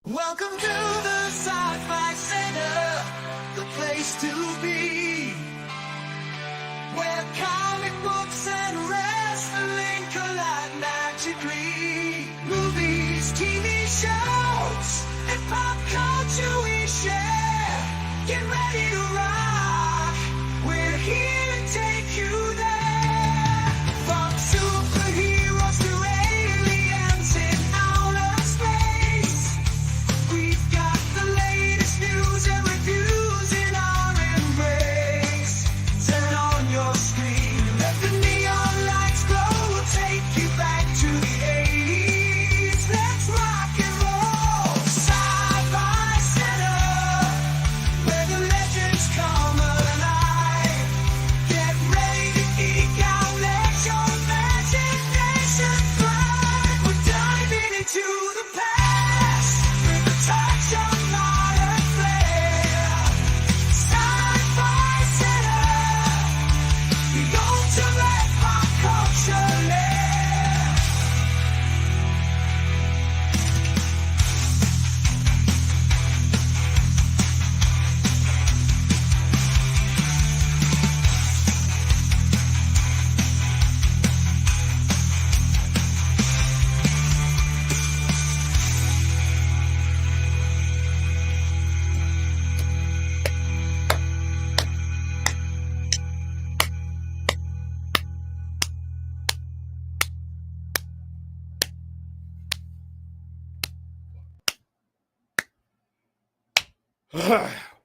Welcome to the Sci-Fi Center, the place to be, where comic books and wrestling collide magically. Movies, TV shows, and pop culture we share. Get ready to rock, we're here to take you there. From superheroes to aliens in outer space, we've got the latest news and reviews in our embrace. Turn on your screen, let the neon lights glow. We'll take you back to the 80s. Let's rock and roll. Sci-Fi Center, where the legends come alive. Get ready to geek out, let your imagination thrive. We're diving into the past with a touch of modern flair. Sci-Fi Center, the ultimate pop culture lair.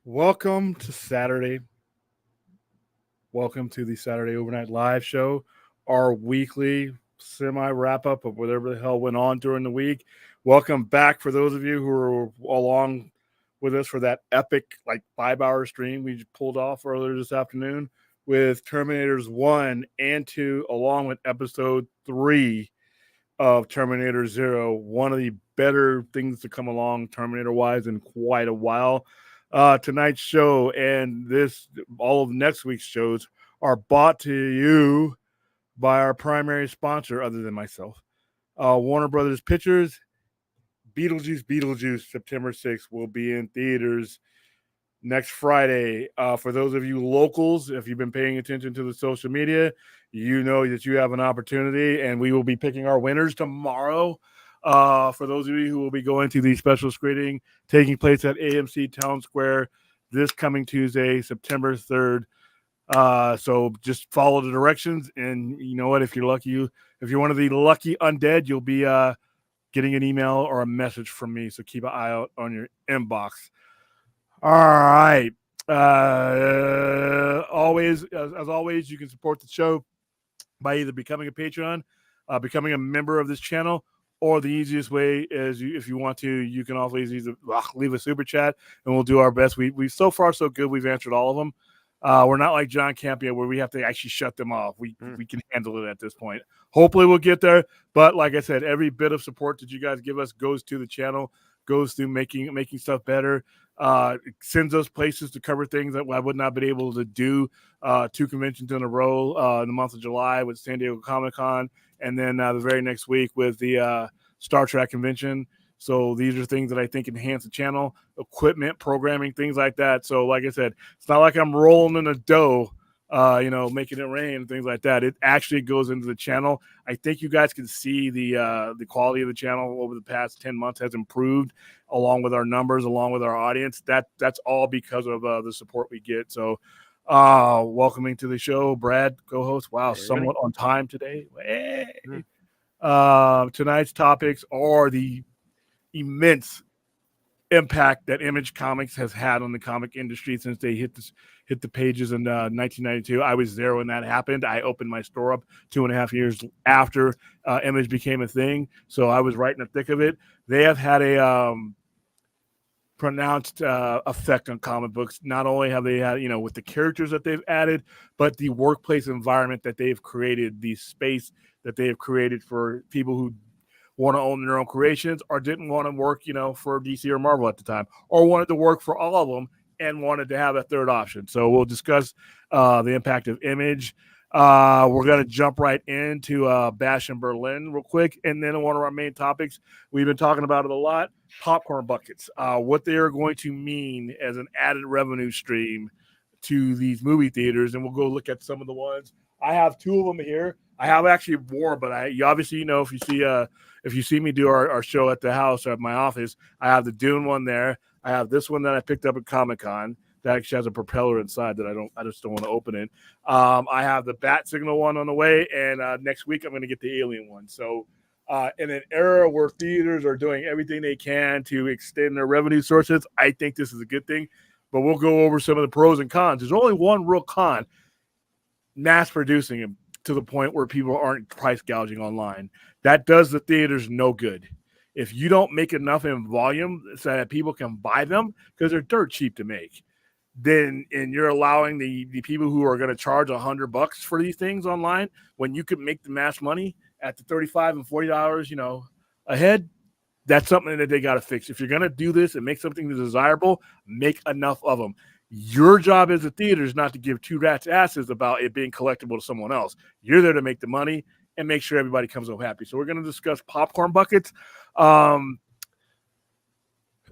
Welcome to Saturday. Welcome to the Saturday Overnight Live Show, our weekly semi wrap up of whatever the hell went on during the week. Welcome back for those of you who are along with us for that epic 5-hour stream we pulled off earlier this afternoon with Terminators 1 and 2, along with episode 3 of Terminator Zero. One of the better things to come along Terminator wise in quite a while. Tonight's show and all of next week's shows are brought to you by our primary sponsor, other than myself, Warner Brothers Pictures. Beetlejuice, September 6th will be in theaters next Friday. For those of you locals, if you've been paying attention to the social media, you know that you have an opportunity, and we will be picking our winners tomorrow. For those of you who will be going to the special screening taking place at AMC Town Square this coming Tuesday, September 3rd. So just follow the directions, and you know what? If you're lucky, if you're one of the lucky undead, you'll be getting an email or a message from me. So keep an eye out on your inbox. All right. As always, you can support the show by either becoming a Patreon, becoming a member of this channel, or the easiest way is if you want to, you can always either leave a super chat, and we'll do our best. We so far so good. We've answered all of them. We're not like John Campia where we have to actually shut them off. We can handle it at this point. Hopefully we'll get there. But like I said, every bit of support that you guys give us goes to the channel, goes through making stuff better. It sends us places to cover things that I would not have been able to do. 2 conventions in a row in the month of July with San Diego Comic-Con, and then the very next week with the Star Trek convention. So these are things that I think enhance the channel, equipment, programming, things like that. So like I said, it's not like I'm rolling in a dough, making it rain, things like that. It actually goes into the channel. I think you guys can see the quality of the channel over the past 10 months has improved, along with our numbers, along with our audience. That's all because of the support we get. So welcoming to the show, Brad, co-host. Wow, somewhat on time today. Hey. Tonight's topics are the immense impact that Image Comics has had on the comic industry since they hit the pages in 1992. I was there when that happened. I opened my store up 2.5 years after Image became a thing, so I was right in the thick of it. They have had a pronounced effect on comic books. Not only have they had, with the characters that they've added, but the workplace environment that they've created, the space that they have created for people who want to own their own creations or didn't want to work, for DC or Marvel at the time, or wanted to work for all of them and wanted to have a third option. So we'll discuss the impact of Image. We're going to jump right into Bash in Berlin real quick. And then one of our main topics, we've been talking about it a lot, popcorn buckets, what they are going to mean as an added revenue stream to these movie theaters. And we'll go look at some of the ones. I have two of them here. I have actually more, but you obviously, if you see me do our show at the house or at my office, I have the Dune one there. I have this one that I picked up at Comic-Con that actually has a propeller inside that I just don't want to open it. I have the Bat Signal one on the way, and next week I'm going to get the Alien one. So in an era where theaters are doing everything they can to extend their revenue sources, I think this is a good thing. But we'll go over some of the pros and cons. There's only one real con: mass producing them to the point where people aren't price gouging online. That does the theaters no good. If you don't make enough in volume so that people can buy them, because they're dirt cheap to make, then and you're allowing the people who are going to charge $100 for these things online when you could make the mass money at the $35 and $40, a head, that's something that they got to fix. If you're going to do this and make something desirable, make enough of them. Your job as a theater is not to give two rats' asses about it being collectible to someone else. You're there to make the money and make sure everybody comes home happy. So we're going to discuss popcorn buckets.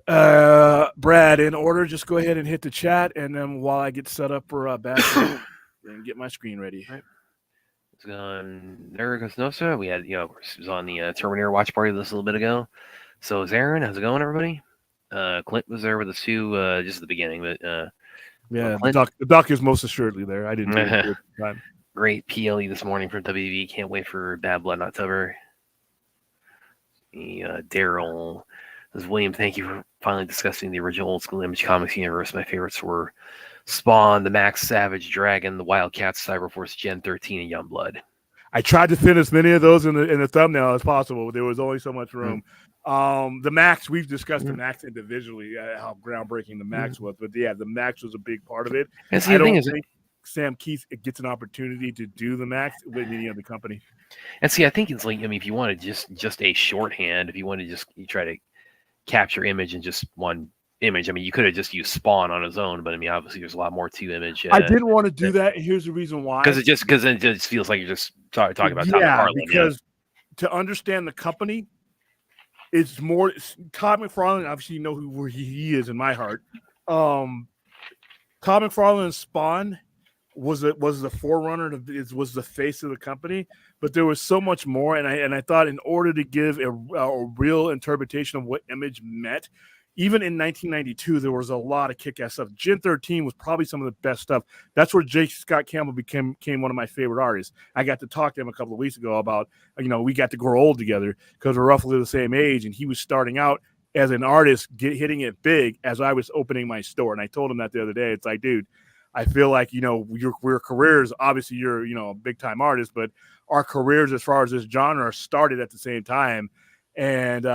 Brad, in order, just go ahead and hit the chat, and then while I get set up for basketball and get my screen ready. Right. It's on Nergos Nosa. We had, was on the Terminator watch party this a little bit ago. So is Aaron. How's it going, everybody? Clint was there with us too, just at the beginning, but yeah, Clint, the doc is most assuredly there. I didn't do it at the time. Great PLE this morning from WB. Can't wait for Bad Blood in October. Daryl says, William, thank you for finally discussing the original old school Image Comics universe. My favorites were Spawn, the Max Savage Dragon, the Wildcats, Cyberforce Gen 13, and Youngblood. I tried to fit as many of those in the thumbnail as possible, but there was only so much room. The Max, we've discussed the Max individually, how groundbreaking the Max was, but yeah, the Max was a big part of it. And see, I don't think Sam Keith gets an opportunity to do the Max with any other company. And see, I think it's like, if you wanted just a shorthand, if you wanted to you try to capture Image in just one image, you could have just used Spawn on his own, but obviously there's a lot more to Image. I didn't want to do that, and here's the reason why. Because it just feels like you're just talking about Todd McFarlane. Because to understand the company, it's more Todd McFarlane. Obviously, you know who he is in my heart. Todd McFarlane's Spawn was the forerunner, was the face of the company, but there was so much more, and I thought in order to give a real interpretation of what Image meant, even in 1992, there was a lot of kick-ass stuff. Gen 13 was probably some of the best stuff. That's where J. Scott Campbell became one of my favorite artists. I got to talk to him a couple of weeks ago about, we got to grow old together because we're roughly the same age, and he was starting out as an artist, hitting it big as I was opening my store. And I told him that the other day. It's like, dude, I feel like, your careers, obviously you're, a big time artist, but our careers as far as this genre started at the same time. And,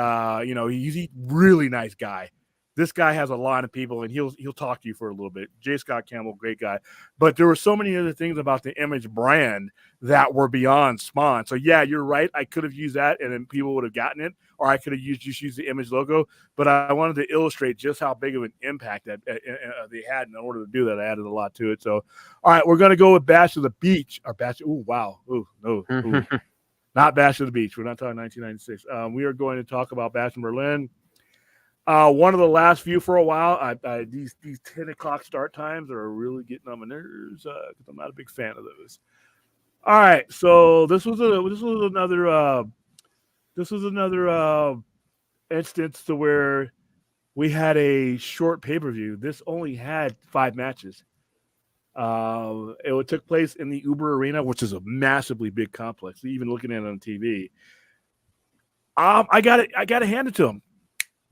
he's a really nice guy. This guy has a lot of people, and he'll talk to you for a little bit. J. Scott Campbell, great guy. But there were so many other things about the Image brand that were beyond Spawn. So, yeah, you're right. I could have used that, and then people would have gotten it, or I could have used the Image logo. But I wanted to illustrate just how big of an impact that they had. In order to do that, I added a lot to it. So, all right, we're going to go with Bash of the Beach. Or Bash. Ooh, wow. Ooh, no. Ooh. Not Bash of the Beach. We're not talking 1996. We are going to talk about Bash in Berlin. One of the last few for a while. These 10 o'clock start times are really getting on my nerves because I'm not a big fan of those. All right, so this was another instance to where we had a short pay-per-view. This only had 5 matches. It took place in the Uber Arena, which is a massively big complex. Even looking at it on TV, I got to hand it to them.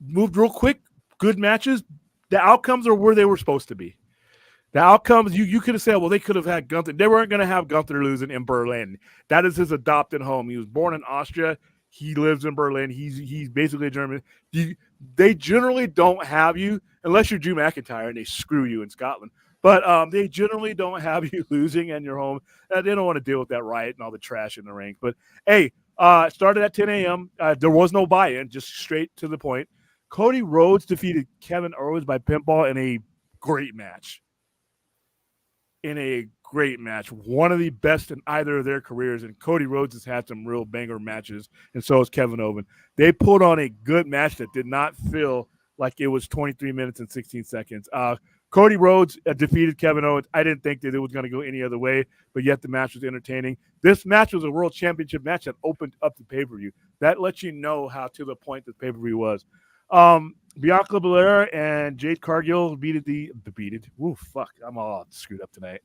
Moved real quick, good matches. The outcomes are where they were supposed to be. The outcomes, you could have said, well, they could have had Gunther. They weren't going to have Gunther losing in Berlin. That is his adopted home. He was born in Austria. He lives in Berlin. He's basically German. They generally don't have you, unless you're Drew McIntyre and they screw you in Scotland. But they generally don't have you losing in your home. They don't want to deal with that riot and all the trash in the ring. But, hey, it started at 10 a.m. There was no buy-in, just straight to the point. Cody Rhodes defeated Kevin Owens by pinfall in a great match. In a great match. One of the best in either of their careers. And Cody Rhodes has had some real banger matches, and so has Kevin Owens. They put on a good match that did not feel like it was 23 minutes and 16 seconds. Cody Rhodes defeated Kevin Owens. I didn't think that it was going to go any other way, but yet the match was entertaining. This match was a world championship match that opened up the pay-per-view. That lets you know how to the point the pay-per-view was. Bianca Belair and Jade Cargill defeated. Woo, fuck. I'm all screwed up tonight.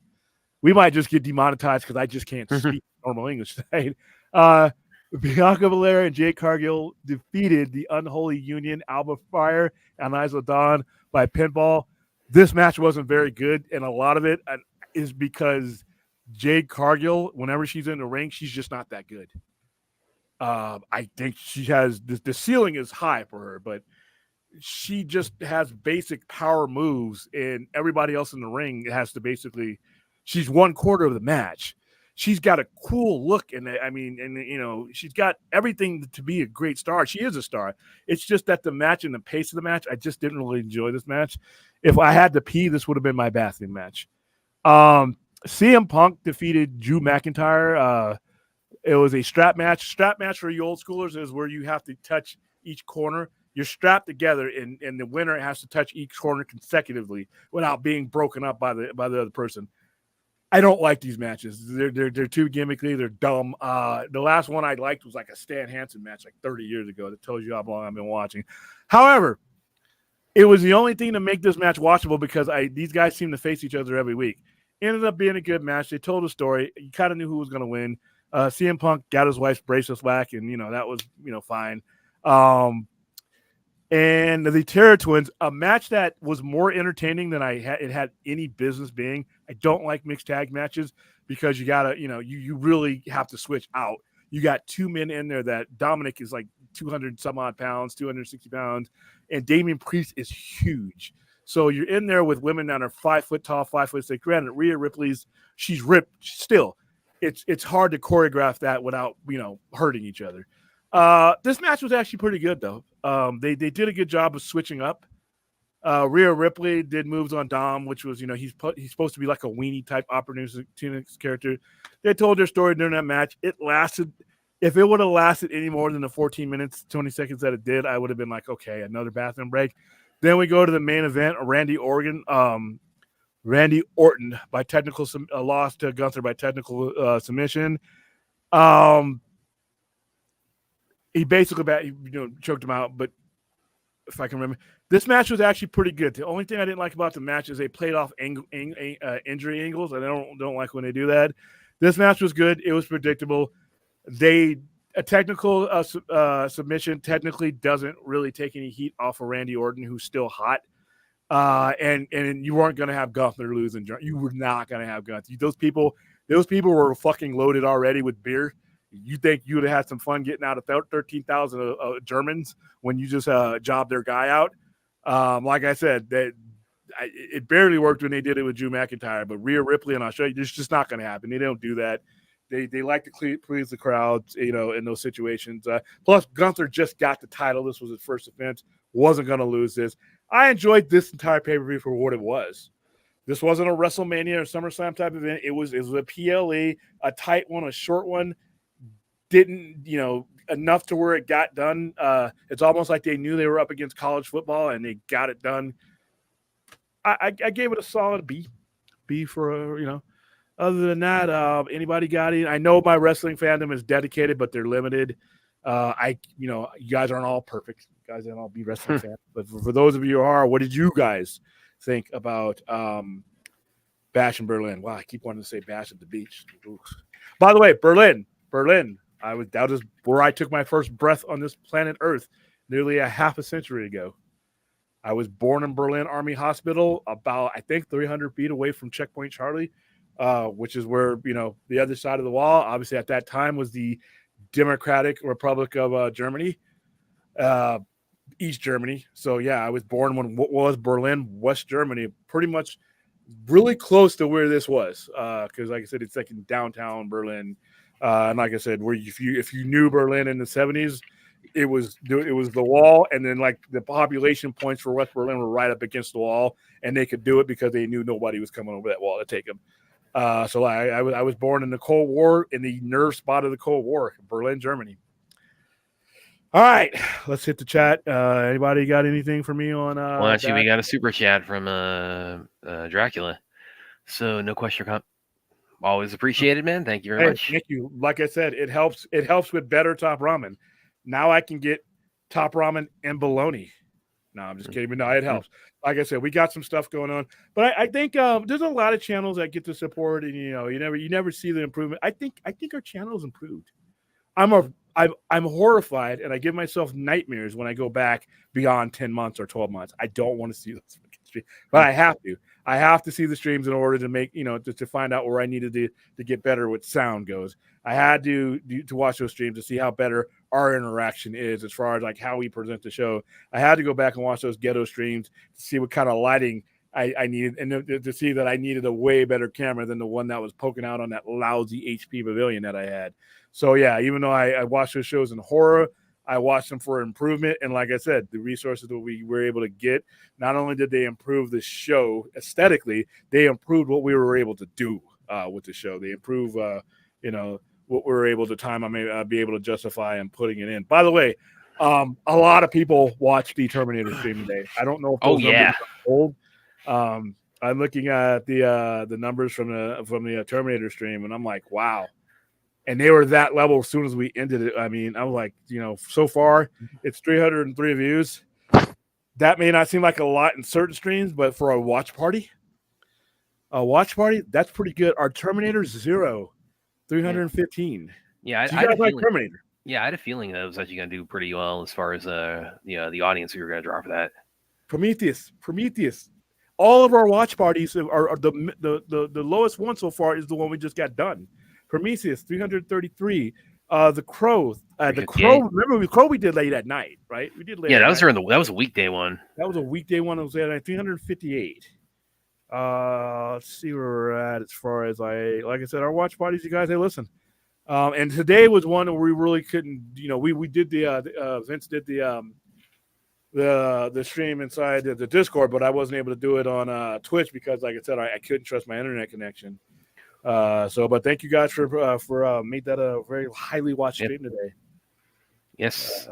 We might just get demonetized because I just can't speak normal English tonight. Bianca Belair and Jade Cargill defeated the Unholy Union, Alba Fire and Isla Dawn by pinfall. This match wasn't very good, and a lot of it is because Jade Cargill, whenever she's in the ring, she's just not that good. I think she has the ceiling is high for her, but she just has basic power moves, and everybody else in the ring has to basically. She's 1/4 of the match. She's got a cool look, and she's got everything to be a great star. She is a star. It's just that the match and the pace of the match, I just didn't really enjoy this match. If I had to pee, this would have been my bathroom match. CM Punk defeated Drew McIntyre. It was a strap match. Strap match for you old schoolers is where you have to touch each corner. You're strapped together, and the winner has to touch each corner consecutively without being broken up by the other person. I don't like these matches. They're too gimmicky. They're dumb. The last one I liked was like a Stan Hansen match like 30 years ago. That tells you how long I've been watching. However, it was the only thing to make this match watchable because these guys seem to face each other every week. Ended up being a good match. They told a story. You kind of knew who was going to win. CM Punk got his wife's bracelets back, and that was fine. And the Terror Twins, a match that was more entertaining than it had any business being. I don't like mixed tag matches because you gotta, you really have to switch out. You got two men in there that Dominic is like 200 some odd pounds, 260 pounds, and Damian Priest is huge. So you're in there with women that are 5 foot tall, 5'6". Granted, Rhea Ripley's, she's ripped still. It's hard to choreograph that without, hurting each other. This match was actually pretty good though. They did a good job of switching up. Rhea Ripley did moves on Dom, which was, he's supposed to be like a weenie type opportunist character. They told their story during that match. It lasted, if it would have lasted any more than the 14 minutes, 20 seconds that it did, I would have been like, okay, another bathroom break. Then we go to the main event, Randy Orton by technical loss to Gunther by technical submission. He basically choked him out, but if I can remember, this match was actually pretty good. The only thing I didn't like about the match is they played off injury angles, and I don't like when they do that. This match was good. It was predictable. A technical submission technically doesn't really take any heat off of Randy Orton, who's still hot. And you weren't going to have Gunther lose, and you were not going to have Gunther. Those people were fucking loaded already with beer. You think you would have had some fun getting out of 13,000 Germans when you just jobbed their guy out? Like I said, it barely worked when they did it with Drew McIntyre, but Rhea Ripley and Australia, it's just not going to happen. They don't do that. They like to please the crowds, in those situations. Plus, Gunther just got the title. This was his first defense. Wasn't going to lose this. I enjoyed this entire pay-per-view for what it was. This wasn't a WrestleMania or SummerSlam type event. It was a PLE, a tight one, a short one. Didn't, enough to where it got done. It's almost like they knew they were up against college football and they got it done. I gave it a solid B for, Other than that, anybody got it? I know my wrestling fandom is dedicated, but they're limited. You guys aren't all perfect. You guys aren't all be wrestling fans. But for those of you who are, what did you guys think about Bash in Berlin? Wow, I keep wanting to say Bash at the beach. Oof. By the way, Berlin. That was where I took my first breath on this planet Earth nearly a half a century ago. I was born in Berlin Army Hospital, about, I think, 300 feet away from Checkpoint Charlie, which is where, the other side of the wall, obviously at that time, was the Democratic Republic of Germany, East Germany. So, yeah, I was born when what was Berlin, West Germany, pretty much really close to where this was. Because, like I said, it's like in downtown Berlin. And like I said, where if you knew Berlin in the 70s, it was the wall, and then like the population points for West Berlin were right up against the wall, and they could do it because they knew nobody was coming over that wall to take them. So I was born in the Cold War, in the nerve spot of the Cold War, Berlin, Germany. All right, let's hit the chat. Anybody got anything for me on? Well, actually, we got a super chat from Dracula. So no question or comment. Always appreciated, man. Thank you very much. Thank you. Like I said, it helps. It helps with better top ramen. Now I can get top ramen and bologna. No, I'm just kidding. But no, it helps. Like I said, we got some stuff going on. But I think there's a lot of channels that get the support, and you never see the improvement. I think our channel's improved. I'm horrified, and I give myself nightmares when I go back beyond 10 months or 12 months. I don't want to see those streams, but I have to. I have to see the streams in order to make, to find out where I needed to get better with sound goes. I had to watch those streams to see how better our interaction is as far as like how we present the show. I had to go back and watch those ghetto streams to see what kind of lighting I needed, and to see that I needed a way better camera than the one that was poking out on that lousy HP Pavilion that I had. So yeah, even though I watched those shows in horror, I watched them for improvement. And like I said, the resources that we were able to get, not only did they improve the show aesthetically, they improved what we were able to do with the show. They improve, what we were able to time I may be able to justify and putting it in. By the way, a lot of people watched the Terminator stream today. I don't know if those numbers are old. I'm looking at the numbers from the Terminator stream, and I'm like, wow. And they were that level as soon as we ended it. I mean, I was like, so far it's 303 views. That may not seem like a lot in certain streams, but for a watch party, that's pretty good. Our Terminator's 315. Yeah, so you guys like Terminator. Yeah, I had a feeling that it was actually going to do pretty well as far as the audience we were going to draw for that. Prometheus. All of our watch parties are the lowest one so far is the one we just got done. Prometheus 333. The Crow. Remember the Crow we did late at night, right? We did late. Yeah, that was a weekday one. That was a weekday one. It was at 358. Let's see where we're at as far as like I said, our watch parties. You guys, hey, listen. And today was one where we really couldn't. We did the Vince did the stream inside the Discord, but I wasn't able to do it on Twitch because, like I said, I couldn't trust my internet connection. But thank you guys for made that a very highly watched stream today. Yes.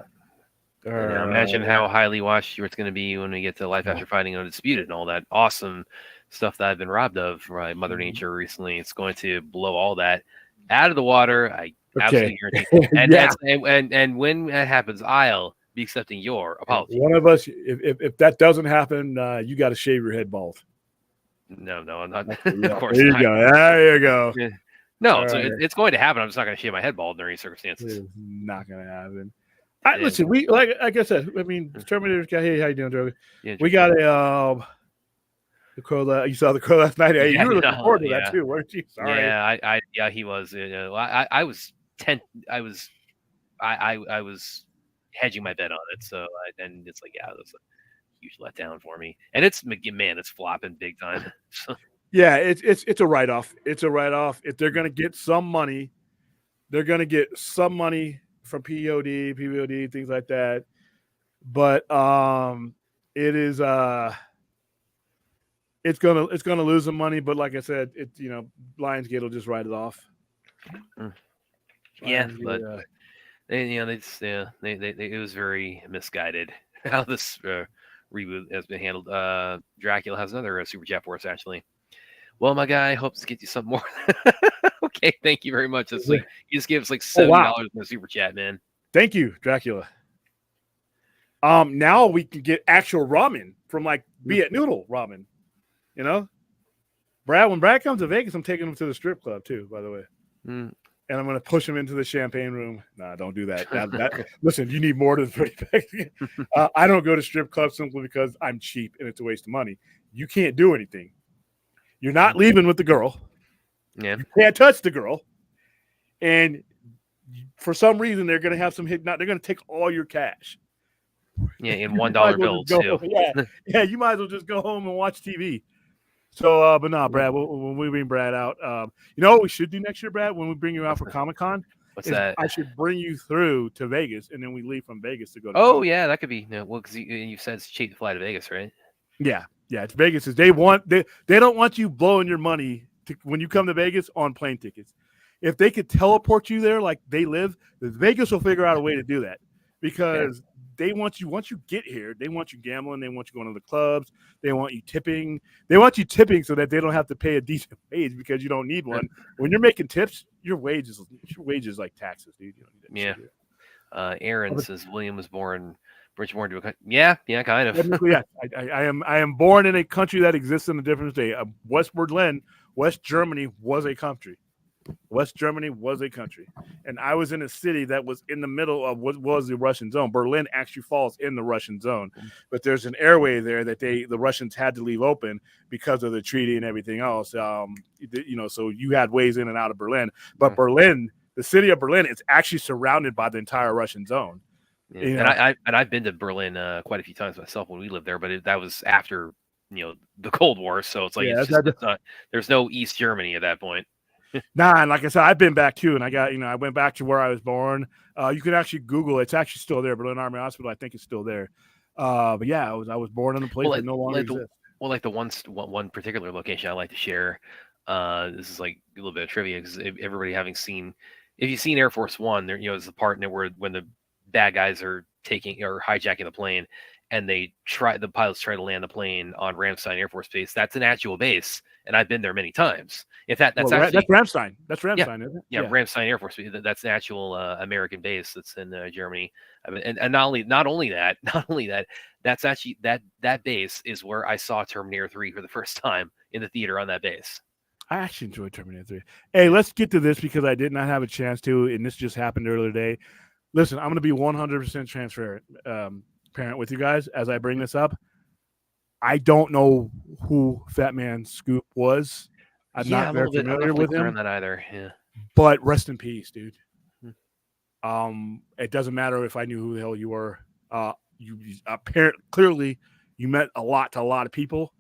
Imagine how highly watched it's going to be when we get to Life After Fighting Undisputed and all that awesome stuff that I've been robbed of by Mother Nature recently. It's going to blow all that out of the water. I absolutely guarantee. And when that happens, I'll be accepting your apology. One of us, if that doesn't happen, you got to shave your head bald. No, I'm not. Of course there you not. go. There you go. No, it's going to happen. I'm just not going to shave my head bald under any circumstances. It's not going to happen. Listen, we like I said. I mean, Terminator's got. Hey, how you doing, Joe? Yeah, we got a the Crow. You saw the Crow last night. You were looking forward to that too, weren't you? Sorry. Yeah, he was. I was I was hedging my bet on it. So and it's like, yeah, that's a huge letdown for me. And it's flopping big time. Yeah, it's a write-off. It's a write-off. If they're gonna get some money, they're gonna get some money from PVOD, things like that. But it is it's gonna lose some money. But like I said, Lionsgate will just write it off. Yeah, but it was very misguided how this reboot has been handled. Dracula has another super chat for us actually. Well, my guy, hopes to get you something more. Okay, thank you very much. It's like you just gave us like $7 in the super chat, man. Thank you, Dracula. Now we can get actual ramen from like Be It Noodle ramen. Brad, when Brad comes to Vegas, I'm taking him to the strip club too, by the way. And I'm going to push him into the champagne room. Nah, don't do that. Listen, you need more than 30 packs. I don't go to strip clubs simply because I'm cheap and it's a waste of money. You can't do anything. You're not leaving with the girl. Yeah. You can't touch the girl. And for some reason, they're going to have some hit. They're going to take all your cash. Yeah, in $1 bills too. Yeah, you might as well just go home and watch TV. So, but no, Brad, when we bring Brad out, you know what we should do next year, Brad? When we bring you out for Comic-Con? What's that? I should bring you through to Vegas, and then we leave from Vegas to go to Comic-Con. Yeah, that could be. No, well, because you said it's cheap to fly to Vegas, right? Yeah, it's Vegas. They don't want you blowing your money when you come to Vegas on plane tickets. If they could teleport you there like they live, Vegas will figure out a way to do that because they want you, once you get here, they want you gambling. They want you going to the clubs. They want you tipping. They want you tipping so that they don't have to pay a decent wage because you don't need one. When you're making tips, your wage is like taxes, dude. You don't need that shit. Aaron says William was born to a country. Yeah, kind of. Yeah, I am born in a country that exists in a different state. West Berlin, West Germany was a country. West Germany was a country, and I was in a city that was in the middle of what was the Russian zone. Berlin actually falls in the Russian zone, but there's an airway there that the Russians had to leave open because of the treaty and everything else. So you had ways in and out of Berlin, but Berlin, the city of Berlin, is actually surrounded by the entire Russian zone. Yeah. And I've been to Berlin quite a few times myself when we lived there, but that was after the Cold War, so it's like there's no East Germany at that point. Nah, and like I said, I've been back too, and I went back to where I was born. You can actually Google it. It's actually still there. Berlin Army Hospital, I think it's still there. But yeah, I was born in a place that no longer exists. Like the one particular location I like to share. This is like a little bit of trivia because everybody if you've seen Air Force One, there there's the part where when the bad guys are taking or hijacking the plane, and the pilots try to land the plane on Ramstein Air Force Base. That's an actual base, and I've been there many times. In fact, that's Ramstein. That's Ramstein, isn't it? Yeah, Ramstein Air Force Base. That's an actual American base that's in Germany. I mean, and not only that, that's actually that base is where I saw Terminator 3 for the first time in the theater on that base. I actually enjoyed Terminator 3. Hey, let's get to this because I did not have a chance to, and this just happened earlier today. Listen, I'm going to be 100% transparent. Parent with you guys as I bring this up. I don't know who Fat Man Scoop was. I'm not very familiar with him. That either. Yeah. But rest in peace, dude. It doesn't matter if I knew who the hell you were. You clearly you met a lot to a lot of people.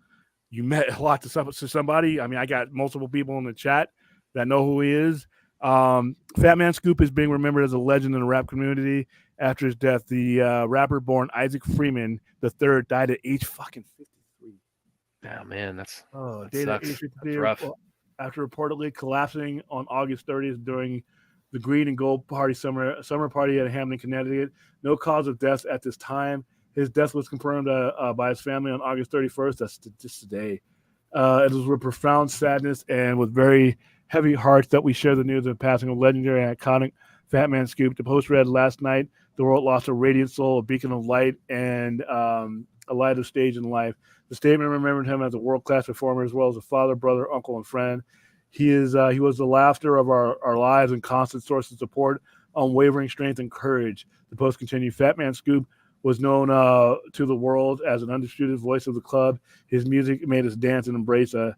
You met a lot to somebody. I mean, I got multiple people in the chat that know who he is. Fat Man Scoop is being remembered as a legend in the rap community. After his death, the rapper born Isaac Freeman III died at age fucking 53. Oh man, that's rough. After reportedly collapsing on August 30th during the Green and Gold Party summer party at Hamden, Connecticut. No cause of death at this time. His death was confirmed by his family on August 31st. That's just today. It was with profound sadness and with very heavy hearts that we share the news of the passing of legendary and iconic Fat Man Scoop. The Post read last night, the world lost a radiant soul, a beacon of light, and a light of stage in life. The statement remembered him as a world-class performer as well as a father, brother, uncle, and friend. He was the laughter of our lives and constant source of support, unwavering strength and courage. The Post continued, Fat Man Scoop was known to the world as an undisputed voice of the club. His music made us dance and embrace for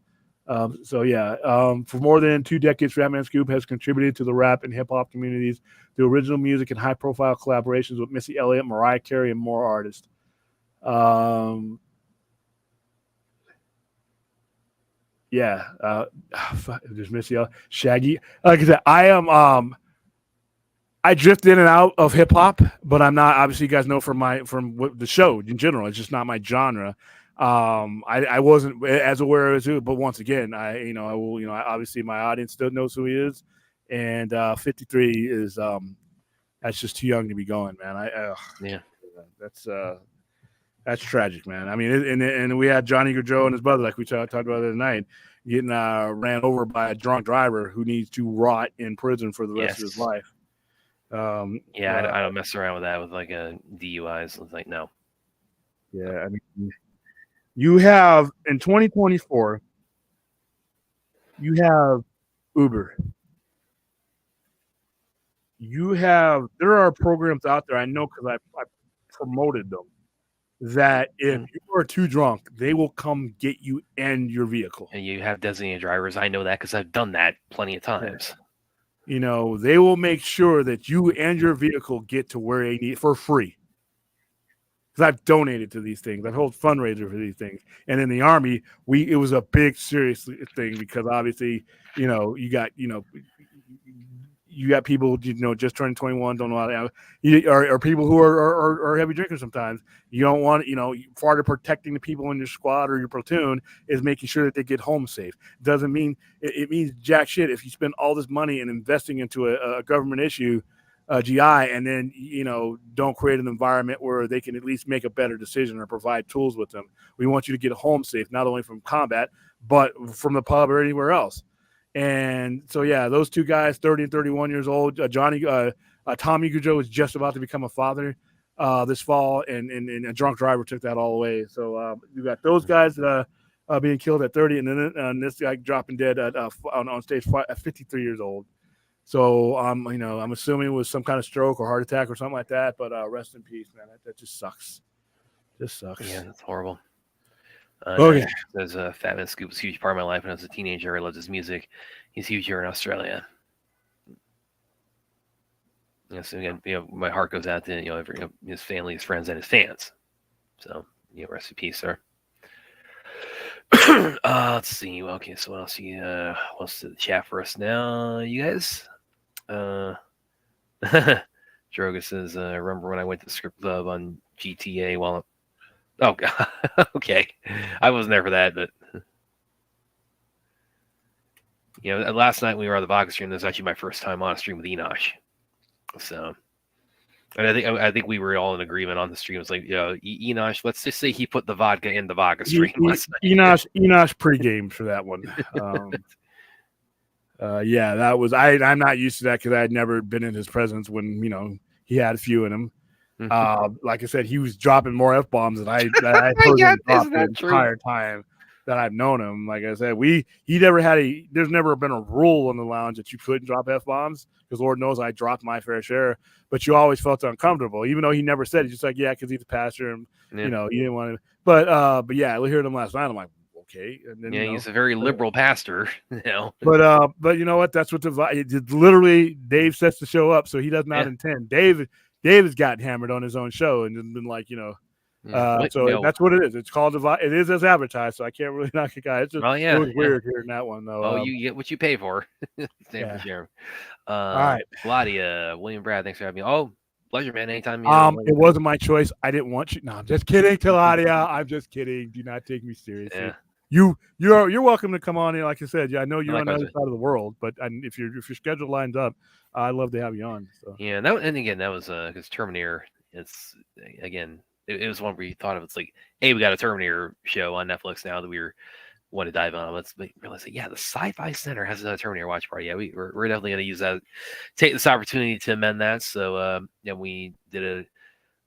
more than 2 decades, Fat Man Scoop has contributed to the rap and hip-hop communities through original music and high-profile collaborations with Missy Elliott, Mariah Carey, and more artists. There's Missy Elliott, Shaggy. Like I said, I drift in and out of hip-hop, but I'm not, obviously you guys know from the show in general, it's just not my genre. I wasn't as aware as it, but once again, obviously my audience still knows who he is, and 53 is that's just too young to be going, man. That's tragic, man. I mean, and we had Johnny Gaudreau and his brother, like we talked about the other night, getting ran over by a drunk driver who needs to rot in prison for the rest of his life. I don't mess around with that with like a DUIs. It's like no. Yeah, I mean. You have, in 2024, you have Uber. There are programs out there, I know because I promoted them, that if you are too drunk, they will come get you and your vehicle. And you have designated drivers. I know that because I've done that plenty of times. They will make sure that you and your vehicle get to where they need for free. Because I've donated to these things. I've held fundraisers for these things. And in the Army, it was a big, serious thing because obviously, you got, you got people, just turning 21, don't know how to, or people who are heavy drinkers sometimes. You don't want, part of protecting the people in your squad or your platoon is making sure that they get home safe. Doesn't mean, it means jack shit if you spend all this money and investing into a government issue, GI, and then, don't create an environment where they can at least make a better decision or provide tools with them. We want you to get home safe, not only from combat, but from the pub or anywhere else. And so, yeah, those two guys, 30 and 31 years old, Tommy Gougeot was just about to become a father this fall, and a drunk driver took that all away. So you got those guys being killed at 30, and then this guy dropping dead on stage at 53 years old. So I'm assuming it was some kind of stroke or heart attack or something like that. But rest in peace, man. That just sucks. Just sucks. Yeah, that's horrible. Okay. There's a Fat Man Scoop was a huge part of my life when I was a teenager. I loved his music. He's huge here in Australia. So again, my heart goes out to his family, his friends, and his fans. So rest in peace, sir. Let's see. Okay, so what else? What's to the chat for us now, you guys? Droga says, remember when I went to the script club on GTA while oh god. Okay, I wasn't there for that, but last night we were on the Vodka stream. That was actually my first time on a stream with Enosh. So, and I think we were all in agreement on the stream. It was like, Enosh, let's just say he put the vodka in the vodka stream last night. Enosh pre-gamed for that one. Yeah, that was I'm not used to that because I had never been in his presence when he had a few in him. Like I said, he was dropping more F-bombs than I heard him drop the entire time that I've known him. Like I said, there's never been a rule in the lounge that you couldn't drop F-bombs, because Lord knows I dropped my fair share, but you always felt uncomfortable, even though he never said it. Just like, yeah, because he's a pastor, and you didn't want to. But yeah, I heard him last night. I'm like, okay. And then, he's a very liberal pastor, But you know what? That's what literally Dave sets the show up, so he does not intend. Dave has gotten hammered on his own show and been like, that's what it is. It's called it is as advertised, so I can't really knock a guy. It's just it was weird hearing that one though. Oh, you get what you pay for. Same for Jeremy. All right, Claudia, William Brad, thanks for having me. Oh, pleasure, man. Anytime. It wasn't my choice. I didn't want you. No, I'm just kidding, Claudia. I'm just kidding. Do not take me seriously. Yeah. You're welcome to come on here. Like I said, I know you're on the other side of the world, but if your schedule lines up, I'd love to have you on. So. Yeah, that was because Terminator. It's again, it was one where you thought of it's like, hey, we got a Terminator show on Netflix now that we want to dive on. Let's realize that the Sci-Fi Center has a Terminator watch party. Yeah, we're definitely going to use that, take this opportunity to amend that. So we did a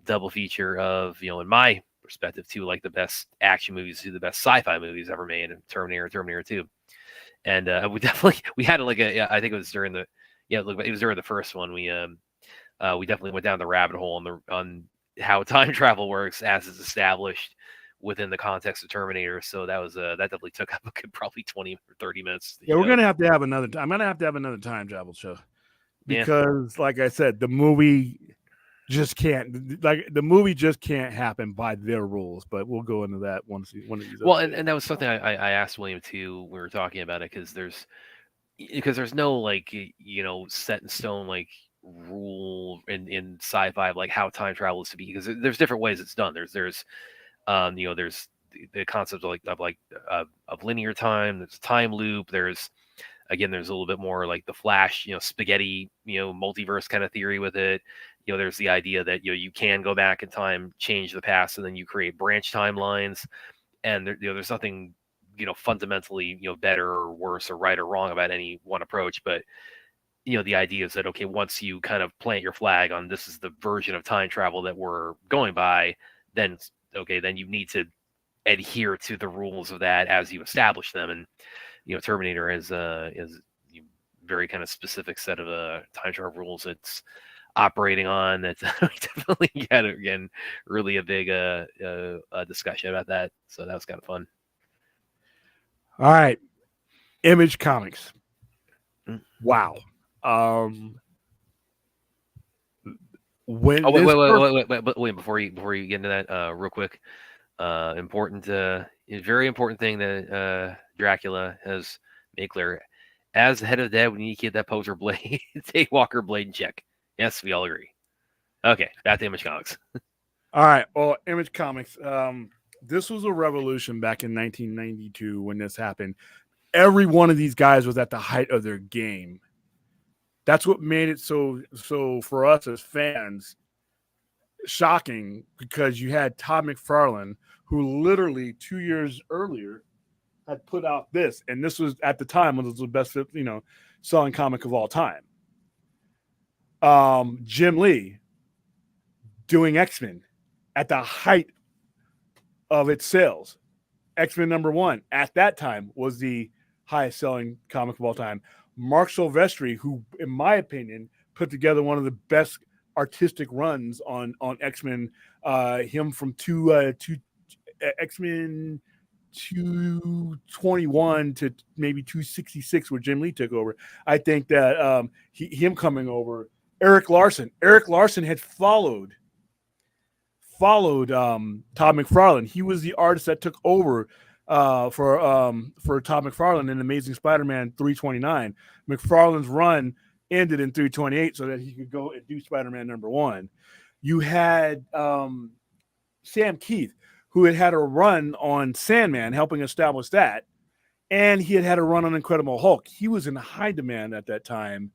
double feature of in my perspective too, like the best action movies to the best sci-fi movies ever made, and Terminator 2. And we had I think it was during the it was during the first one. We definitely went down the rabbit hole on how time travel works as it's established within the context of Terminator. So that was that definitely took up a good probably 20 or 30 minutes. Yeah, we're gonna have to have another. I'm gonna have to have another time travel show because, like I said, the movie just can't happen by their rules. But we'll go into that one of these. Well, and that was something I asked William too when we were talking about it, because there's no set in stone rule in sci-fi of how time travel is to be, because there's different ways it's done. There's there's the concept of linear time. There's a time loop. There's a little bit more like the Flash, spaghetti, multiverse kind of theory with it. There's the idea that you can go back in time, change the past, and then you create branch timelines. And there's nothing fundamentally better or worse or right or wrong about any one approach. But the idea is that once you kind of plant your flag on this is the version of time travel that we're going by, then you need to adhere to the rules of that as you establish them. And Terminator is very kind of specific set of time travel rules it's operating on. That's definitely had again really a big discussion about that. So that was kind of fun. All right, Image Comics. Wow. Wait, before you get into that, real quick, very important thing that Dracula has made clear. as the head of that, we need to get that poser blade, take Walker blade in check. Yes, we all agree. Okay, back to Image Comics. All right. Well, Image Comics. This was a revolution back in 1992 when this happened. Every one of these guys was at the height of their game. That's what made it so for us as fans shocking, because you had Todd McFarlane, who literally 2 years earlier had put out this, and this was at the time one of the best, selling comic of all time. Jim Lee doing X-Men at the height of its sales. X-Men #1 at that time was the highest selling comic of all time. Mark Silvestri, who, in my opinion, put together one of the best artistic runs on X-Men. Him from X-Men 221 to maybe 266, where Jim Lee took over. I think that him coming over. Eric Larson had followed Todd McFarlane. He was the artist that took over for Todd McFarlane in Amazing Spider-Man 329. McFarlane's run ended in 328 so that he could go and do Spider-Man #1. You had Sam Keith, who had a run on Sandman, helping establish that, and he had a run on Incredible Hulk. He was in high demand at that time.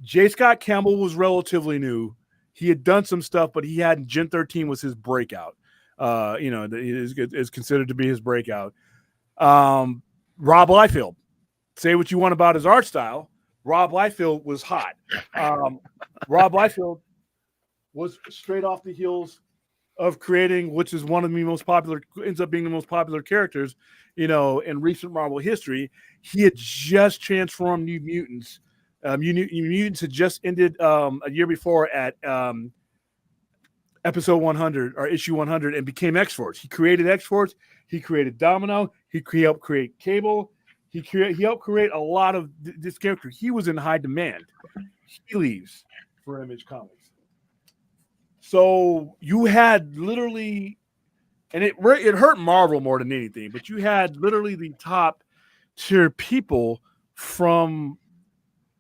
J. Scott Campbell was relatively new. He had done some stuff, but he had Gen 13 was his breakout. Is considered to be his breakout. Rob Liefeld. Say what you want about his art style. Rob Liefeld was hot. Rob Liefeld was straight off the heels of creating, which is one of the most popular, ends up being the most popular characters, in recent Marvel history. He had just transformed New Mutants. New Mutants had just ended a year before at episode 100 or issue 100 and became X-Force. He created X-Force. He created Domino. He helped create Cable. He helped create a lot of this character. He was in high demand. He leaves for Image Comics. So you had literally, and it hurt Marvel more than anything, but you had literally the top tier people from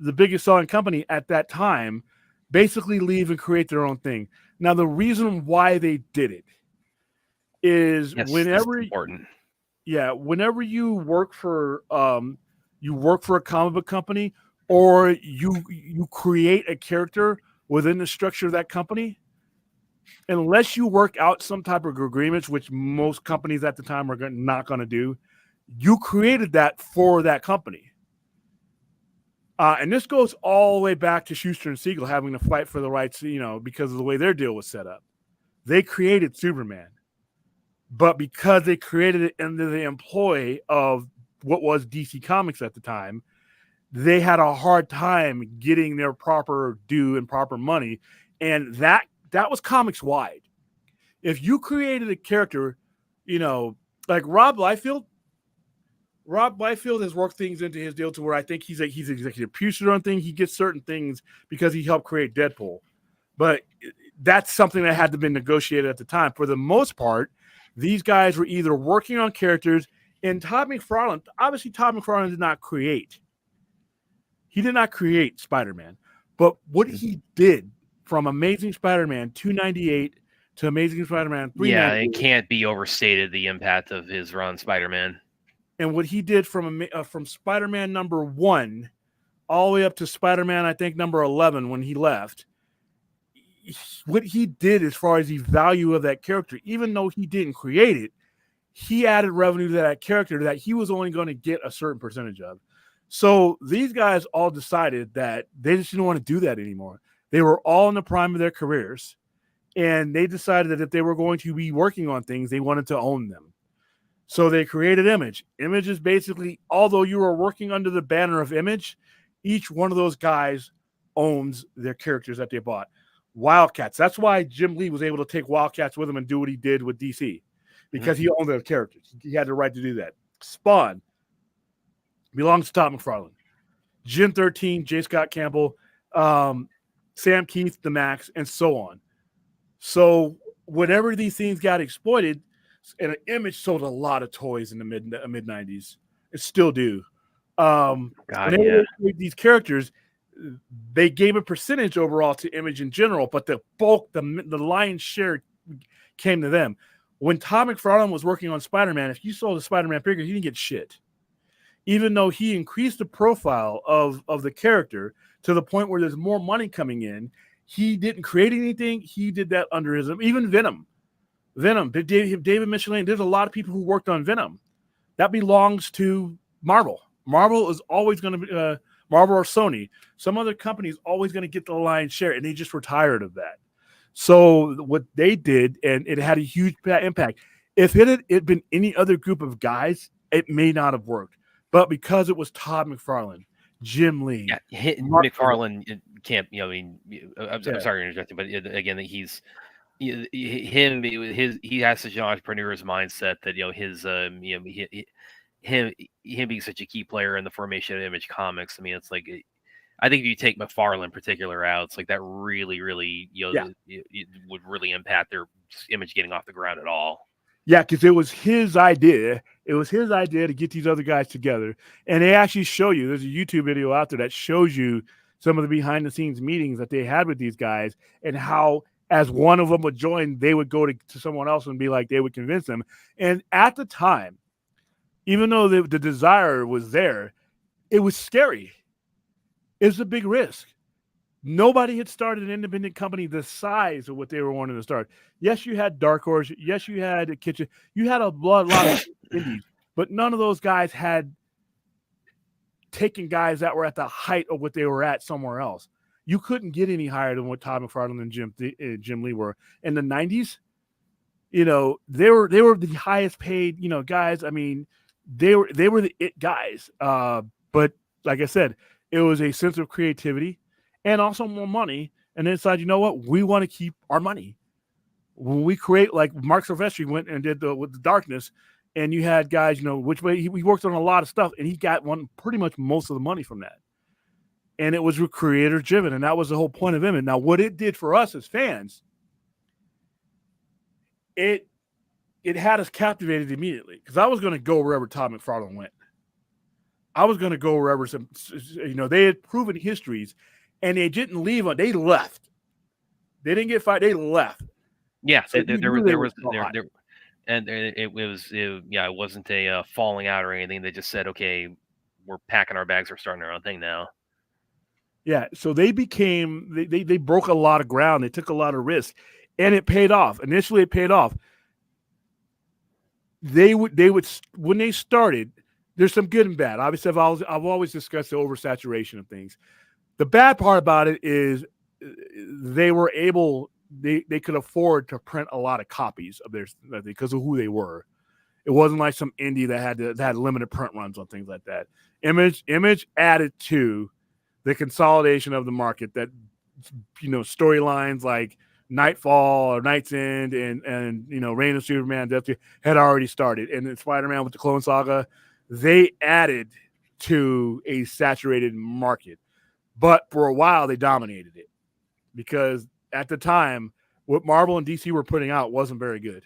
the biggest selling company at that time basically leave and create their own thing. Now, the reason why they did it is whenever you work for a comic book company, or you create a character within the structure of that company, unless you work out some type of agreements, which most companies at the time are not going to do, you created that for that company. And this goes all the way back to Schuster and Siegel having to fight for the rights, because of the way their deal was set up. They created Superman, but because they created it under the employ of what was DC Comics at the time, they had a hard time getting their proper due and proper money. And that was comics wide. If you created a character, like Rob Liefeld has worked things into his deal to where I think he's executive producer on things. He gets certain things because he helped create Deadpool. But that's something that had to be negotiated at the time. For the most part, these guys were either working on characters, and Todd McFarlane did not create. He did not create Spider-Man. But what he did from Amazing Spider-Man 298 to Amazing Spider-Man 398. Yeah, it can't be overstated, the impact of his run Spider-Man. And what he did from Spider-Man #1 all the way up to Spider-Man, I think, #11 when he left, what he did as far as the value of that character, even though he didn't create it, he added revenue to that character that he was only going to get a certain percentage of. So these guys all decided that they just didn't want to do that anymore. They were all in the prime of their careers, and they decided that if they were going to be working on things, they wanted to own them. So they created Image. Image is basically, although you are working under the banner of Image, each one of those guys owns their characters that they bought. Wildcats. That's why Jim Lee was able to take Wildcats with him and do what he did with DC, because he owned their characters. He had the right to do that. Spawn belongs to Todd McFarlane. Gen 13, J. Scott Campbell, Sam Keith, the Max, and so on. So whenever these things got exploited, and an Image sold a lot of toys in the mid 90s. It still do. God, whenever they create these characters, they gave a percentage overall to Image in general, but the bulk, the lion's share came to them. When Todd McFarlane was working on Spider-Man, if you saw the Spider-Man figure, he didn't get shit. Even though he increased the profile of the character to the point where there's more money coming in, he didn't create anything. He did that under his, even Venom, David Michelin. There's a lot of people who worked on Venom. That belongs to Marvel. Marvel is always going to be Marvel or Sony. Some other company is always going to get the lion's share, and they just were tired of that. So what they did, and it had a huge impact. If it had been any other group of guys, it may not have worked. But because it was Todd McFarlane, Jim Lee, McFarlane can't. You know, I mean, I'm sorry to interrupt you, but again, he has such an entrepreneur's mindset that his him being such a key player in the formation of Image Comics. I mean, it's like, I think if you take McFarlane in particular out, it's like that really it would really impact their Image getting off the ground at all. Yeah, because it was his idea. It was his idea to get these other guys together. And they actually show you, there's a YouTube video out there that shows you some of the behind the scenes meetings that they had with these guys, and how as one of them would join, they would go to someone else and be like, they would convince them. And at the time, even though the desire was there, it was scary. It was a big risk. Nobody had started an independent company the size of what they were wanting to start. Yes, you had Dark Horse. Yes, you had a Kitchen. You had a lot of indies, but none of those guys had taken guys that were at the height of what they were at somewhere else. You couldn't get any higher than what Todd McFarlane and Jim Lee were in the 90s. They were the highest paid, guys. I mean, they were the it guys. But like I said, it was a sense of creativity and also more money. And they decided, you know what? We want to keep our money. When we create, like Mark Silvestri went and did with the Darkness, and you had guys, which way he worked on a lot of stuff, and he got pretty much most of the money from that. And it was creator driven, and that was the whole point of Image. Now, what it did for us as fans, it had us captivated immediately, because I was going to go wherever Todd McFarlane went. I was going to go wherever they had proven histories, and they didn't leave. They left. They didn't get fired. They left. Yeah, so there was, and it wasn't a falling out or anything. They just said, okay, we're packing our bags. We're starting our own thing now. Yeah, so they broke a lot of ground. They took a lot of risk, and it paid off. Initially, it paid off. They would when they started. There's some good and bad. Obviously, I've always discussed the oversaturation of things. The bad part about it is they were able. They could afford to print a lot of copies of theirs because of who they were. It wasn't like some indie that had limited print runs on things like that. Image added to the consolidation of the market that, storylines like Nightfall or Night's End and Reign of Superman Death had already started. And then Spider-Man with the Clone Saga, they added to a saturated market. But for a while, they dominated it because at the time, what Marvel and DC were putting out wasn't very good.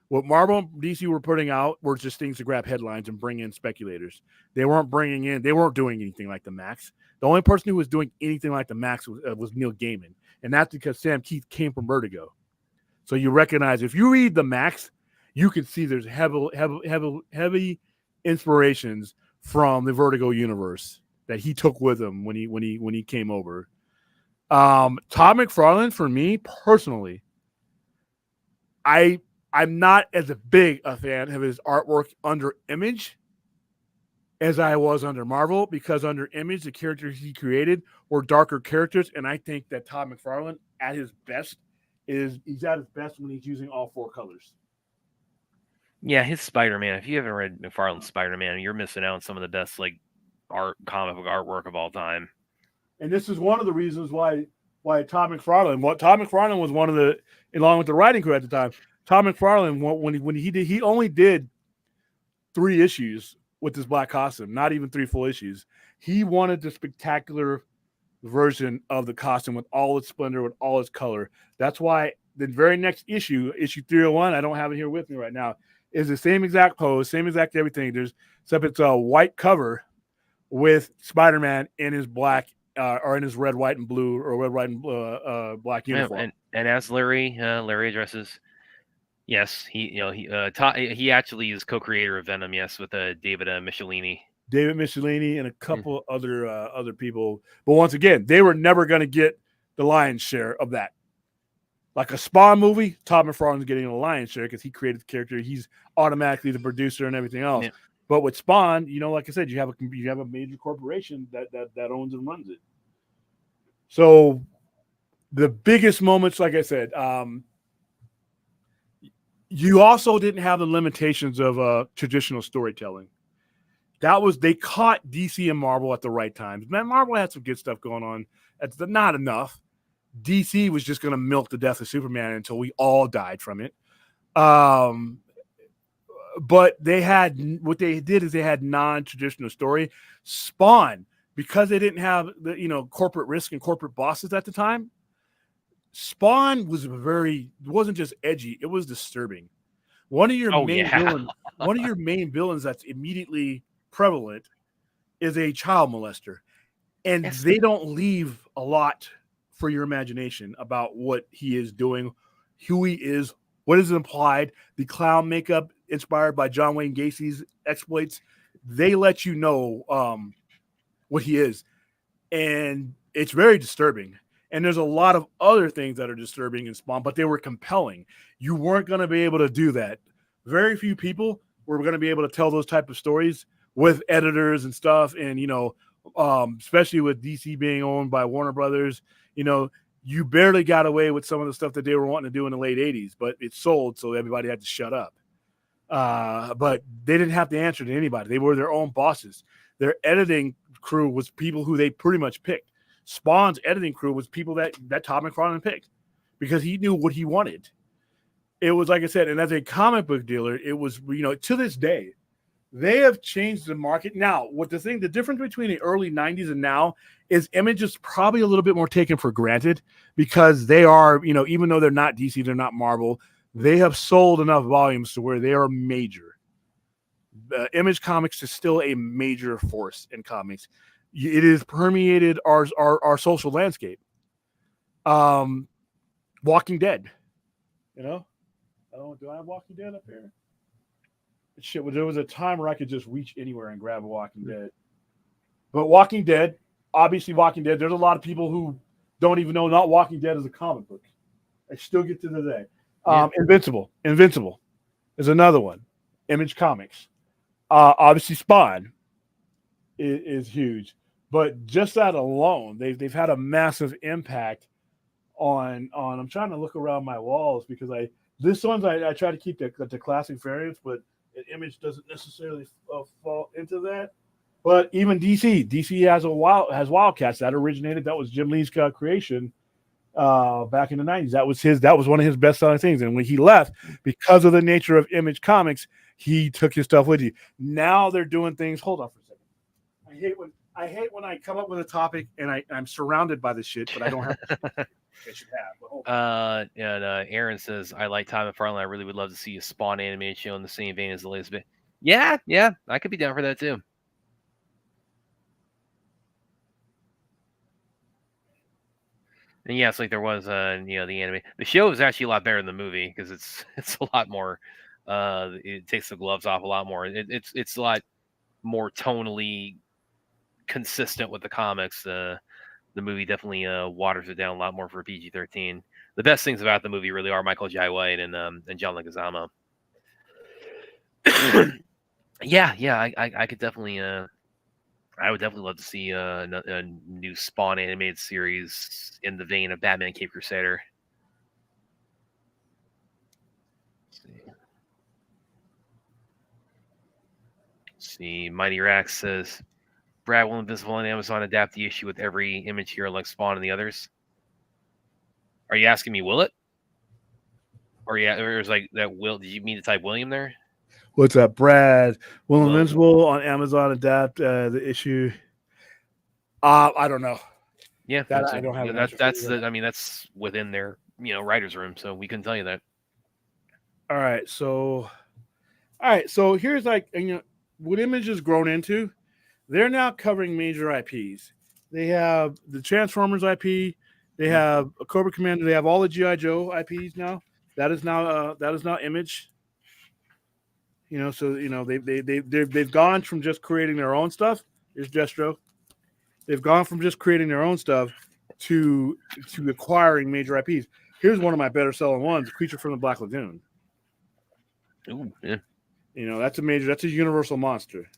What Marvel and DC were putting out were just things to grab headlines and bring in speculators. They weren't doing anything like the Max. The only person who was doing anything like the Max was Neil Gaiman. And that's because Sam Keith came from Vertigo. So you recognize, if you read the Max, you can see there's heavy inspirations from the Vertigo universe that he took with him when he came over. Todd McFarlane, for me personally, I'm not as big a fan of his artwork under Image as I was under Marvel, because under Image, the characters he created were darker characters, and I think that Todd McFarlane at his best he's at his best when he's using all four colors. Yeah, his Spider-Man. If you haven't read McFarlane's Spider-Man, you're missing out on some of the best comic book artwork of all time. And this is one of the reasons why Todd McFarlane was one of the, along with the writing crew at the time, Todd McFarlane, when he only did 3 issues with this black costume, not even 3 full issues. He wanted the spectacular version of the costume with all its splendor, with all its color. That's why the very next issue 301, I don't have it here with me right now, is the same exact pose, same exact everything. Except it's a white cover with Spider-Man in his black or in his red, white, and blue or red, white, and black uniform. And as Larry addresses, yes, he actually is co-creator of Venom. Yes, with David Michelini. David Michelini and a couple other people, but once again, they were never going to get the lion's share of that. Like a Spawn movie, Todd McFarlane's getting a lion's share because he created the character. He's automatically the producer and everything else. Yeah. But with Spawn, like I said, you have a major corporation that owns and runs it. So the biggest moments, like I said, you also didn't have the limitations of traditional storytelling. They caught DC and Marvel at the right times. Man, Marvel had some good stuff going on. That's not enough. DC was just going to milk the death of Superman until we all died from it. But they had non-traditional story. Spawn, because they didn't have the corporate risk and corporate bosses at the time. Spawn was wasn't just edgy, it was disturbing. One of your main villains that's immediately prevalent is a child molester. And they don't leave a lot for your imagination about what he is doing, who he is, what is implied, the clown makeup inspired by John Wayne Gacy's exploits. They let you know what he is. And it's very disturbing. And there's a lot of other things that are disturbing in Spawn, but they were compelling. You weren't going to be able to do that. Very few people were going to be able to tell those type of stories with editors and stuff. And, especially with DC being owned by Warner Brothers, you barely got away with some of the stuff that they were wanting to do in the late 80s, but it sold, so everybody had to shut up. But they didn't have to answer to anybody. They were their own bosses. Their editing crew was people who they pretty much picked. Spawn's editing crew was people that Todd McFarlane picked because he knew what he wanted. It was, like I said, and as a comic book dealer, it was, to this day, they have changed the market. Now, the difference between the early 90s and now is Image is probably a little bit more taken for granted because they are, even though they're not DC, they're not Marvel, they have sold enough volumes to where they are major. Image Comics is still a major force in comics. It has permeated our social landscape. Walking Dead, do I have Walking Dead up here? Shit, there was a time where I could just reach anywhere and grab a Walking Dead. But Walking Dead, there's a lot of people who don't even know not Walking Dead is a comic book. I still get to today. Invincible is another one. Image Comics. Obviously Spawn is huge. But just that alone, they've had a massive impact on I'm trying to look around my walls because I try to keep the classic variants, but Image doesn't necessarily fall into that. But even DC has Wildcats that originated. That was Jim Lee's creation back in the 90s. That was one of his best selling things. And when he left, because of the nature of Image Comics, he took his stuff with you. Now they're doing things. Hold on for a second. I hate when I come up with a topic and I'm surrounded by this shit, but I don't have. I should have. Aaron says, I like Todd McFarlane. I really would love to see a Spawn animated show in the same vein as Elizabeth. Yeah, I could be down for that too. And yes, like there was, the anime. The show is actually a lot better than the movie because it's a lot more. It takes the gloves off a lot more. It's a lot more tonally consistent with the comics. The movie definitely waters it down a lot more for PG-13. The best things about the movie really are Michael Jai White and John Leguizamo. I could definitely. I would definitely love to see a new Spawn animated series in the vein of Batman Cape Crusader. Let's see. Mighty Rax says, Brad, will Invincible and Amazon adapt the issue with every Image hero like Spawn and the others? Are you asking me, will it? Or is like that? Did you mean to type William there? What's up, Brad? Will Invincible on Amazon adapt the issue? I don't know. Yeah, I don't have. That's within their writer's room, so we couldn't tell you that. All right, so here's what Image has grown into. they're now covering major IPs. They have the Transformers IP. They have a Cobra Commander. They have all the GI Joe IPs now. That is now Image. So they've gone from just creating their own stuff. Here's Destro. They've gone from just creating their own stuff to acquiring major IPs. Here's one of my better selling ones: Creature from the Black Lagoon. Ooh, yeah. That's a universal monster.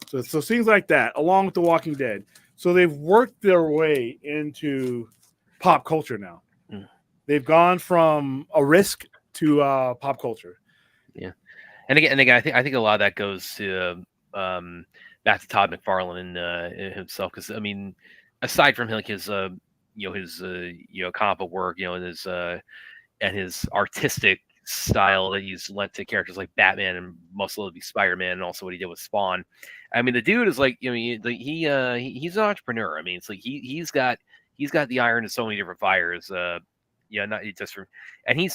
So things like that, along with The Walking Dead. So they've worked their way into pop culture now. They've gone from a risk to pop culture. Yeah, and again, I think a lot of that goes to back to Todd McFarlane himself, because I mean, aside from his comic book work, and his artistic style that he's lent to characters like Batman and most of Spider-Man, and also what he did with Spawn. I mean, the dude is like, he's an entrepreneur. I mean, it's like he's got the iron in so many different fires. Not just from, and he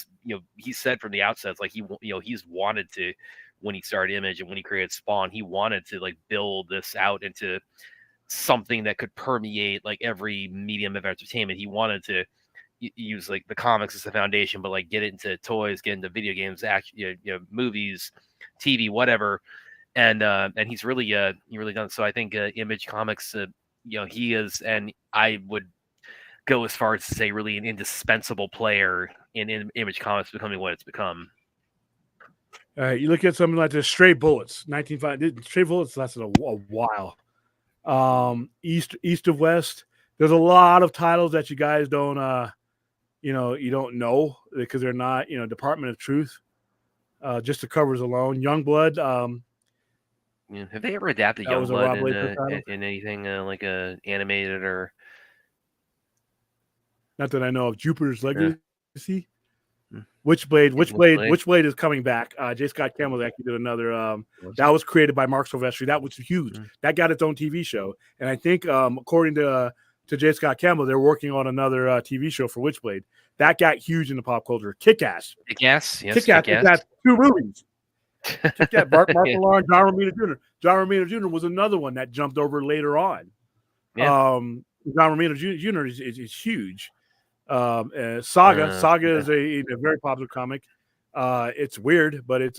said from the outset, it's like he's wanted to, when he started Image and when he created Spawn, he wanted to like build this out into something that could permeate like every medium of entertainment. He wanted to use like the comics as the foundation, but like get it into toys, get into video games, movies, TV, whatever. And he's really done. So I think Image Comics, he is, and I would go as far as to say really an indispensable player in Image Comics becoming what it's become. All right, you look at something like the Stray Bullets, 1905. Stray Bullets lasted a while. East of West. There's a lot of titles that you guys don't you don't know because they're not, Department of Truth. Just the covers alone. Youngblood. Have they ever adapted Youngblood in anything like animated or? Not that I know of. Jupiter's Legacy. Witchblade is coming back. J. Scott Campbell actually did another. That was created by Mark Silvestri. That was huge. That got its own TV show, and I think according to J. Scott Campbell, they're working on another TV show for Witchblade. That got huge in the pop culture. Kick-Ass. Kick-Ass, yes. Kick-Ass, 2 movies. Kick-Ass, Mark Millar, John Romita Jr. John Romita Jr. was another one that jumped over later on. Yeah. John Romita Jr. is huge. Saga is a very popular comic. It's weird, but it's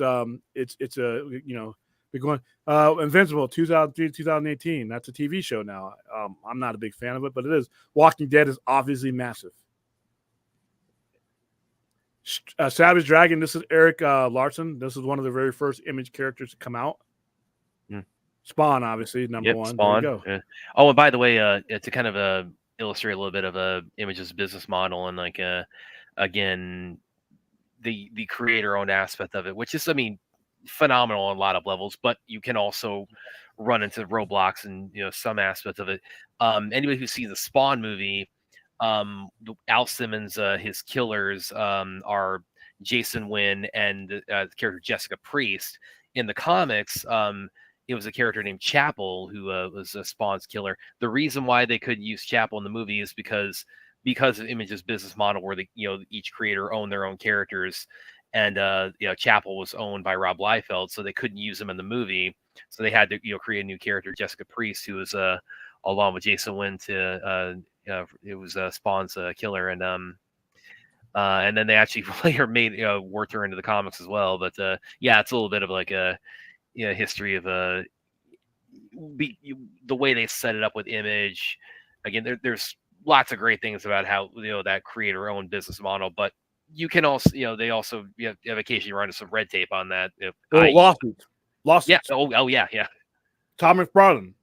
we're going Invincible 2018. That's a TV show now. I'm not a big fan of it, but it is. Walking Dead is obviously massive. Savage Dragon. This is Eric Larson. This is one of the very first Image characters to come out. Spawn, obviously, number one. Spawn. There you go. Yeah. Oh, and by the way, to kind of illustrate a little bit of Image's business model and like again the creator-owned aspect of it, which is, I mean, phenomenal on a lot of levels, but you can also run into roadblocks and some aspects of it. Anybody who sees the Spawn movie, Al Simmons, his killers are Jason Wynn and the character Jessica Priest. In the comics, it was a character named Chapel who was a Spawn's killer. The reason why they couldn't use Chapel in the movie is because of Image's business model, where each creator owned their own characters, and Chapel was owned by Rob Liefeld, so they couldn't use him in the movie. So they had to create a new character, Jessica Priest, who was along with Jason Wynn it was Spawn's killer, and then they actually later worked her into the comics as well. But it's a little bit of like a history of the way they set it up with Image. Again, there's lots of great things about how that creator-owned business model, but you can also they also have occasionally run into some red tape on that. Lawsuits. Yeah. Oh yeah. Todd McFarlane.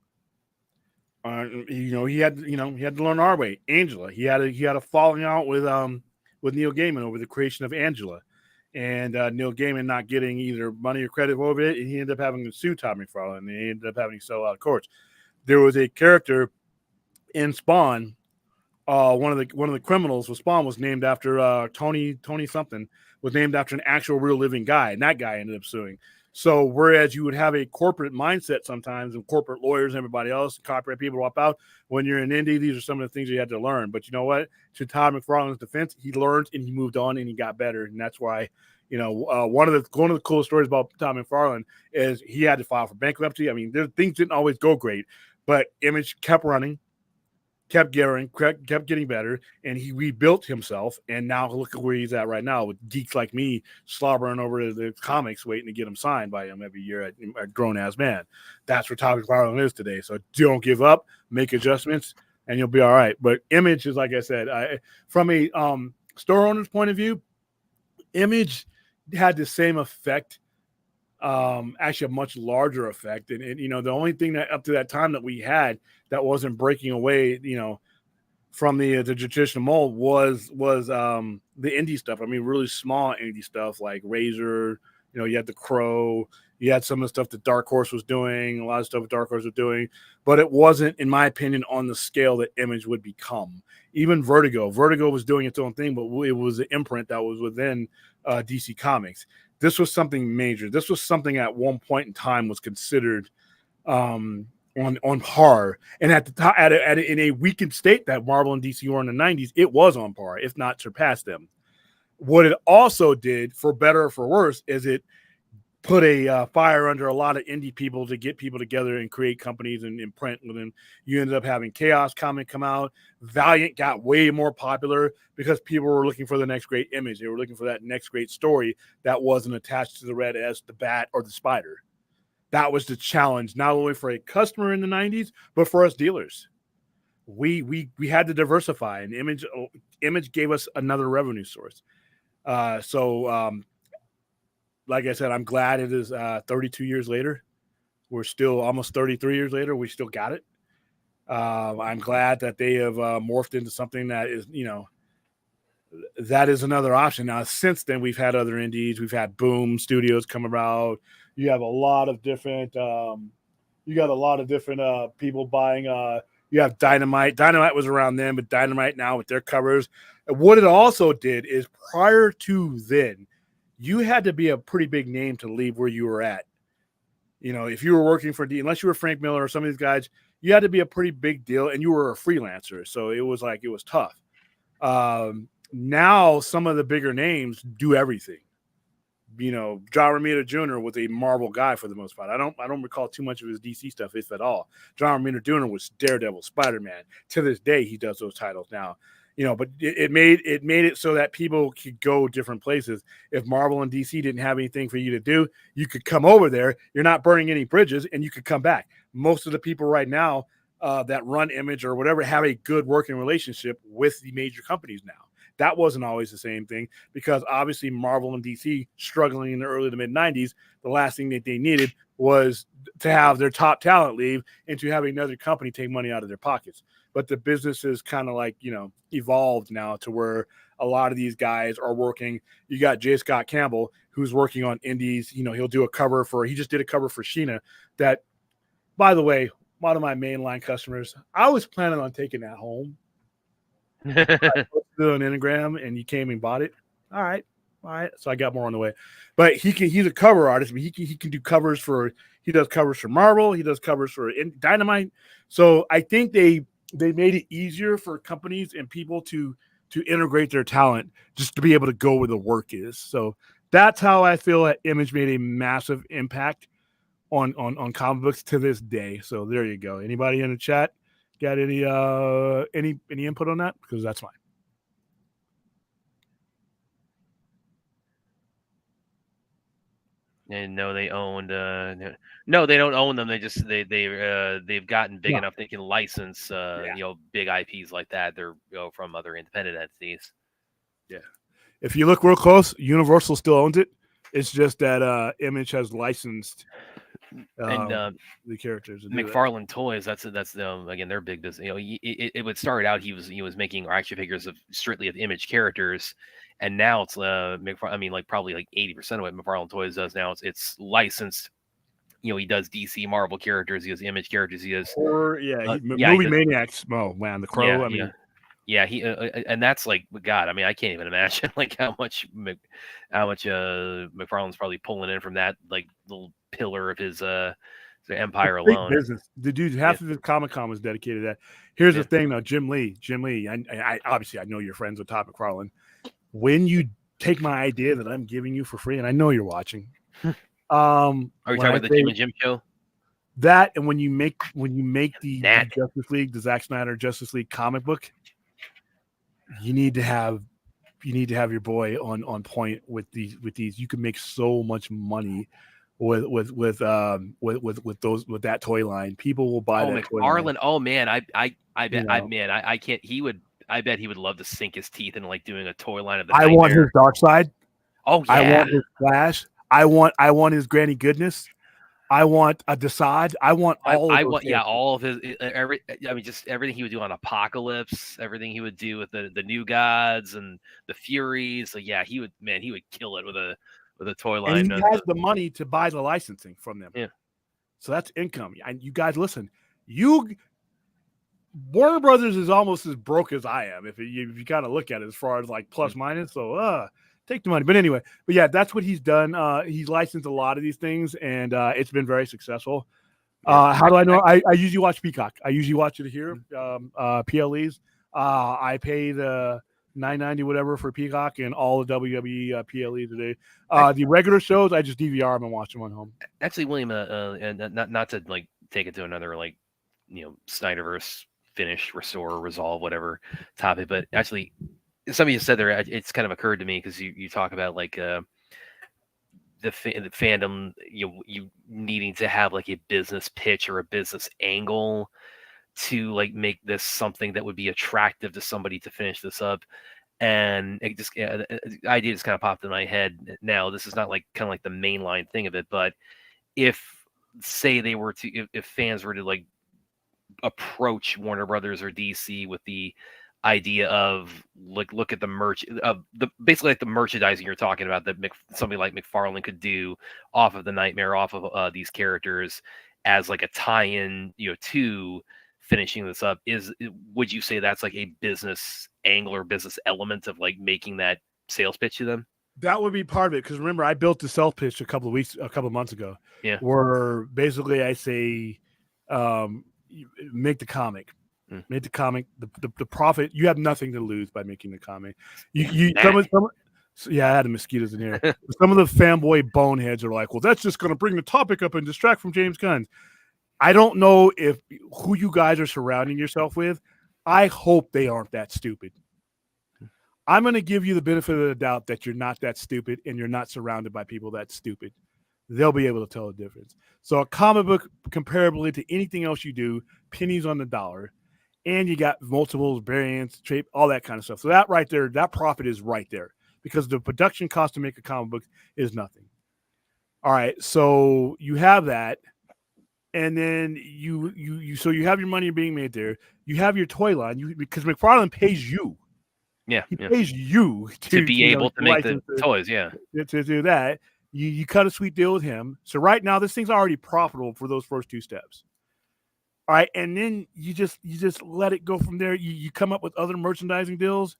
He had to learn our way. Angela. He had a falling out with Neil Gaiman over the creation of Angela, and Neil Gaiman not getting either money or credit over it, and he ended up having to sue Todd McFarlane, and he ended up having to settle out of courts. There was a character in Spawn. One of the criminals with Spawn was named after Tony something, was named after an actual real living guy, and that guy ended up suing. So whereas you would have a corporate mindset sometimes, and corporate lawyers and everybody else, copyright people drop out, when you're in indie, these are some of the things you had to learn. But you know what? To Todd McFarlane's defense, he learned and he moved on and he got better. And that's why, one of the coolest stories about Todd McFarlane is he had to file for bankruptcy. I mean, things didn't always go great, but Image kept running, kept getting better, and he rebuilt himself. And now look at where he's at right now with geeks like me slobbering over the comics, waiting to get him signed by him every year at Grown Ass Man. That's where Todd McFarlane is today. So don't give up, make adjustments, and you'll be all right. But Image is, like I said, from a store owner's point of view, Image had the same effect. Actually a much larger effect. And the only thing that up to that time that we had that wasn't breaking away, from the traditional mold was the indie stuff. I mean, really small indie stuff like Razor, you had the Crow, you had some of the stuff that Dark Horse was doing, a lot of stuff that Dark Horse was doing, but it wasn't, in my opinion, on the scale that Image would become. Even Vertigo was doing its own thing, but it was an imprint that was within DC Comics. This was something major. This was something at one point in time was considered on par, and at the time, in a weakened state that Marvel and DC were in the 90s, it was on par, if not surpassed them. What it also did, for better or for worse, is it put a fire under a lot of indie people to get people together and create companies and print with them. You ended up having Chaos Comic come out. Valiant got way more popular because people were looking for the next great image. They were looking for that next great story that wasn't attached to the Red as the Bat or the Spider. That was the challenge, not only for a customer in the 90s, but for us dealers. We had to diversify, and Image gave us another revenue source. Like I said, I'm glad it is 32 years later. We're still almost 33 years later. We still got it. I'm glad that they have morphed into something that is, that is another option. Now, since then, we've had other indies. We've had Boom Studios come about. You have a lot of different. You got a lot of different people buying. You have Dynamite. Dynamite was around then, but Dynamite now with their covers. And what it also did is prior to then, you had to be a pretty big name to leave where you were at. If you were working for unless you were Frank Miller or some of these guys, you had to be a pretty big deal, and you were a freelancer. So it was tough. Now some of the bigger names do everything. John Romita Jr. was a Marvel guy for the most part. I don't recall too much of his DC stuff, if at all. John Romita Jr. was Daredevil, Spider-Man. To this day, he does those titles now. But it made it so that people could go different places. If Marvel and DC didn't have anything for you to do, you could come over there. You're not burning any bridges, and you could come back. Most of the people right now that run Image or whatever have a good working relationship with the major companies now. That wasn't always the same thing, because obviously Marvel and DC struggling in the early to mid 90s, the last thing that they needed was to have their top talent leave and to have another company take money out of their pockets. But the business is kind of evolved now to where a lot of these guys are working. You got J. Scott Campbell, who's working on indies. He'll do a cover he just did a cover for Sheena that, by the way, one of my mainline customers, I was planning on taking that home. I posted an Instagram and you came and bought it. All right. So I got more on the way, but he's a cover artist. But he can do covers he does covers for Marvel. He does covers for Dynamite. So I think they made it easier for companies and people to integrate their talent just to be able to go where the work is. So that's how I feel that Image made a massive impact on comic books to this day. So there you go. Anybody in the chat got any input on that? Because that's fine. And no, they owned. No, they don't own them. They've gotten big enough they can license big IPs like that. They're from other independent entities. Yeah, if you look real close, Universal still owns it. It's just that Image has licensed the characters. McFarlane Toys. That's again their big business. It would start out he was making action figures strictly of Image characters. And now it's probably 80% of what McFarlane Toys does now. It's licensed. He does DC Marvel characters. He has Image characters. He has Movie Maniacs. Oh man, the Crow. Yeah, he and that's like God. I mean, I can't even imagine like how much McFarlane's probably pulling in from that like little pillar of his empire Big alone. business. The dude, half of his Comic-Con was dedicated to that. Here's the thing, though, Jim Lee. I obviously I know you're friends with Todd McFarlane. When you take my idea that I'm giving you for free, and I know you're watching. Are you talking about the Jim and Jim show? That, and when you make the Justice League, the Zack Snyder Justice League comic book, you need to have your boy on point with these. You can make so much money with that toy line. People will buy that. McFarlane. Oh man, I bet I can't. I bet he would love to sink his teeth into like doing a toy line of the. I want his Dark Side. Oh yeah. I want his Flash. I want his Granny Goodness. I want a Desaad. I want all. All of his just everything he would do on Apocalypse, everything he would do with the New Gods and the Furies. So yeah, he would kill it with a toy line. And he has the money to buy the licensing from them. Yeah. So that's income. And you guys listen. Warner Brothers is almost as broke as I am if you kind of look at it as far as like plus minus. So take the money. But anyway, that's what he's done. He's licensed a lot of these things, and it's been very successful. How do I know? I usually watch Peacock. I usually watch it here, PLEs. I pay the $9.90 whatever for Peacock and all the WWE PLEs today. The regular shows, I just DVR them and watch them on home. Actually, William, and not to like take it to another like Snyderverse finish, restore, resolve, whatever topic, but actually. Something you said there, it's kind of occurred to me because you talk about like the fandom, you needing to have like a business pitch or a business angle to like make this something that would be attractive to somebody to finish this up. And it just the idea just kind of popped in my head. Now, this is not like kind of like the mainline thing of it, but if say they were to, if fans were to like approach Warner Brothers or DC with the idea of like look at the merch of the basically like the merchandising you're talking about that somebody like McFarlane could do off of the Nightmare, off of these characters as like a tie-in, to finishing this up. Would you say that's like a business angle or business element of like making that sales pitch to them? That would be part of it, because remember I built the self pitch a couple of months ago. Yeah, where basically I say, make the comic. Make the comic, the profit. You have nothing to lose by making the comic. I had the mosquitoes in here. Some of the fanboy boneheads are like, well, that's just going to bring the topic up and distract from James Gunn. I don't know who you guys are surrounding yourself with. I hope they aren't that stupid. I'm going to give you the benefit of the doubt that you're not that stupid and you're not surrounded by people that stupid. They'll be able to tell the difference. So a comic book, comparably to anything else you do, pennies on the dollar. And you got multiples, variants, all that kind of stuff. So that right there, that profit is right there, because the production cost to make a comic book is nothing. All right, so you have that, and then you have your money being made there. You have your toy line, because McFarlane pays you. Yeah, he pays you to be able to make the toys. Yeah, to do that. You cut a sweet deal with him. So right now, this thing's already profitable for those first two steps. All right, and then you just let it go from there. You come up with other merchandising deals.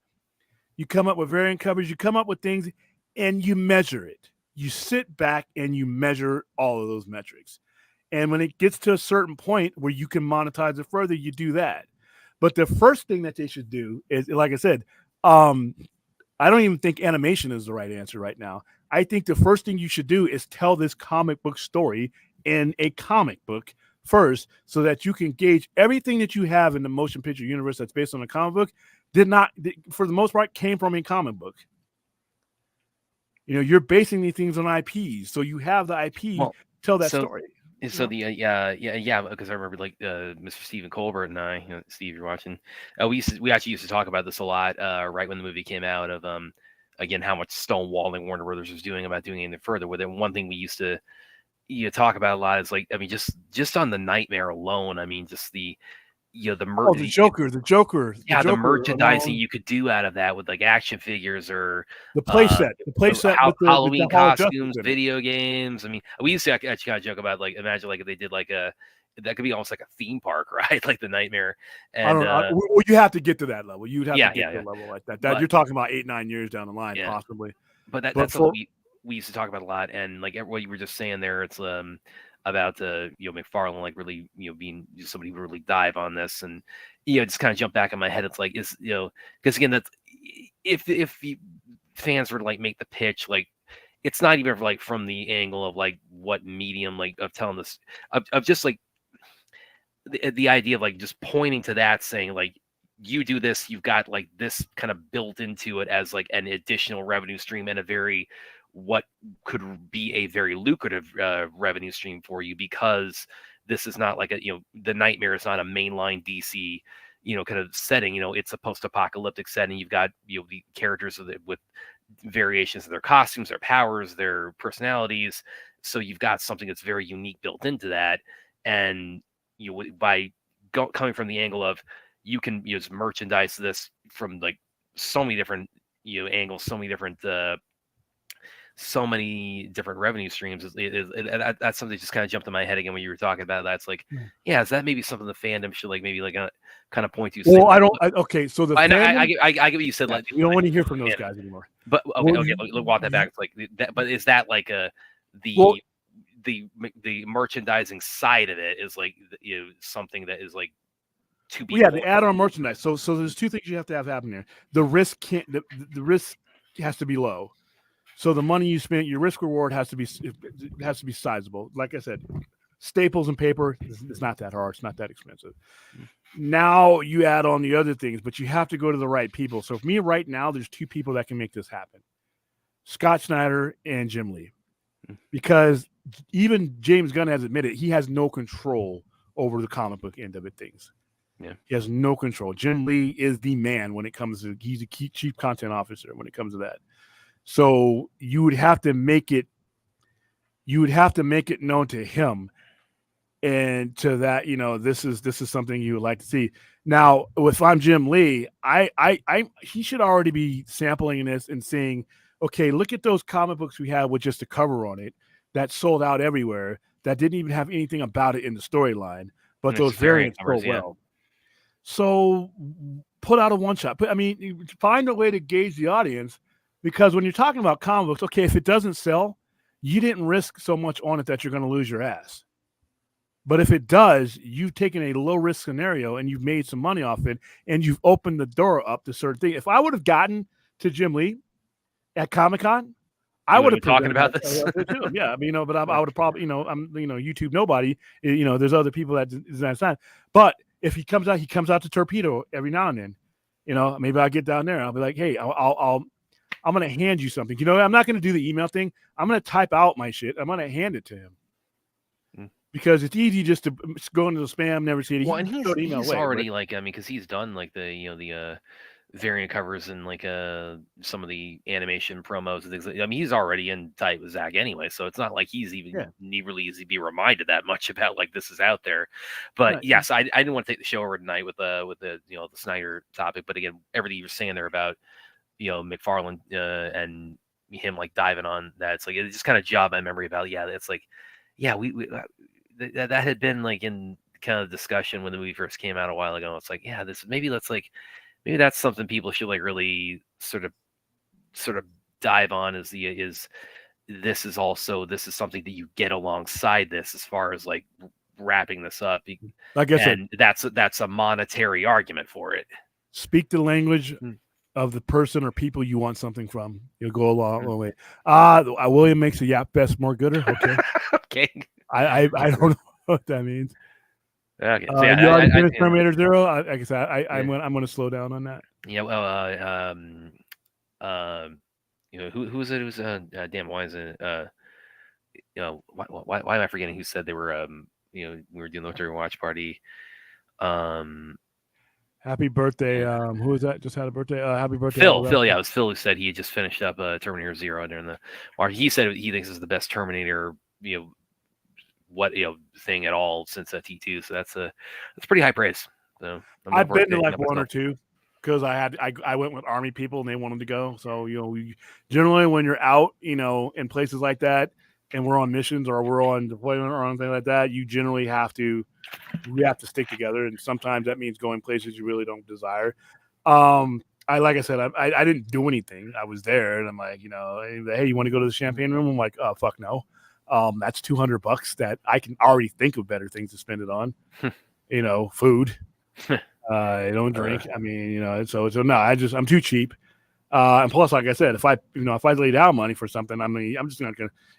You come up with variant covers. You come up with things, and you measure it. You sit back and you measure all of those metrics. And when it gets to a certain point where you can monetize it further, you do that. But the first thing that they should do is, like I said, I don't even think animation is the right answer right now. I think the first thing you should do is tell this comic book story in a comic book first, so that you can gauge everything that you have in the motion picture universe that's based on a comic book for the most part came from a comic book. You're basing these things on IPs, so you have the IP tell that story. So because I remember like Mr. Stephen Colbert and I, Steve, you're watching. We actually used to talk about this a lot right when the movie came out of again how much stonewalling Warner Brothers was doing about doing anything further with it. One thing we used to talk about a lot is like, I mean, just on the Nightmare alone, I mean, just the Joker, the merchandising you could do out of that with like action figures or the playset, Halloween costumes, video games. I mean, we used to actually kind of joke about like, imagine like if they did like a that could be almost like a theme park, right? Like the Nightmare. I And don't know. Well, you have to get to that level. You'd have Yeah, to get yeah, to a level like that. But- You're talking about 8-9 years down the line, Yeah. possibly. but but that's for- something we used to talk about a lot. And like what you were just saying there, it's about McFarlane like really being somebody who really dive on this, and just kind of jump back in my head. It's like because again, that's if fans were to like make the pitch, like it's not even like from the angle of like what medium like of telling this of just like the idea of like just pointing to that, saying like you do this, you've got like this kind of built into it as like an additional revenue stream and a very what could be a very lucrative revenue stream for you, because this is not like the Nightmare is not a mainline DC kind of setting. It's a post-apocalyptic setting. You've got the characters with variations of their costumes, their powers, their personalities, so you've got something that's very unique built into that. And by coming from the angle of you can use merchandise this from like so many different angles, so many different revenue streams. That's something that just kind of jumped in my head again when you were talking about that. It's like, is that maybe something the fandom should like maybe like kind of point to? Well, okay, so the I get what you said. Like we don't want to hear from those guys anymore. But okay, walk that back. It's like that. But is that like the merchandising side of it is like something that is like to be the add-on merchandise. So there's two things you have to have happen here. The risk the risk has to be low. So the money you spent, your risk reward has to be sizable. Like I said, staples and paper is not that hard. It's not that expensive. Now you add on the other things, but you have to go to the right people. So for me right now, there's two people that can make this happen: Scott Snyder and Jim Lee. Because even James Gunn has admitted he has no control over the comic book end of it things. Yeah, he has no control. Jim Lee is the man when it comes to. He's a chief content officer when it comes to that. So you would have to make it known to him and to that, this is something you would like to see. Now, if I'm Jim Lee, he should already be sampling this and saying, okay, look at those comic books we had with just a cover on it that sold out everywhere, that didn't even have anything about it in the storyline, but those variants sold well. So put out a one shot. Find a way to gauge the audience. Because when you're talking about comic books, okay, if it doesn't sell, you didn't risk so much on it that you're going to lose your ass. But if it does, you've taken a low risk scenario and you've made some money off it, and you've opened the door up to certain things. If I would have gotten to Jim Lee at Comic-Con, I would have talking about this. Yeah, but I would have probably, I'm YouTube nobody. There's other people that design. But if he comes out to Torpedo every now and then. Maybe I'll get down there. I'll be like, hey, I'm going to hand you something. I'm not going to do the email thing. I'm going to type out my shit. I'm going to hand it to him. Because it's easy just to go into the spam, never see it. Well, and he's already because he's done like the variant covers and like some of the animation promos and things. He's already in tight with Zach anyway, so it's not like he's even really easy to be reminded that much about like this is out there. But yes, I didn't want to take the show over tonight with the the Snyder topic. But again, everything you were saying there about McFarlane and him like diving on that, it's like it just kind of jogged my memory about it's like we that had been like in kind of discussion when the movie first came out a while ago. It's like maybe that's something people should like really sort of dive on this is something that you get alongside this as far as like wrapping this up. Like I said, that's a monetary argument for it. Speak the language of the person or people you want something from. You'll go a long way. William makes a Yap Fest more gooder. Okay. Okay. I don't know what that means. Okay. So you already finished Terminator Zero. Like I said, I'm going to slow down on that. Yeah. Well, who was it? It was damn. Why is it? Why am I forgetting who said they were? We were doing the Winter Watch Party. Happy birthday. Who was that? Just had a birthday. Happy birthday. Phil. Yeah, it was Phil who said he had just finished up Terminator Zero during the. Or he said he thinks it's the best Terminator. Thing at all since T2. So that's pretty high praise. So I've been to like one or two because I went with Army people and they wanted to go. So generally when you're out, in places like that, and we're on missions or we're on deployment or anything like that, you generally we have to stick together, and sometimes that means going places you really don't desire. Like I said, I didn't do anything. I was there, and I'm like, hey, you want to go to the champagne room? I'm like, oh, fuck no. That's $200 that I can already think of better things to spend it on. Food. I don't drink. I mean, so no, I'm too cheap. And plus, like I said, if I lay down money for something, I'm just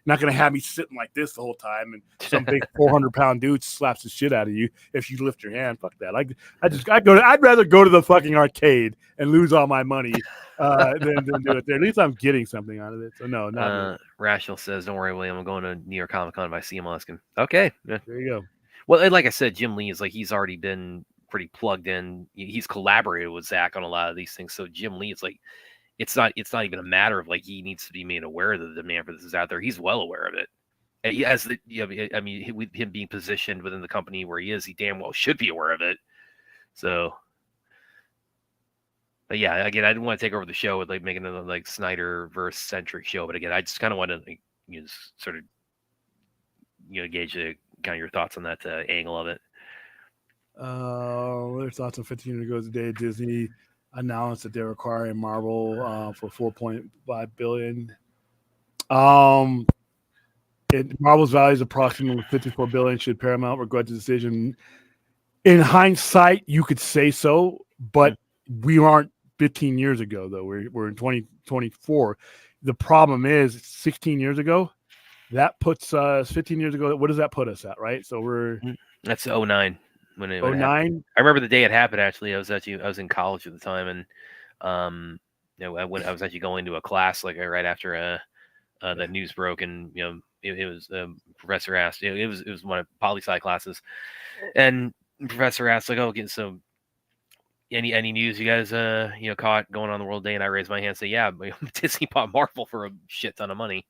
not gonna have me sitting like this the whole time, and some big 400-pound dude slaps the shit out of you if you lift your hand. Fuck that. I'd rather go to the fucking arcade and lose all my money than do it there. At least I'm getting something out of it. So no, not Rational says, "Don't worry, William. I'm going to New York Comic Con if I see him. I'll ask him." Okay, yeah. There you go. Well, and like I said, Jim Lee is he's already been pretty plugged in. He's collaborated with Zach on a lot of these things. So Jim Lee, it's not even a matter of he needs to be made aware that the demand for this is out there. He's well aware of it. And with him being positioned within the company where he is, he damn well should be aware of it. So, but yeah, again, I didn't want to take over the show with making another Snyderverse centric show. But again, I just kind of want to sort of gauge kind of your thoughts on that angle of it. Their thoughts on 15 years ago today. Disney announced that they're acquiring Marvel for $4.5 billion. Marvel's value is approximately $54 billion. Should Paramount regret the decision? In hindsight, you could say so, but we aren't 15 years ago though. We're in 2024. The problem is 16 years ago. That puts us 15 years ago. What does that put us at? Right. So that's 09. When it 09. I remember the day it happened. Actually, I was in college at the time, and I was actually going to a class right after that news broke, and it was professor asked. It was one of poli-sci classes, and professor asked so any news you guys caught going on in the world day? And I raised my hand and say, yeah, Disney bought Marvel for a shit ton of money.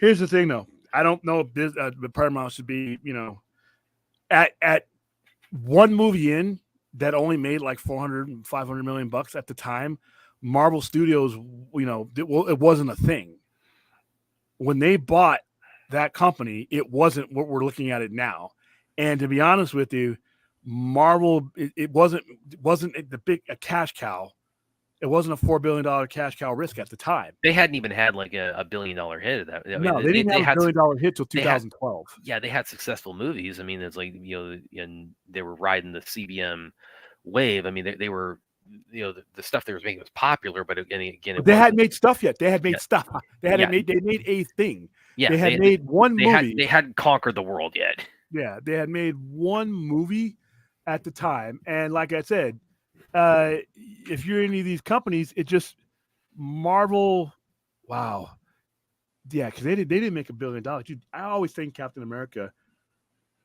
Here's the thing, though. I don't know if the Paramount should be at one movie in that only made like 400, 500 million bucks at the time. Marvel Studios, it wasn't a thing. When they bought that company, it wasn't what we're looking at it now. And to be honest with you, Marvel, it wasn't a cash cow. It wasn't a $4 billion cash cow risk at the time. They hadn't even had a $1 billion hit. They didn't have a $1 billion hit till 2012. They had successful movies. I mean, it's and they were riding the CBM wave. I mean, they were, the stuff they were making was popular, but again, they hadn't made stuff yet. They had made stuff. They made a thing. Yeah, they had made one movie. They hadn't conquered the world yet. Yeah, they had made one movie at the time, and like I said. If you're any of these companies, it just Marvel, wow, yeah, because they didn't make $1 billion. I always think Captain America.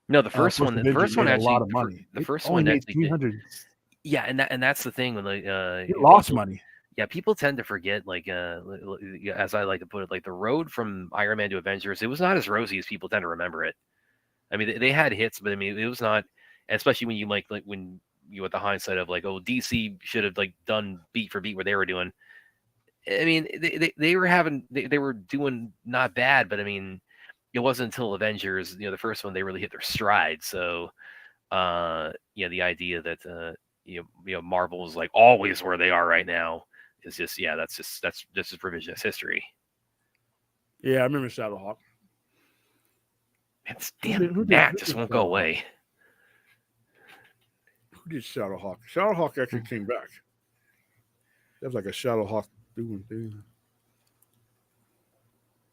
No, the first one actually a lot of money. The first one actually 300. Yeah, and that's the thing when it lost money. Yeah, people tend to forget, as I like to put it, the road from Iron Man to Avengers, it was not as rosy as people tend to remember it. I mean, they had hits, but I mean, it was not, especially when you when you with the hindsight of DC should have done beat for beat what they were doing. I mean, they were doing not bad, but I mean, it wasn't until Avengers, the first one, they really hit their stride. So, the idea that Marvel is always where they are right now is just that's revisionist history. Yeah, I remember Shadowhawk. It's damn Matt just won't go away. Who did Shadowhawk? Shadowhawk actually came back. That was like a Shadowhawk doing thing.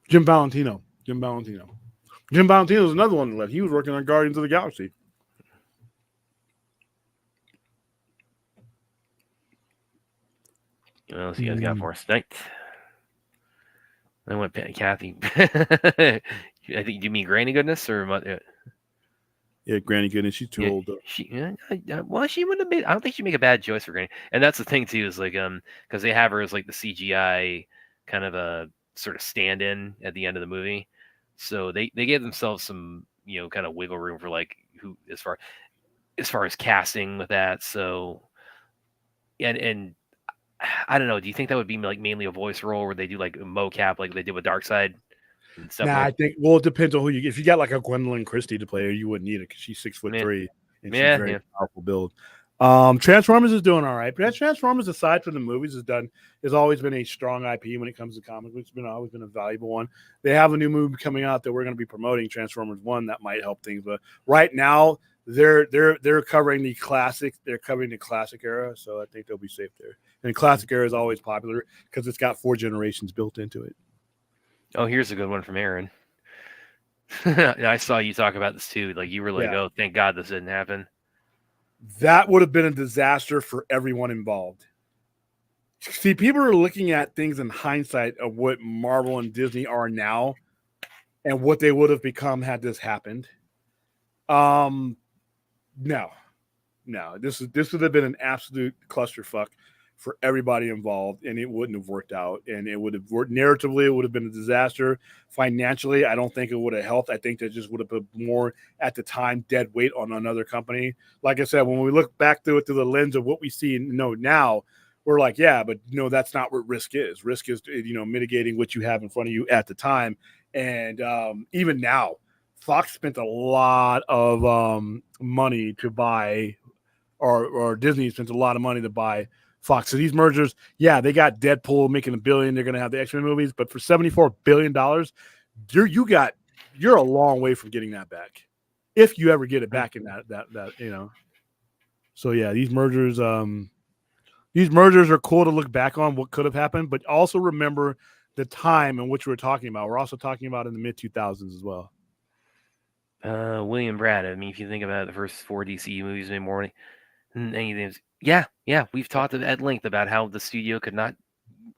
Jim Valentino is another one that left. He was working on Guardians of the Galaxy. What else you guys got for us tonight? I went Kathy. I think you mean Granny Goodness or Yeah, Granny Goodness. She's too old though. She wouldn't have made. I don't think she'd make a bad choice for Granny. And that's the thing too, is because they have her as the CGI kind of a sort of stand-in at the end of the movie, so they gave themselves some kind of wiggle room for who as far as casting with that. So and I don't know. Do you think that would be mainly a voice role where they do a mocap like they did with Darkseid? And Nah, I think it depends on who you. If you got like a Gwendolyn Christie to play her, you wouldn't need it because she's 6'3" and she's very powerful build. Transformers is doing all right, but Transformers, aside from the movies, has always been a strong IP when it comes to comics. It's always been a valuable one. They have a new movie coming out that we're going to be promoting, Transformers 1, that might help things. But right now, they're covering the classic. They're covering the classic era, so I think they'll be safe there. And the classic era is always popular because it's got 4 generations built into it. Oh, here's a good one from Aaron. I saw you talk about this too. Like you were like, "Oh, thank God this didn't happen." That would have been a disaster for everyone involved. See, people are looking at things in hindsight of what Marvel and Disney are now and what they would have become had this happened. No. This would have been an absolute clusterfuck for everybody involved, and it wouldn't have worked out. And it would have worked narratively, it would have been a disaster. Financially, I don't think it would have helped. I think that just would have put more at the time dead weight on another company. Like I said, when we look back through it through the lens of what we see and know now, we're like, yeah, but that's not what risk is. Risk is mitigating what you have in front of you at the time. And even now, Fox spent a lot of money to buy, or Disney spent a lot of money to buy Fox. So these mergers, yeah, they got Deadpool making $1 billion. They're going to have the X-Men movies, but for $74 billion, you're a long way from getting that back, if you ever get it back in that. So yeah, these mergers are cool to look back on what could have happened, but also remember the time in which we're talking about. We're also talking about in the mid 2000s as well. William Brad. I mean, if you think about it, the first 4 DCU movies made more money. Yeah, we've talked at length about how the studio could not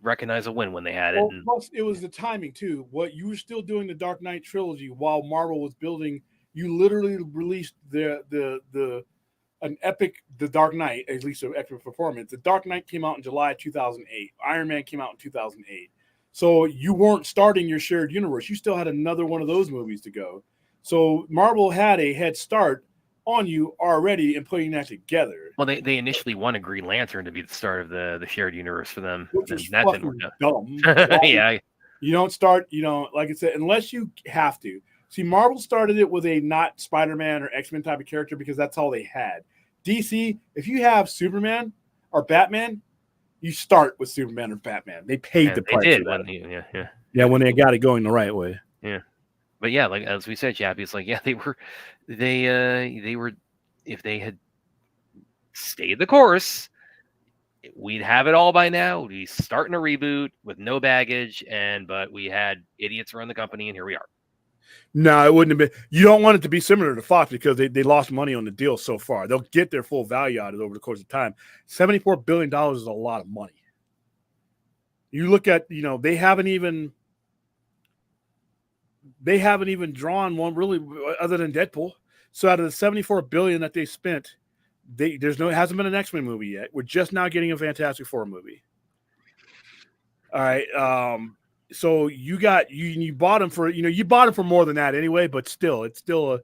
recognize a win when they had it. Well, plus it was the timing too. What you were still doing the Dark Knight trilogy while Marvel was building. You literally released an epic, The Dark Knight, at least an epic performance. The Dark Knight came out in July 2008. Iron Man came out in 2008. So you weren't starting your shared universe. You still had another one of those movies to go. So Marvel had a head start on you already in putting that together. Well, they initially wanted Green Lantern to be the start of the shared universe for them. Which is that fucking dumb. Yeah. You don't start, like I said, unless you have to. See, Marvel started it with a not Spider-Man or X-Men type of character because that's all they had. DC, if you have Superman or Batman, you start with Superman or Batman. They paid the price. They did. When they got it going the right way. Yeah. But yeah, like as we said, Chappie, it's like, yeah, they were, if they had stayed the course, we'd have it all by now. We'd be starting a reboot with no baggage, but we had idiots run the company, and here we are. No, it wouldn't have been. You don't want it to be similar to Fox because they lost money on the deal so far. They'll get their full value out of it over the course of time. $74 billion is a lot of money. You look at, they haven't even drawn one really other than Deadpool. So out of the $74 billion that they spent, it hasn't been an X-Men movie yet. We're just now getting a Fantastic Four movie. All right. So you bought them for, you bought them for more than that anyway, but still, it's still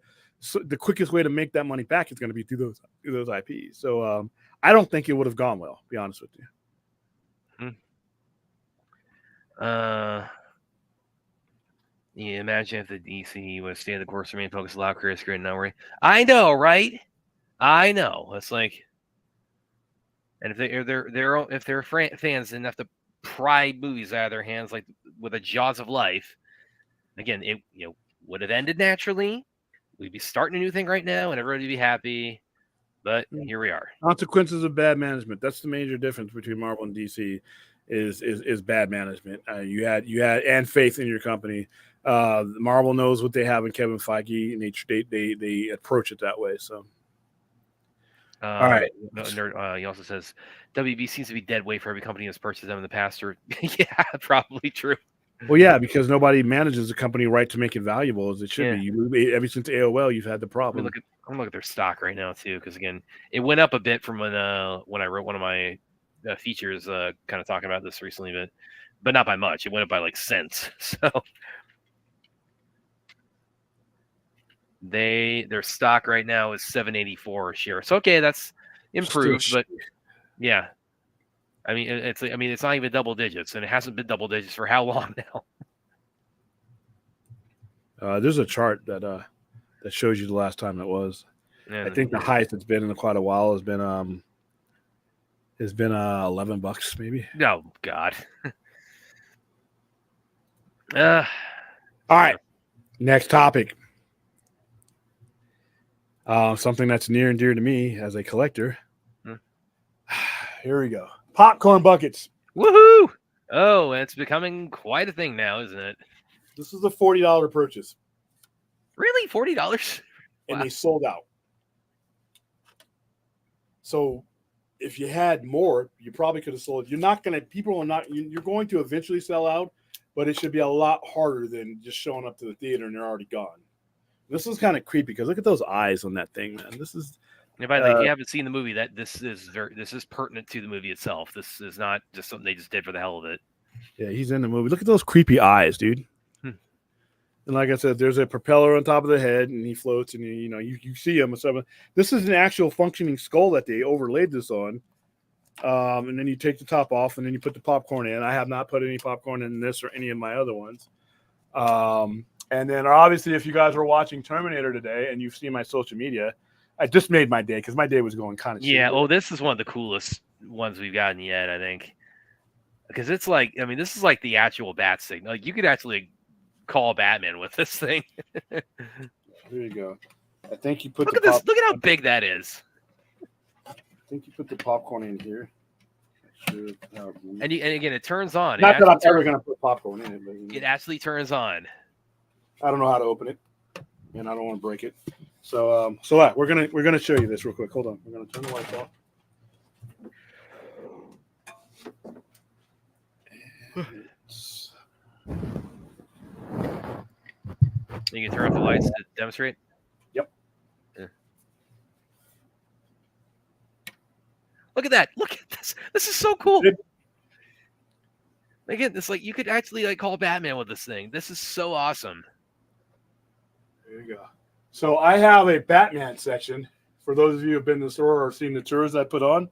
the quickest way to make that money back is going to be through those IPs. So I don't think it would have gone well, to be honest with you. Yeah, imagine if the DC would stay the course, remain focused, allow careers, create no worry. I know, right? I know. It's like, and if they're fans enough to pry movies out of their hands, like with the jaws of life, again, it would have ended naturally. We'd be starting a new thing right now, and everybody would be happy. But here we are. Consequences of bad management. That's the major difference between Marvel and DC. Is bad management. You had and faith in your company. Marvel knows what they have in Kevin Feige, and they approach it that way. So, all right. He also says WB seems to be dead weight for every company that's purchased them in the past. Or yeah, probably true. Well, yeah, because nobody manages the company right to make it valuable as it should be. Ever since AOL, you've had the problem. I'm looking at their stock right now too, because again, it went up a bit from when I wrote one of my features kind of talking about this recently, but not by much. It went up by like cents. So their stock right now is $7.84 a share. So okay, that's improved, but yeah, I mean it's not even double digits, and it hasn't been double digits for how long now? There's a chart that shows you the last time it was. Yeah, I think the highest it's been in quite a while has been $11 maybe. oh God. All right, next topic. Something that's near and dear to me as a collector. Hmm. Here we go. Popcorn buckets. Woohoo! Oh, and it's becoming quite a thing now, isn't it? This is a $40 purchase, Really, $40? and Wow. they sold out. So, if you had more, you probably could have sold. You're not gonna. People are not. You're going to eventually sell out, but it should be a lot harder than just showing up to the theater and they're already gone. This is kind of creepy because look at those eyes on that thing, man. This is. If you haven't seen the movie, that this is pertinent to the movie itself. This is not just something they just did for the hell of it. Yeah, he's in the movie. Look at those creepy eyes, dude. And like I said, there's a propeller on top of the head, and he floats, and you see him. And stuff. This is an actual functioning skull that they overlaid this on. And then you take the top off, and then you put the popcorn in. I have not put any popcorn in this or any of my other ones. And then obviously, if you guys were watching Terminator today, and you've seen my social media, I just made my day because my day was going kind of. Yeah. Oh, this is one of the coolest ones we've gotten yet, I think, because it's like, I mean, this is like the actual bat signal. Like you could actually call Batman with this thing. Here you go. I think you put. Look at this. Look at how big that is. I think you put the popcorn in here. Sure. And again, it turns on. Not that I'm ever going to put popcorn in it, but It actually turns on. I don't know how to open it, and I don't want to break it. So, we're gonna show you this real quick. Hold on. We're gonna turn the lights off. You can turn off the lights to demonstrate. Yep. Yeah. Look at that! Look at this. This is so cool. Again, it's like you could actually like call Batman with this thing. This is so awesome. There you go. So I have a Batman section. For those of you who have been to the store or seen the tours I put on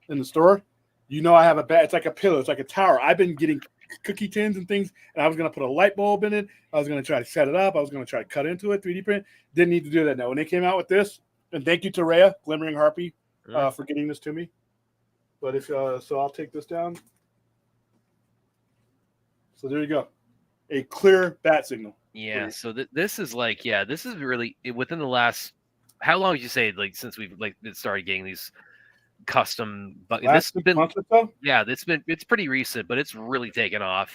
in the store, you know I have a bat. It's like a pillar. It's like a tower. I've been getting cookie tins and things, and I was going to put a light bulb in it. I was going to try to set it up. I was going to try to cut into it, 3D print. Didn't need to do that now. When they came out with this, and thank you to Rhea, Glimmering Harpy, for getting this to me. But if so, I'll take this down. So there you go, a clear bat signal. Yeah. So this is like, yeah, this is really within the last. How long would you say, like, since we've like started getting these custom? But this has been, yeah, it's pretty recent, but it's really taken off.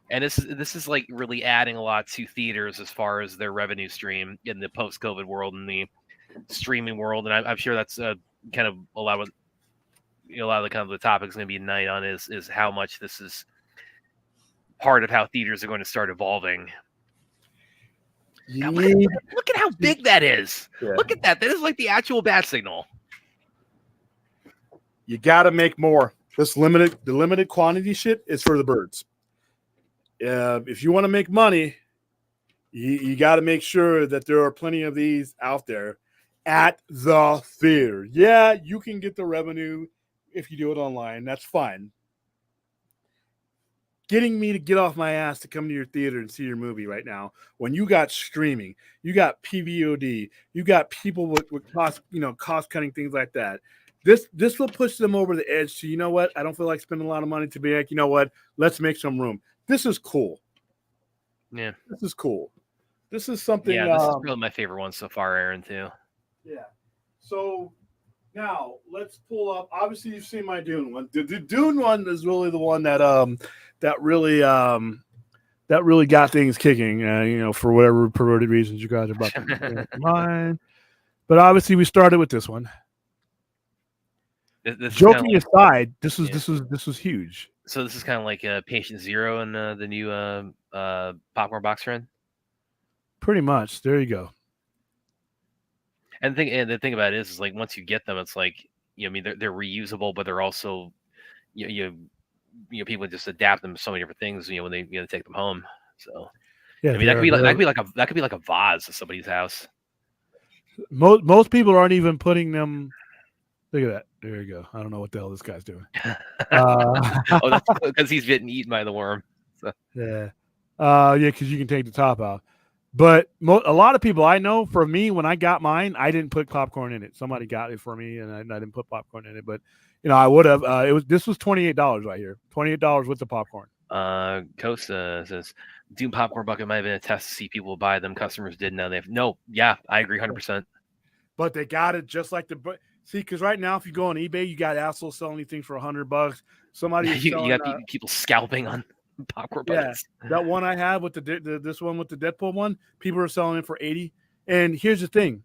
And this is like really adding a lot to theaters as far as their revenue stream in the post-COVID world and the streaming world. And I'm sure that's kind of a lot of the kind of the topics going to be tonight on is how much this is part of how theaters are going to start evolving. Look at how big that is. Yeah. Look at that. That is like the actual bat signal. You got to make more. The limited quantity shit is for the birds. If you want to make money, you got to make sure that there are plenty of these out there at the theater. Yeah, you can get the revenue if you do it online. That's fine. Getting me to get off my ass to come to your theater and see your movie right now, when you got streaming, you got PVOD, you got people with cost cutting things like that. This will push them over the edge to, you know what? I don't feel like spending a lot of money to be like, you know what? Let's make some room. This is cool. Yeah. This is cool. This is something. Yeah, this is really my favorite one so far, Aaron, too. Yeah. So now let's pull up. Obviously, you've seen my Dune one. The Dune one is really the one that really got things kicking. For whatever perverted reasons you guys are about to mind. But obviously, we started with this one. This Joking aside, this was huge. So this is kind of like Patient Zero and the new popcorn box trend. Pretty much. There you go. And the thing about it is like once you get them, it's like I mean they're reusable, but they're also people just adapt them to so many different things. When they take them home. So yeah, I mean that could be like a vase at somebody's house. Most people aren't even putting them. Look at that. There you go. I don't know what the hell this guy's doing. That's because he's getting eaten by the worm. So. Yeah. Yeah, because you can take the top out. But a lot of people I know, for me, when I got mine, I didn't put popcorn in it. Somebody got it for me, and I didn't put popcorn in it. But I would have. This was $28 right here. $28 with the popcorn. Costa says Doom popcorn bucket might have been a test to see people buy them. Customers did. Now they have no. Yeah, I agree 100%. But they got it just like the see, because right now if you go on eBay, you got assholes selling these things for $100. Somebody is You selling, got people scalping on popcorn yeah, buckets. that one I have with this one with the Deadpool one, people are selling it for 80. And here's the thing,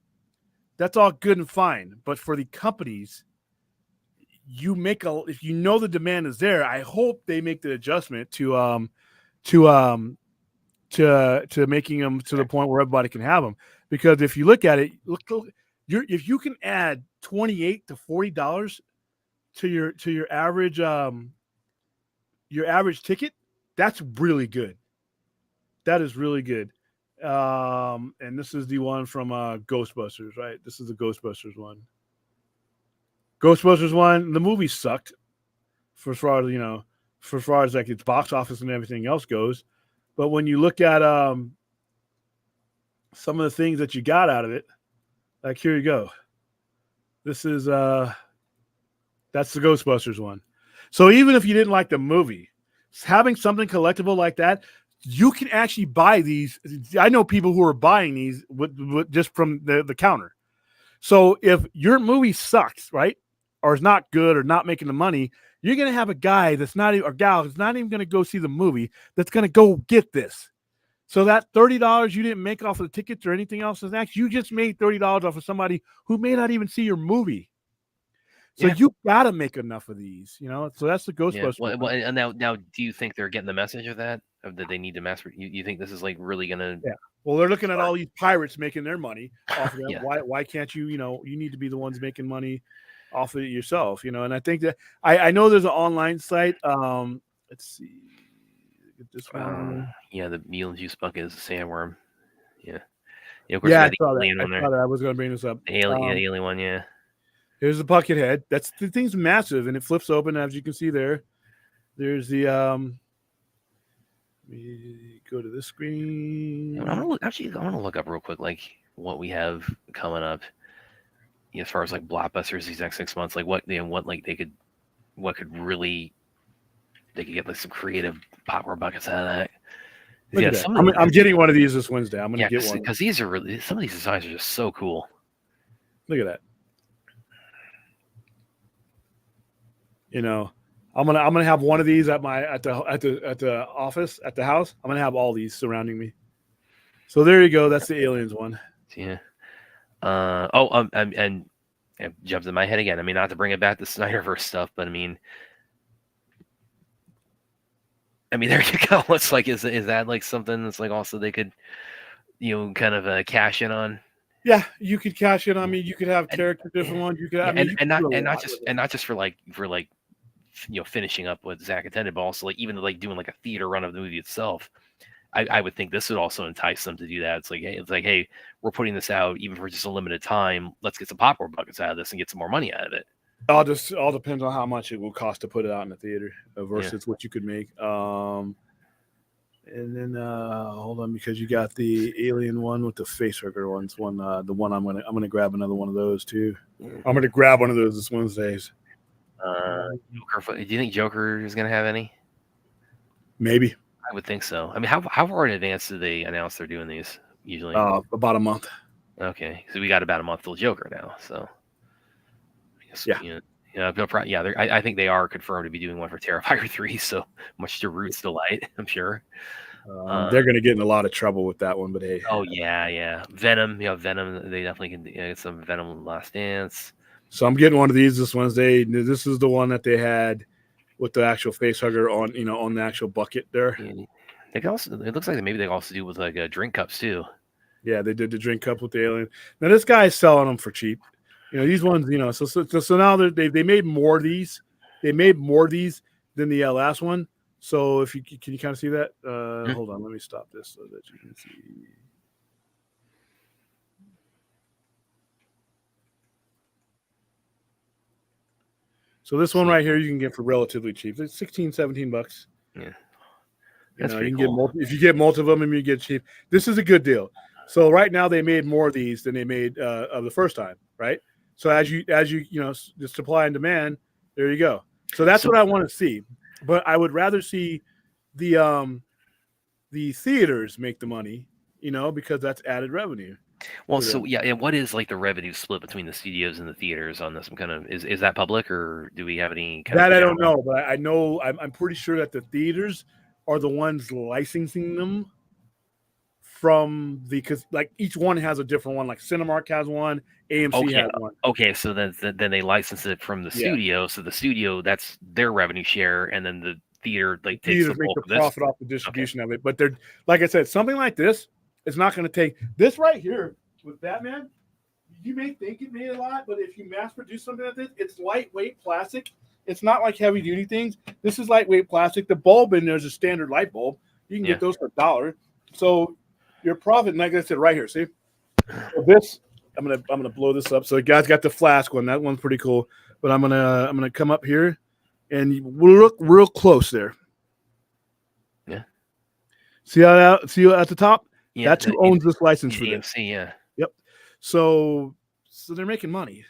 that's all good and fine, but for the companies, if you know the demand is there, I hope they make the adjustment to making them to the point where everybody can have them. Because if you look at it, if you can add $28 to $40 to your average ticket, that's really good. That is really good. And this is the one from Ghostbusters, right? This is the Ghostbusters one. Ghostbusters one, the movie sucked for as far as like its box office and everything else goes. But when you look at some of the things that you got out of it, like here you go. This is that's the Ghostbusters one. So even if you didn't like the movie, having something collectible like that, you can actually buy these. I know people who are buying these with just from the counter. So if your movie sucks, right, or is not good or not making the money, you're going to have a guy that's not even, or gal that's not even going to go see the movie that's going to go get this. So that $30 you didn't make off of the tickets or anything else is actually, you just made $30 off of somebody who may not even see your movie. So you got to make enough of these, So that's the Ghostbusters. Yeah. Well, and now, do you think they're getting the message of that? Of that they need to mass? You think this is like really gonna? Yeah. Well, they're looking at all these pirates making their money off of them. Yeah. Why can't you? You need to be the ones making money off of it yourself. And I think that I know there's an online site. Let's see. Get this one. Yeah, the meal and juice bucket is a sandworm. Yeah. Of course, I saw that. I was going to bring this up. The alien one. Yeah. Here's the bucket head. The thing's massive, and it flips open, as you can see there. There's the we go to this screen. I want to look up real quick, like what we have coming up, as far as like blockbusters these next 6 months, like what like they could get like some creative popcorn buckets out of that. Yeah, I'm getting one of these this Wednesday. I'm going to get one because these are really, some of these designs are just so cool. Look at that. I'm gonna have one of these at the office at the house. I'm gonna have all these surrounding me. So there you go. That's the aliens one. Yeah. And it jumps in my head again. I mean, not to bring it back to Snyderverse stuff, but I mean, there you go. It's like, is that like something that's like also they could, kind of cash in on? Yeah, you could cash in. I mean, you could have character different ones. You could, not just for finishing up what Zach intended, but also like even like doing like a theater run of the movie itself. I would think this would also entice them to do that. It's like, hey, we're putting this out even for just a limited time. Let's get some popcorn buckets out of this and get some more money out of it. All depends on how much it will cost to put it out in the theater versus what you could make. And then hold on, because you got the alien one with the facehugger ones. The one I'm gonna grab another one of those too. I'm gonna grab one of those this Wednesdays. Joker, do you think Joker is gonna have any? Maybe. I would think so. I mean, how far in advance do they announce they're doing these usually? About a month. Okay, so we got about a month till Joker now. So I guess, I think they are confirmed to be doing one for Terrifier 3. So much to Root's delight, I'm sure. They're going to get in a lot of trouble with that one, but hey. Oh yeah. Venom, Venom. They definitely can get some Venom Last Dance. So I'm getting one of these this Wednesday. This is the one that they had with the actual facehugger on the actual bucket there. Yeah. They can also, it looks like maybe they also do with like drink cups too. Yeah, they did the drink cup with the alien. Now this guy's selling them for cheap. These ones, so now they made more of these. They made more of these than the last one. So can you kind of see that? Hold on, let me stop this so that you can see. So this one right here you can get for relatively cheap. It's $16-17. Yeah. You That's know, you pretty can get cool. if you get multiple of them, you get cheap. This is a good deal. So right now they made more of these than they made of the first time, right? So as you the supply and demand, there you go. So that's So what I want to see. But I would rather see the theaters make the money, because that's added revenue. well, For so them. yeah, and what is like the revenue split between the studios and the theaters on this? I'm kind of is that public or do we have any kind of That I don't general? know, but I know I'm pretty sure that the theaters are the ones licensing them from because like each one has a different one. Like Cinemark has one, AMC Okay, has one. okay, so then they license it from the Yeah, studio. So the studio, that's their revenue share, and then the theater the like takes the theaters make bulk the of this. profit off the Okay, distribution of it, but they're like I said, something like this is not going to take this right here with Batman. You may think it made a lot, but if you mass produce something like this, it's lightweight plastic. It's not like heavy duty things. This is lightweight plastic. The bulb in there's a standard light bulb. You can yeah. get those for $1. So your profit, like I said, right here. See, so this I'm gonna blow this up. So the guy's got the flask one. That one's pretty cool. But I'm gonna come up here and we'll look real close there. Yeah. See at the top? Yeah, That's who owns this license for this. AMC, yeah. Yep. So they're making money.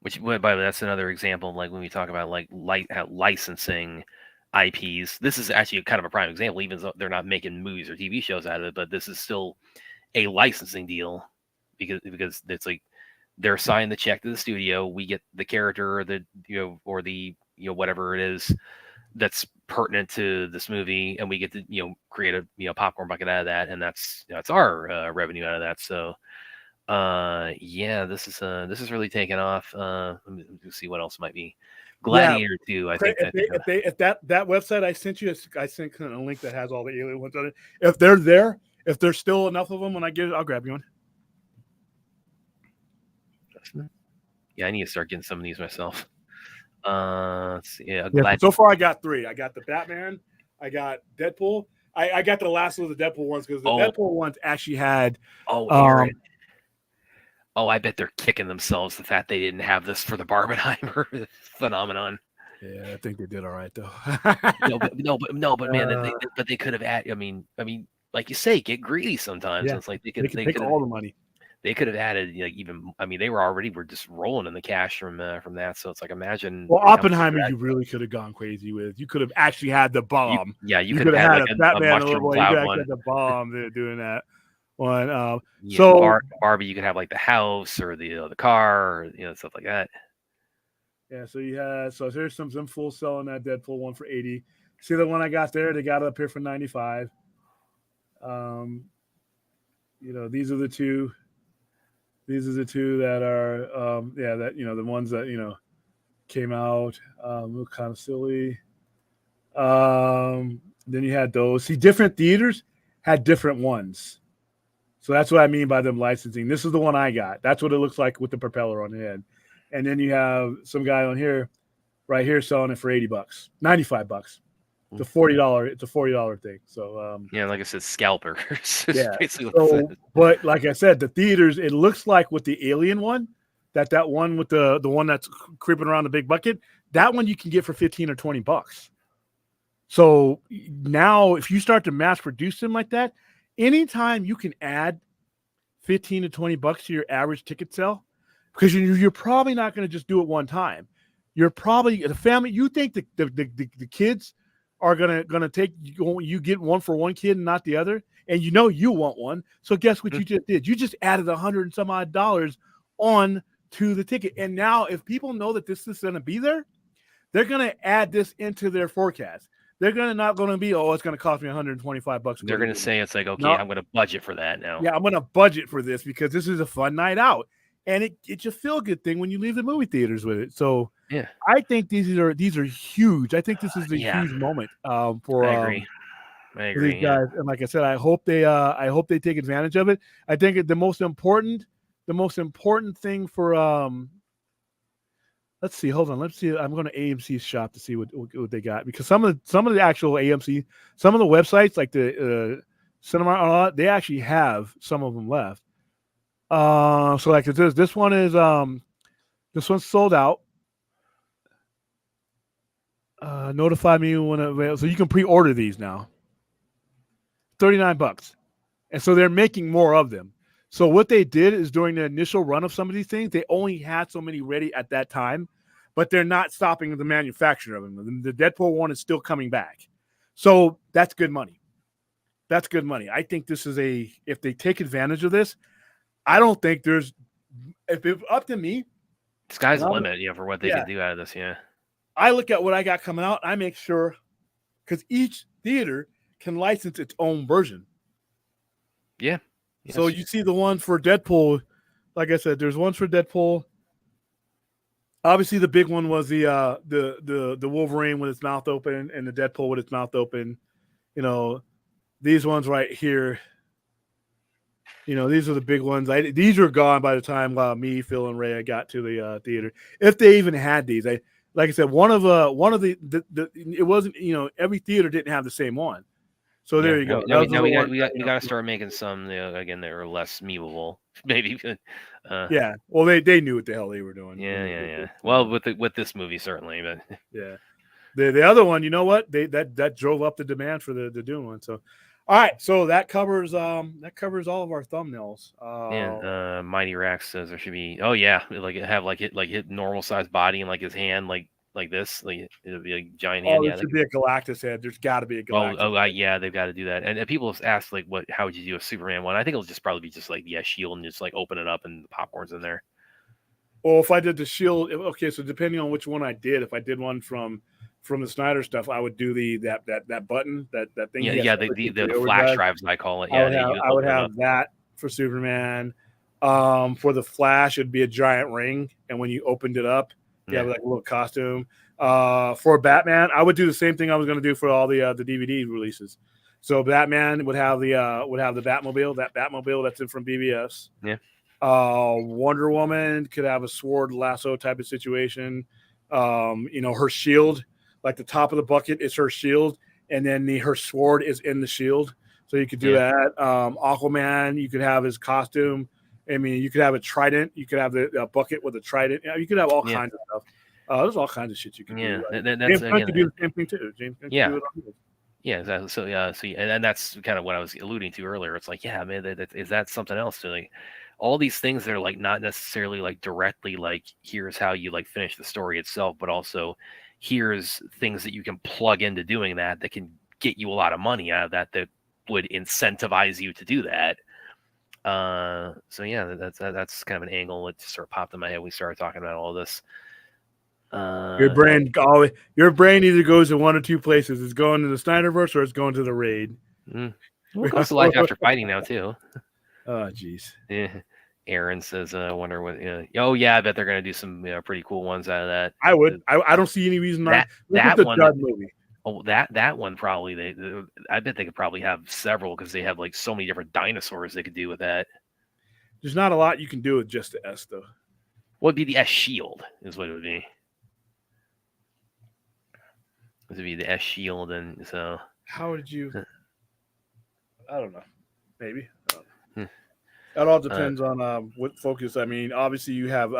Which, by the way, that's another example of like when we talk about like licensing IPs. This is actually kind of a prime example, even though they're not making movies or TV shows out of it, but this is still a licensing deal because it's like they're signing the check to the studio. We get the character or the or the whatever it is that's pertinent to this movie, and we get to create a popcorn bucket out of that, and that's our revenue out of that. So yeah, this is really taking off. Let me see what else might be. Gladiator 2, I think If that website I sent you, I sent a link that has all the alien ones on it. If they're there, if there's still enough of them when I get it, I'll grab you one. yeah, I need to start getting some of these myself. Let's see, Yeah, so far I got 3. I got the Batman, I got Deadpool. I got the last of the Deadpool ones because the Deadpool ones actually had Aaron. I bet they're kicking themselves the fact they didn't have this for the Barbenheimer phenomenon. Yeah, I think they did all right though. but man, they could have added. I mean, like you say, get greedy sometimes. Yeah, It's like they could take all the money. They could have added even. I mean, they were just rolling in the cash from that. So it's like imagine. Well, Oppenheimer, you really could have gone crazy with. You could have actually had the bomb. You could have had like a Batman mushroom cloud one. Had the bomb. They're doing that one. So Barbie, you could have like the house or the car, or stuff like that. Yeah, so you had here's some full selling that Deadpool one for 80. See the one I got there? They got it up here for 95. These are the two. These are the two that are the ones that came out. Look kind of silly. Then you had those. See, different theaters had different ones. So that's what I mean by them licensing. This is the one I got. That's what it looks like with the propeller on the head. And then you have some guy on here, right here, selling it for $80, $95. It's a $40 thing. So like I said, scalpers. Yeah. But like I said, the theaters, it looks like with the Alien one, that one with the one that's creeping around the big bucket, that one you can get for $15 or $20. So now, if you start to mass produce them like that, anytime you can add $15 to $20 to your average ticket sale, because you're probably not going to just do it one time. You're probably the family. You think the kids are gonna take you get one for one kid and not the other, and you want one. So guess what you just did? You just added $100 and some odd on to the ticket. And now, if people know that this is going to be there, they're going to add this into their forecast. They're not going to be, it's going to cost me $125. They're going to say it's like, okay, I'm going to budget for that now. Yeah, I'm going to budget for this because this is a fun night out, and it's a feel good thing when you leave the movie theaters with it. So yeah, I think these are huge. I think this is a huge moment for. I agree. These guys, and like I said, I hope they take advantage of it. I think the most important thing for let's see. Hold on. Let's see. I'm going to AMC's shop to see what they got, because some of the actual AMC, some of the websites like the Cinema, they actually have some of them left. So like this one is this one's sold out. Notify me when it available. So you can pre-order these now. $39. And so they're making more of them. So what they did is during the initial run of some of these things, they only had so many ready at that time, but they're not stopping the manufacture of them. The Deadpool one is still coming back. So that's good money. That's good money. I think this is if they take advantage of this, I don't think if it's up to me, Sky's the limit, for what they can do out of this. Yeah. I look at what I got coming out. I make sure, because each theater can license its own version. Yeah. Yes. So you see the one for Deadpool. Like I said, there's ones for Deadpool. Obviously, the big one was the Wolverine with its mouth open and the Deadpool with its mouth open. These ones right here. These are the big ones. These were gone by the time me, Phil, and Ray got to the theater. If they even had these, like I said, one of the it wasn't. Every theater didn't have the same one. So there you go. No, we got to start making some again that are less memeable, maybe. Yeah. Well, they knew what the hell they were doing. Yeah. Well, with this movie certainly, but yeah. The other one, you know what? That drove up the demand for the Dune one. So, all right. So that covers all of our thumbnails. Mighty Rex says there should be. Oh yeah, hit normal sized body and like his hand like this, it'll be a giant hand. There should be a Galactus head. There's got to be a Galactus. Yeah, they've got to do that. And people have asked how would you do a Superman one? I think it'll just probably be just shield and just open it up and the popcorn's in there. Well, if I did the shield, okay. So depending on which one I did, if I did one from the Snyder stuff, I would do that button that thing. The flash drives, I call it. Yeah, I would have that for Superman. For the Flash, it'd be a giant ring, and when you opened it up, you have a little costume. For Batman, I would do the same thing I was going to do for all the DVD releases. So Batman would have the Batmobile, that Batmobile that's in from BBS. Yeah. Wonder Woman could have a sword lasso type of situation. Her shield, like the top of the bucket is her shield, and then her sword is in the shield. So you could do that. Aquaman, you could have his costume. I mean, you could have a trident. You could have the bucket with a trident. You could have all kinds of stuff. There's all kinds of shit you can do. James Gunn could do the same thing too. James Gunn could do it on his. Yeah, exactly. So and that's kind of what I was alluding to earlier. It's man, is that something else? So all these things that are not necessarily directly here's how you finish the story itself, but also here's things that you can plug into doing that can get you a lot of money out of that would incentivize you to do that. That's kind of an angle that just sort of popped in my head when we started talking about all this. Your brain either goes to one or two places. It's going to the Snyderverse or it's going to the raid. Well, goes to Life After Fighting now too. Oh jeez. Yeah. Aaron says, "I wonder what." Oh yeah, I bet they're gonna do some pretty cool ones out of that. I would. I don't see any reason not. That the one. Dud movie. Oh, that one probably. I bet they could probably have several because they have so many different dinosaurs they could do with that. There's not a lot you can do with just the S though. What would be the S shield? Is what it would be. This would be the S shield, and so. How would you? I don't know. Maybe. That all depends on what focus. I mean, obviously you have.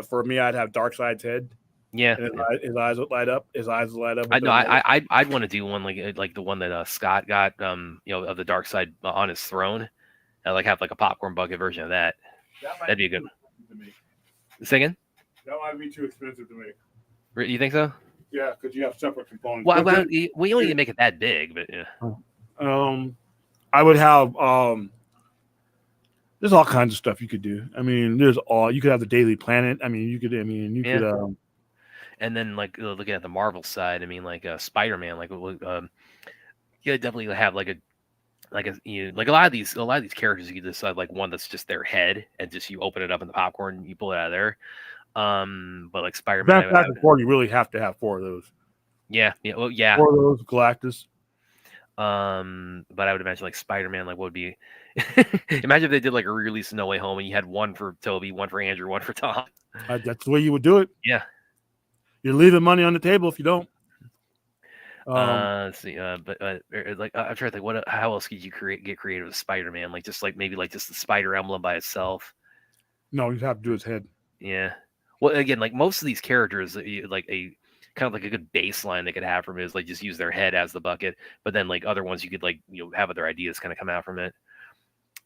For me, I'd have Darkseid's head. Yeah, his eyes would light up. His eyes would light up. I know. I'd want to do one like the one that Scott got. Of the Darkseid on his throne. I'd have a popcorn bucket version of that. That'd be a good. Say again? That might be too expensive to make. You think so? Yeah, because you have separate components. Well, we only need to make it that big, but yeah. I would have. There's all kinds of stuff you could do. I mean, you could have the Daily Planet. I mean, you could. could. And then looking at the Marvel side, I mean, Spider-Man, you definitely have a lot of these characters. You can decide one that's just their head, and just you open it up in the popcorn, you pull it out of there. But Spider-Man, you really have to have 4 of those. Yeah. Well, yeah. 4 of those Galactus. But I would imagine Spider-Man, what would be? Imagine if they did a re-release of No Way Home, and you had one for Toby, one for Andrew, one for Tom. That's the way you would do it. Yeah. You're leaving money on the table if you don't. Let's see. But I'm trying to think. How else could you get creative with Spider-Man? Maybe just the spider emblem by itself. No, you'd have to do his head. Yeah. Well, again, most of these characters, kind of like a good baseline they could have from it is like just use their head as the bucket, but then like other ones you could like have other ideas kind of come out from it.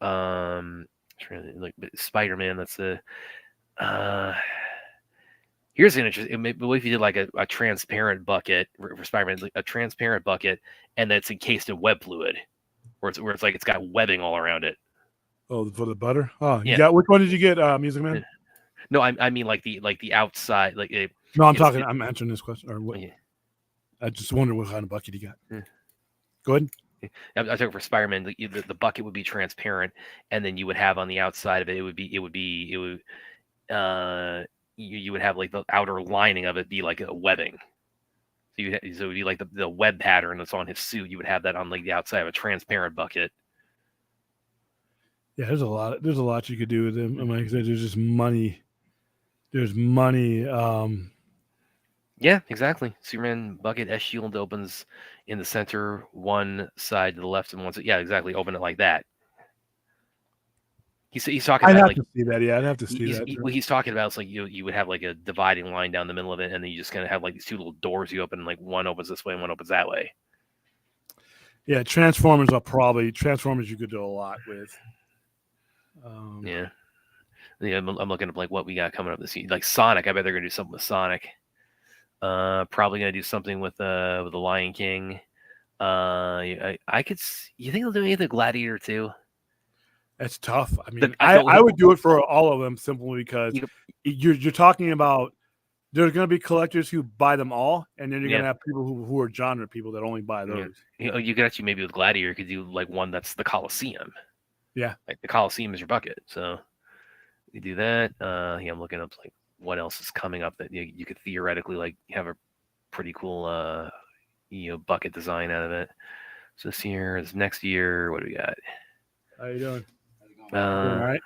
Like Spider-Man, that's a here's an interesting. What if you did like a transparent bucket for Spider-Man, like a transparent bucket, and that's encased in web fluid, where it's like it's got webbing all around it. Oh, for the butter. Oh, you Yeah. got which one did you get, Music Man? No, I mean like the outside, like No, I'm answering this question. Or what? Yeah. I just wonder what kind of bucket you got. Yeah. Go ahead. I'm talking for Spider-Man. The bucket would be transparent, and then you would have on the outside of it, you would have like the outer lining of it be like a webbing. So it would be like the web pattern that's on his suit. You would have that on like the outside of a transparent bucket. Yeah, there's a lot you could do with them. And like I said, there's just money. There's money. Yeah, exactly. Superman bucket S shield opens in the center, one side to the left and one side. Yeah, exactly. Open it like that. He's talking I'd about have like to see that. Yeah, I'd have to see that. what he's talking about is like you would have like a dividing line down the middle of it, and then you just kind of have like these two little doors you open, and like one opens this way and one opens that way. Yeah, Transformers you could do a lot with. Yeah, I'm looking up like what we got coming up this year. Like Sonic, I bet they're gonna do something with Sonic. Probably gonna do something with the Lion King. I could. You think they'll do anything with Gladiator too? That's tough. I mean, I would do it for all of them simply because you're talking about there's going to be collectors who buy them all, and then you're going to have people who are genre people that only buy those. You could actually maybe with Gladiator, you could do like one that's the Coliseum. Yeah, like the Coliseum is your bucket, so you do that. I'm looking up like what else is coming up that you could theoretically like have a pretty cool bucket design out of it. So this next year, what do we got? How you doing? All right.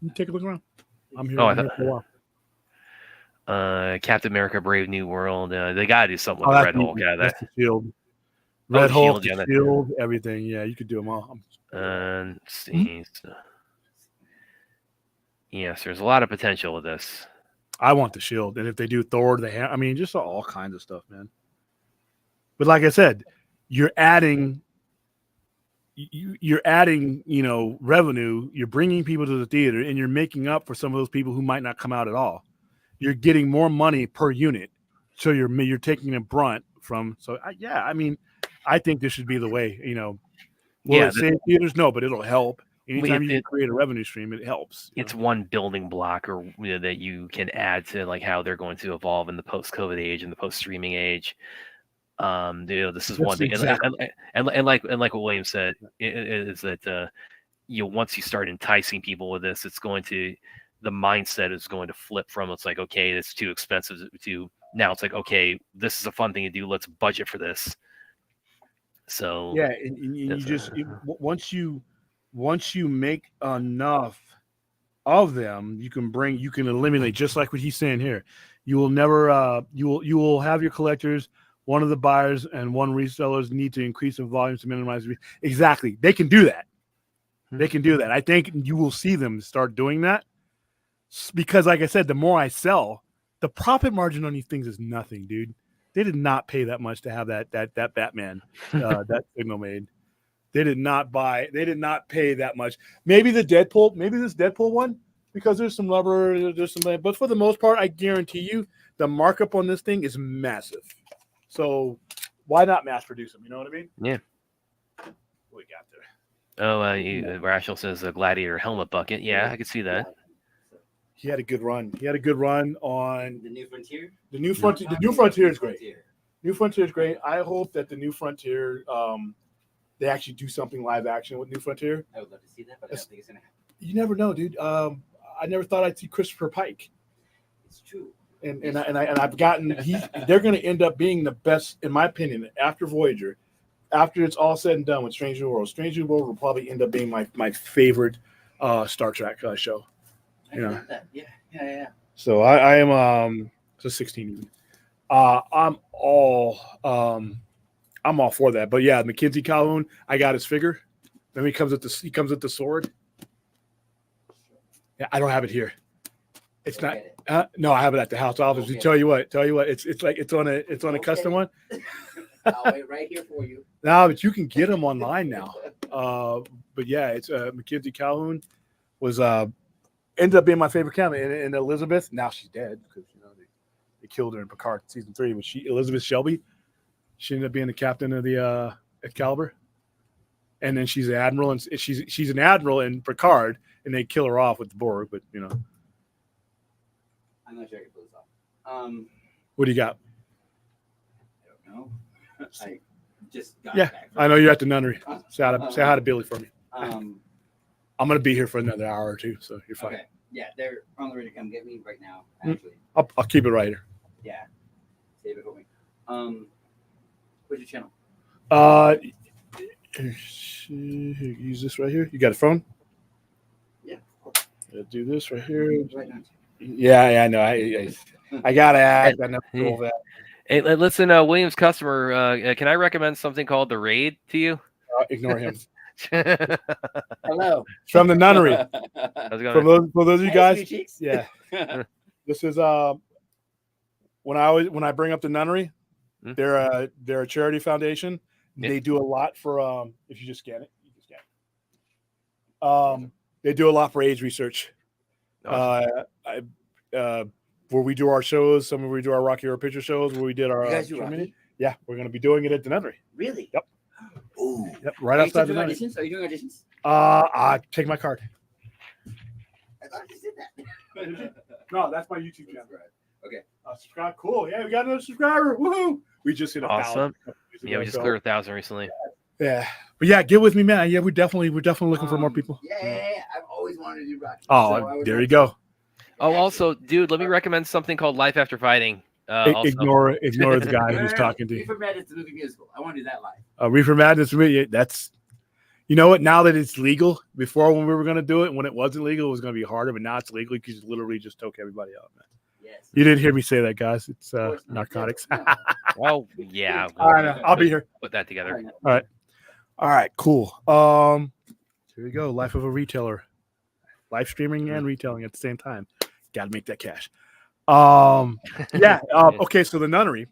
Good. Take a look around. I'm here. Here for a while. Captain America: Brave New World. They gotta do something with Red Hulk. Yeah, that's the Shield. Red Hulk, Shield, Shield, everything. Yeah, you could do them all. Let's see. So, yes, there's a lot of potential with this. I want the Shield, and if they do Thor, just all kinds of stuff, man. But like I said, you're adding, revenue. You're bringing people to the theater, and you're making up for some of those people who might not come out at all. You're getting more money per unit, so you're taking a brunt from. So I think this should be the way. Will it save theaters? No, but it'll help. Anytime you create a revenue stream, it helps. It's one building block, or that you can add to like how they're going to evolve in the post-COVID age and the post-streaming age. This is one thing, exactly. and like what William said, is that once you start enticing people with this, the mindset is going to flip from it's like, okay, it's too expensive, to now it's like, okay, this is a fun thing to do. Let's budget for this. So yeah, and you just once you make enough of them, you can eliminate, just like what he's saying here. You will never you will have your collectors. One of the buyers and one resellers need to increase in volume to minimize. Exactly. They can do that. They can do that. I think you will see them start doing that because, like I said, the more I sell, the profit margin on these things is nothing, dude. They did not pay that much to have that Batman, that Signal made. They did not pay that much. Maybe this Deadpool one, because there's some rubber, but for the most part, I guarantee you the markup on this thing is massive. So why not mass produce them? You know what I mean? Yeah. What we got there? Oh, Rational says a Gladiator helmet bucket. Yeah, I could see that. He had a good run. On the New Frontier. The New Frontier. The New Frontier is great. New Frontier is great. I hope that the New Frontier, they actually do something live action with New Frontier. I would love to see that, but I don't think it's gonna happen. You never know, dude. I never thought I'd see Christopher Pike. It's true. And I've gotten they're going to end up being the best, in my opinion, after Voyager. After it's all said and done with Strange New World, Strange New World will probably end up being my favorite Star Trek show. I that. Yeah. So I am so 16 even. I'm all for that. But yeah, Mackenzie Calhoun, I got his figure. Then he comes with the sword. Yeah, I don't have it here. It's Go not. get it. No, I have it at the house office. Okay. Tell you what. It's like it's on a custom one. I'll wait right here for you. No, but you can get them online now. But yeah, it's Mackenzie Calhoun was ended up being my favorite captain, and Elizabeth. Now she's dead because they killed her in Picard season 3. But Elizabeth Shelby, she ended up being the captain of the Excalibur, and then she's an admiral, and she's an admiral in Picard, and they kill her off with the Borg. But I'm not sure I can pull this off. what do you got? I don't know. I just got Yeah, back. I know you're at the nunnery. Say hi to Billy for me. Um, I'm gonna be here for another hour or two, so you're fine. okay. Yeah, they're on the way to come get me right now. Mm. Actually, I'll keep it right here. yeah. Save it for me. What's your channel? Use this right here. You got a phone? Yeah. Do this right here. Right now. Yeah, I know. I gotta act. I know all that. Hey, listen, William's customer. Can I recommend something called The Raid to you? Ignore him. Hello. From the nunnery. How's it For going? those of you guys, Cheeks. yeah. This is when I bring up the nunnery, Hmm? they're a charity foundation. Yeah. They do a lot for if you just scan it, you can scan it. They do a lot for AIDS research. Where we do our shows, some where we do our Rocky Horror Picture shows, where we did our You guys do Germany. Rocky? Yeah, we're gonna be doing it at the nunnery. Really? Yep. Ooh. Yep, right Are you outside still the doing nunnery. auditions? Are you doing auditions? I take my card. I thought you did that. No, that's my YouTube channel. Okay. Subscribe. Cool. Yeah, we got another subscriber. Woohoo! We just hit 1,000. Awesome. Yeah, we just cleared 1,000 recently. Yeah, but yeah, get with me, man. Yeah, we're definitely looking for more people. Yeah. I've always wanted to do Rocky. Oh, there you go. Oh, also, dude, let me recommend something called Life After Fighting. Also. Ignore the guy who's talking to you. Reefer Madness, the movie musical. I want to do that live. Reefer Madness. That's, you know what? Now that it's legal, before when we were going to do it, when it wasn't legal, it was going to be harder. But now it's legal. You can literally just choke everybody out, man. Yes. You didn't hear me say that, guys. It's Of course not. narcotics. No. Oh, yeah. All right, I'll be here. Put that together. All right, cool. Here we go. Life of a retailer, live streaming and retailing at the same time. Got to make that cash. Yeah. Okay. So the nunnery,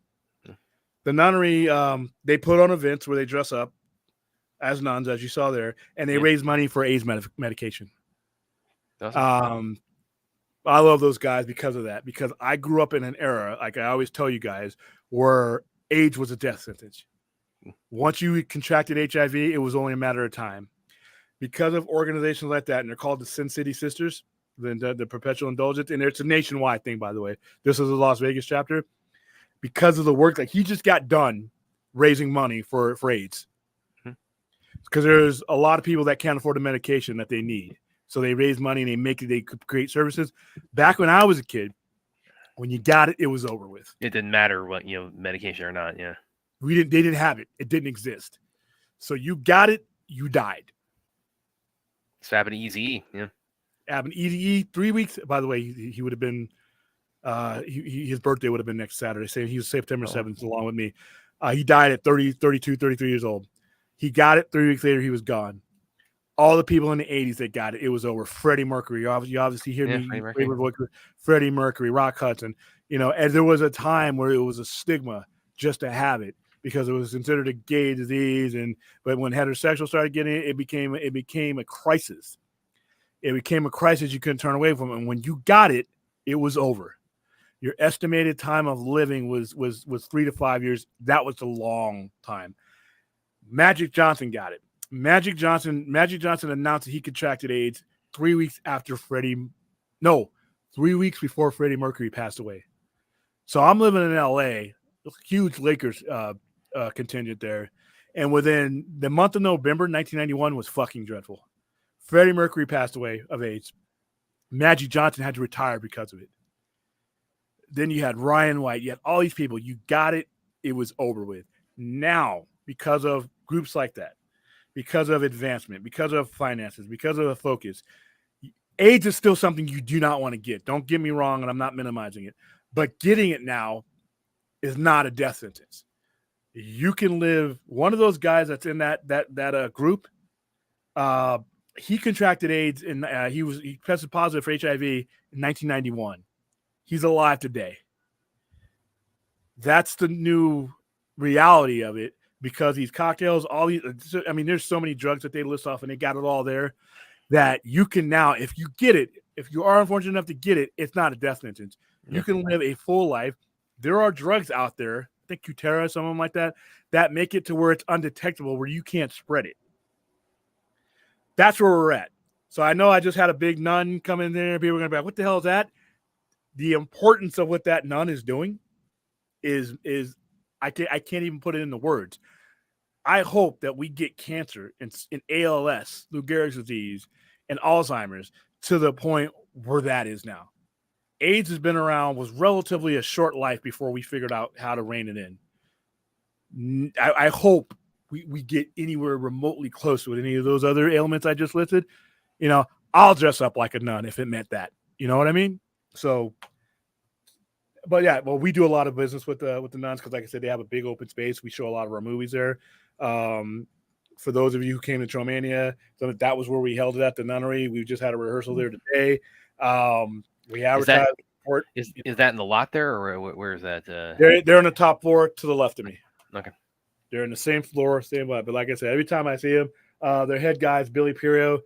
they put on events where they dress up as nuns, as you saw there, and they raise money for AIDS medication. Awesome. I love those guys because of that. Because I grew up in an era, like I always tell you guys, where AIDS was a death sentence. Once you contracted HIV, it was only a matter of time. Because of organizations like that, and they're called the Sin City Sisters, the Perpetual Indulgence, and it's a nationwide thing, by the way. This is a Las Vegas chapter. Because of the work, like he just got done raising money for AIDS. Because there's a lot of people that can't afford the medication that they need. So they raise money and they create services. Back when I was a kid, when you got it, it was over with. It didn't matter what, medication or not. Yeah. They didn't have it. It didn't exist. So you got it, you died. It's happened to Easy. Yeah. Happened EDE 3 weeks. By the way, he would have been his birthday would have been next Saturday. Saying he was September 7th along with me. He died at 32, 33 years old. He got it 3 weeks later, he was gone. All the people in the 80s that got it, it was over. Freddie Mercury, you obviously hear me. Freddie Mercury, Rock Hudson. And there was a time where it was a stigma just to have it because it was considered a gay disease. But when heterosexuals started getting it, it became a crisis. It became a crisis you couldn't turn away from. And when you got it, it was over. Your estimated time of living was 3 to 5 years. That was a long time. Magic Johnson got it. Magic Johnson announced that he contracted AIDS 3 weeks after 3 weeks before Freddie Mercury passed away. So I'm living in LA, huge Lakers contingent there. And within the month of November, 1991 was fucking dreadful. Freddie Mercury passed away of AIDS. Magic Johnson had to retire because of it. Then you had Ryan White. You had all these people. You got it. It was over with. Now, because of groups like that, because of advancement, because of finances, because of the focus, AIDS is still something you do not want to get. Don't get me wrong, and I'm not minimizing it. But getting it now is not a death sentence. You can live. One of those guys that's in that group, he contracted AIDS and he tested positive for HIV in 1991. He's alive today. That's the new reality of it because these cocktails, all these, I mean, there's so many drugs that they list off and they got it all there that you can now, if you get it, if you are unfortunate enough to get it, it's not a death sentence. You can live a full life. There are drugs out there, I think Cutera, something like that, that make it to where it's undetectable, where you can't spread it. That's where we're at. So I know I just had a big nun come in there. People are going to be like, what the hell is that? The importance of what that nun is doing is I can't even put it into words. I hope that we get cancer and ALS, Lou Gehrig's disease, and Alzheimer's to the point where that is now. AIDS has been around, was relatively a short life before we figured out how to rein it in. I hope we get anywhere remotely close with any of those other ailments I just listed. You know, I'll dress up like a nun if it meant that. You know what I mean? So, but yeah, well, we do a lot of business with the nuns because, like I said, they have a big open space. We show a lot of our movies there. For those of you who came to Tromania, so that was where we held it at the nunnery. We just had a rehearsal there today. We advertised. Is that in the lot there, or where is that? They're on the top floor to the left of me. Okay. They're in the same floor, same vibe. But like I said, every time I see them, their head guys, Billy Pirio,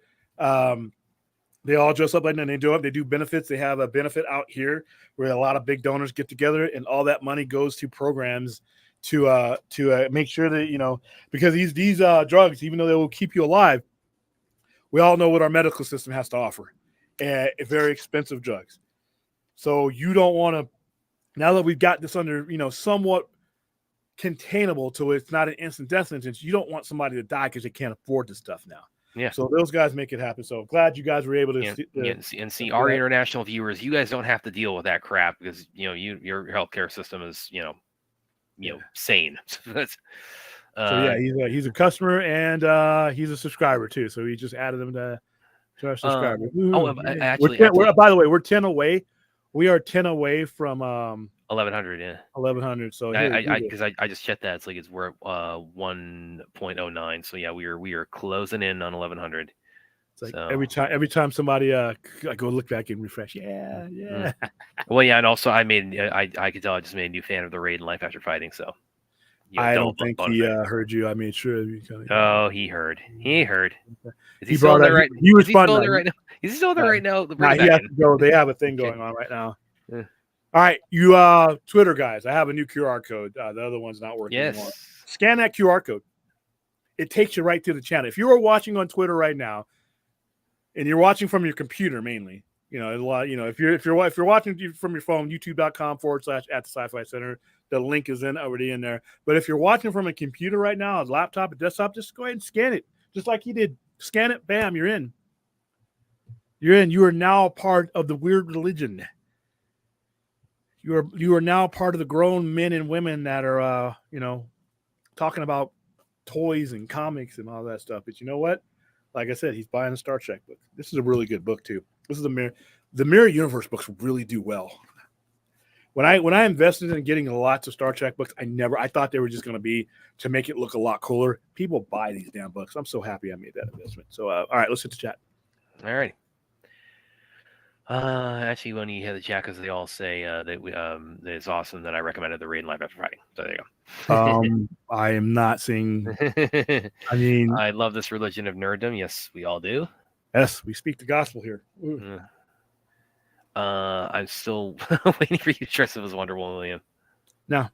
they all dress up like that. They do benefits. They have a benefit out here where a lot of big donors get together, and all that money goes to programs to make sure that, you know, because these drugs, even though they will keep you alive, we all know what our medical system has to offer, and very expensive drugs. So you don't want to, now that we've got this under, you know, somewhat containable to it's not an instant death sentence, you don't want somebody to die because they can't afford this stuff now. Yeah. So those guys make it happen. So glad you guys were able to see our international viewers. You guys don't have to deal with that crap because, you know, your healthcare system is, you know, sane. So yeah, he's a customer and he's a subscriber too. So we just added him to our subscribers. Actually, by the way, we're 10 away. We are 10 away from 1100. Yeah, 1100. So I just checked that. We're at 1.09. So yeah, we are closing in on 1100. It's like every time somebody I go look back and refresh. Yeah. Well, yeah, and also I could tell I just made a new fan of the raid and Life After Fighting. So I don't think he heard you. I made sure. Oh, he heard. Is he still there right? He was fun right now. Is he still there right now? He has to go. They have a thing going on right now. Yeah. All right, you Twitter guys. I have a new QR code. The other one's not working anymore. Scan that QR code. It takes you right to the channel. If you are watching on Twitter right now, and you're watching from your computer mainly, you know, a lot. You know, if you're watching from your phone, youtube.com/@the-Sci-Fi-Center. The link is already in there. But if you're watching from a computer right now, a laptop, a desktop, just go ahead and scan it, just like he did. Scan it, bam, you're in. You're in. You are now part of the weird religion. You are now part of the grown men and women that are, you know, talking about toys and comics and all that stuff. But you know what? Like I said, he's buying a Star Trek book. This is a really good book too. This is the Mirror Universe books really do well. When I invested in getting lots of Star Trek books, I thought they were just going to be to make it look a lot cooler. People buy these damn books. I'm so happy I made that investment. So, all right, let's hit the chat. All right. Actually, when you hear the chat, because they all say that it's awesome that I recommended the raid and Life After Fighting. So there you go. I am not seeing. I mean, I love this religion of nerddom. Yes, we all do. Yes, we speak the gospel here. I'm still waiting for you to dress up as Wonder Woman. Now,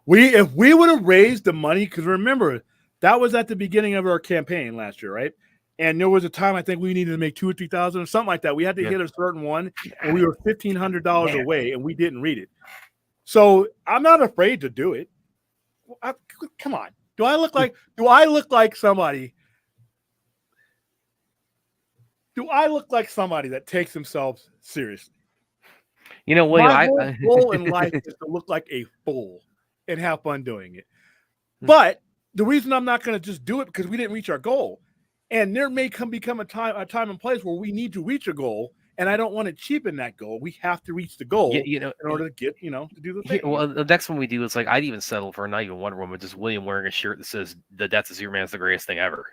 if we would have raised the money, because remember that was at the beginning of our campaign last year, right? And there was a time I think we needed to make $2,000 or $3,000 or something like that. We had to hit a certain one, and we were $1,500 away, and we didn't read it. So I'm not afraid to do it. Come on, do I look like somebody? Do I look like somebody that takes themselves seriously? You know, William, my whole goal in life is to look like a fool and have fun doing it. But the reason I'm not going to just do it because we didn't reach our goal. And there may become a time and place where we need to reach a goal, and I don't want to cheapen that goal. We have to reach the goal, you know, in order to get, you know, to do the thing. Well, the next one we do is like I'd even settle for not even Wonder Woman, just William wearing a shirt that says "The Death of Superman is the greatest thing ever."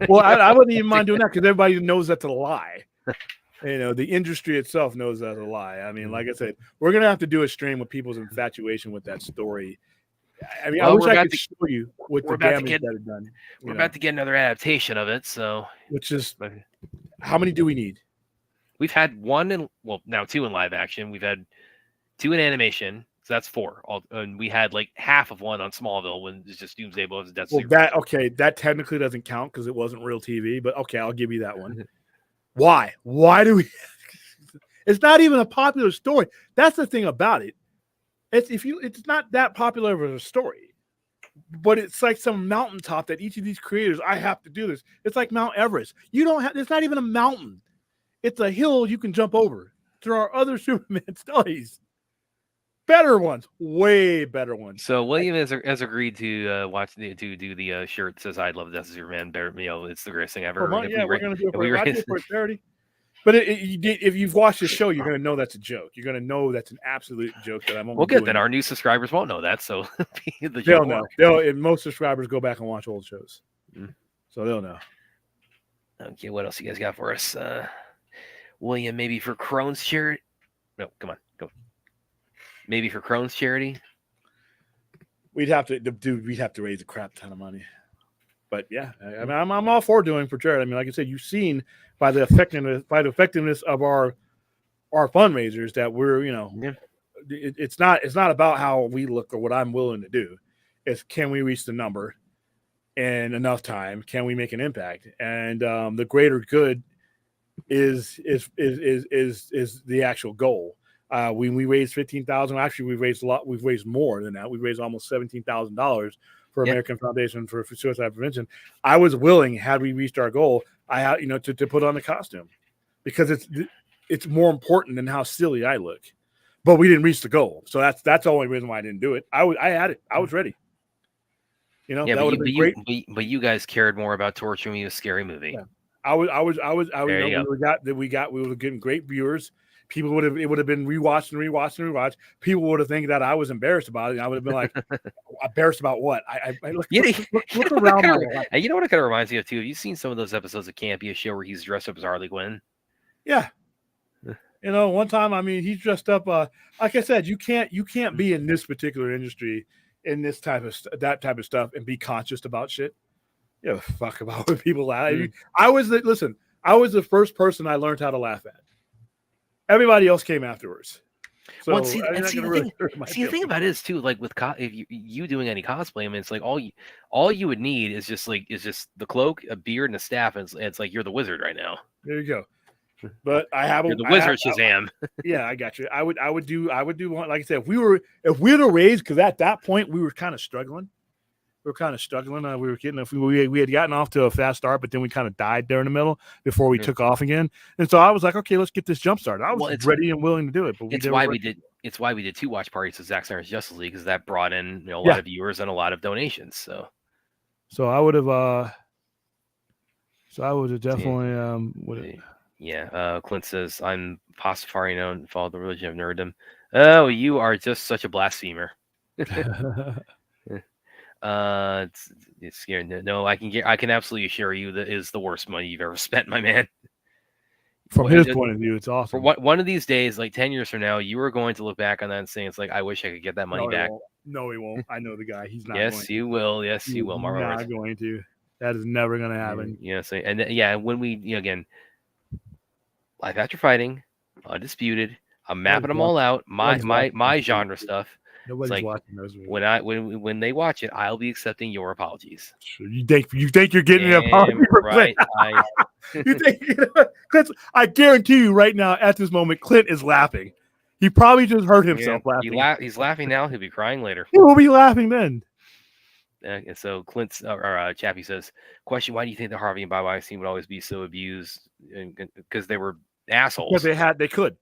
Well, I wouldn't even mind doing that because everybody knows that's a lie. You know, the industry itself knows that's a lie. I mean, like I said, we're gonna have to do a stream with people's infatuation with that story. I mean, I Well, wish I could show you what we're the about to damage get- that it done. We're about to get another adaptation of it, so Which is how many do we need? we've had one in now 2 in live action. We've had 2 in animation, so that's 4. And we had like half of one on Smallville when it's just Doomsday Blows Death Well, Super. that technically doesn't count because it wasn't real TV, but okay, I'll give you that one. Why? Why do we? It's not even a popular story. That's the thing about it. It's not that popular of a story, but it's like some mountaintop that each of these creators, I have to do this. It's like Mount Everest. You don't have. It's not even a mountain. It's a hill you can jump over. There are other Superman stories, better ones, way better ones. So William has agreed to to do the shirt that says "I love Death of Superman." It's the greatest thing ever. We're gonna do it if we for, I do it for charity. But if you've watched the show, you're gonna know that's a joke. You're gonna know that's an absolute joke that I'm. Well, good. Then our new subscribers won't know that, so they'll know. And most subscribers go back and watch old shows, so they'll know. Okay, what else you guys got for us? William, maybe for Crohn's charity? No, come on, go. Maybe for Crohn's charity? We'd have to raise a crap ton of money. But yeah, I mean, I'm all for doing for charity. I mean, like I said, you've seen by the effectiveness of our fundraisers that we're, it's not about how we look or what I'm willing to do. It's can we reach the number in enough time? Can we make an impact? And the greater good is the actual goal. When we raised $15,000, actually we've raised a lot. We've raised more than that. We've raised almost $17,000 for American Foundation for Suicide Prevention. I was willing, had we reached our goal, I had to put on the costume because it's more important than how silly I look. But we didn't reach the goal, so that's the only reason why I didn't do it. I had it. I was ready. That would have been great. But you guys cared more about torturing me with Scary Movie. Yeah. I was. We were getting great viewers. People it would have been rewatched. People would have think that I was embarrassed about it. And I would have been like, embarrassed about what? I look around. And you know what it kind of reminds me of too? Have you seen some of those episodes of Campy, a show where he's dressed up as Harley Quinn? Yeah. One time, I mean, he's dressed up. Like I said, you can't be in this particular industry in this that type of stuff and be conscious about shit. Fuck about what people laugh. I was the first person I learned how to laugh at. Everybody else came afterwards. So see, the thing about it is too, like with if you doing any cosplay, I mean, it's like all you would need is just the cloak, a beard, and a staff, and it's like you're the wizard right now. There you go. But I have the wizard Shazam. Yeah, I got you. I would do one, like I said, if we'd have raised, because at that point we were kind of struggling. We were getting we had gotten off to a fast start, but then we kind of died there in the middle before we took off again. And so I was like, okay, let's get this jump started. I was ready and willing to do it. But it's why we did 2 watch parties with Zack Snyder's Justice League, because that brought in a lot of viewers and a lot of donations. So I would have definitely Clint says, I'm Pastafari known to follow the religion of nerddom. Oh, you are just such a blasphemer. It's scary. No, I can absolutely assure you that is the worst money you've ever spent, my man. From his point of view, it's awesome. For one of these days, like 10 years from now, you are going to look back on that and say, it's like, I wish I could get that money back. No, he won't. I know the guy. He's not. Yes, you will. Yes, you will. He's not going to. That is never going to happen. When we when Life After Fighting, Undisputed, I'm mapping them all out. My genre stuff. Nobody's watching those. When they watch it, I'll be accepting your apologies. Sure. You think you're getting an apology for Clint? Right. You think Clint? I guarantee you, right now at this moment, Clint is laughing. He probably just hurt himself laughing. He's laughing now. He'll be crying later. He will be laughing then. So Clint's Chappie says, question: why do you think the Harvey and Bob Weinstein would always be so abused? Because they were assholes. Because they could.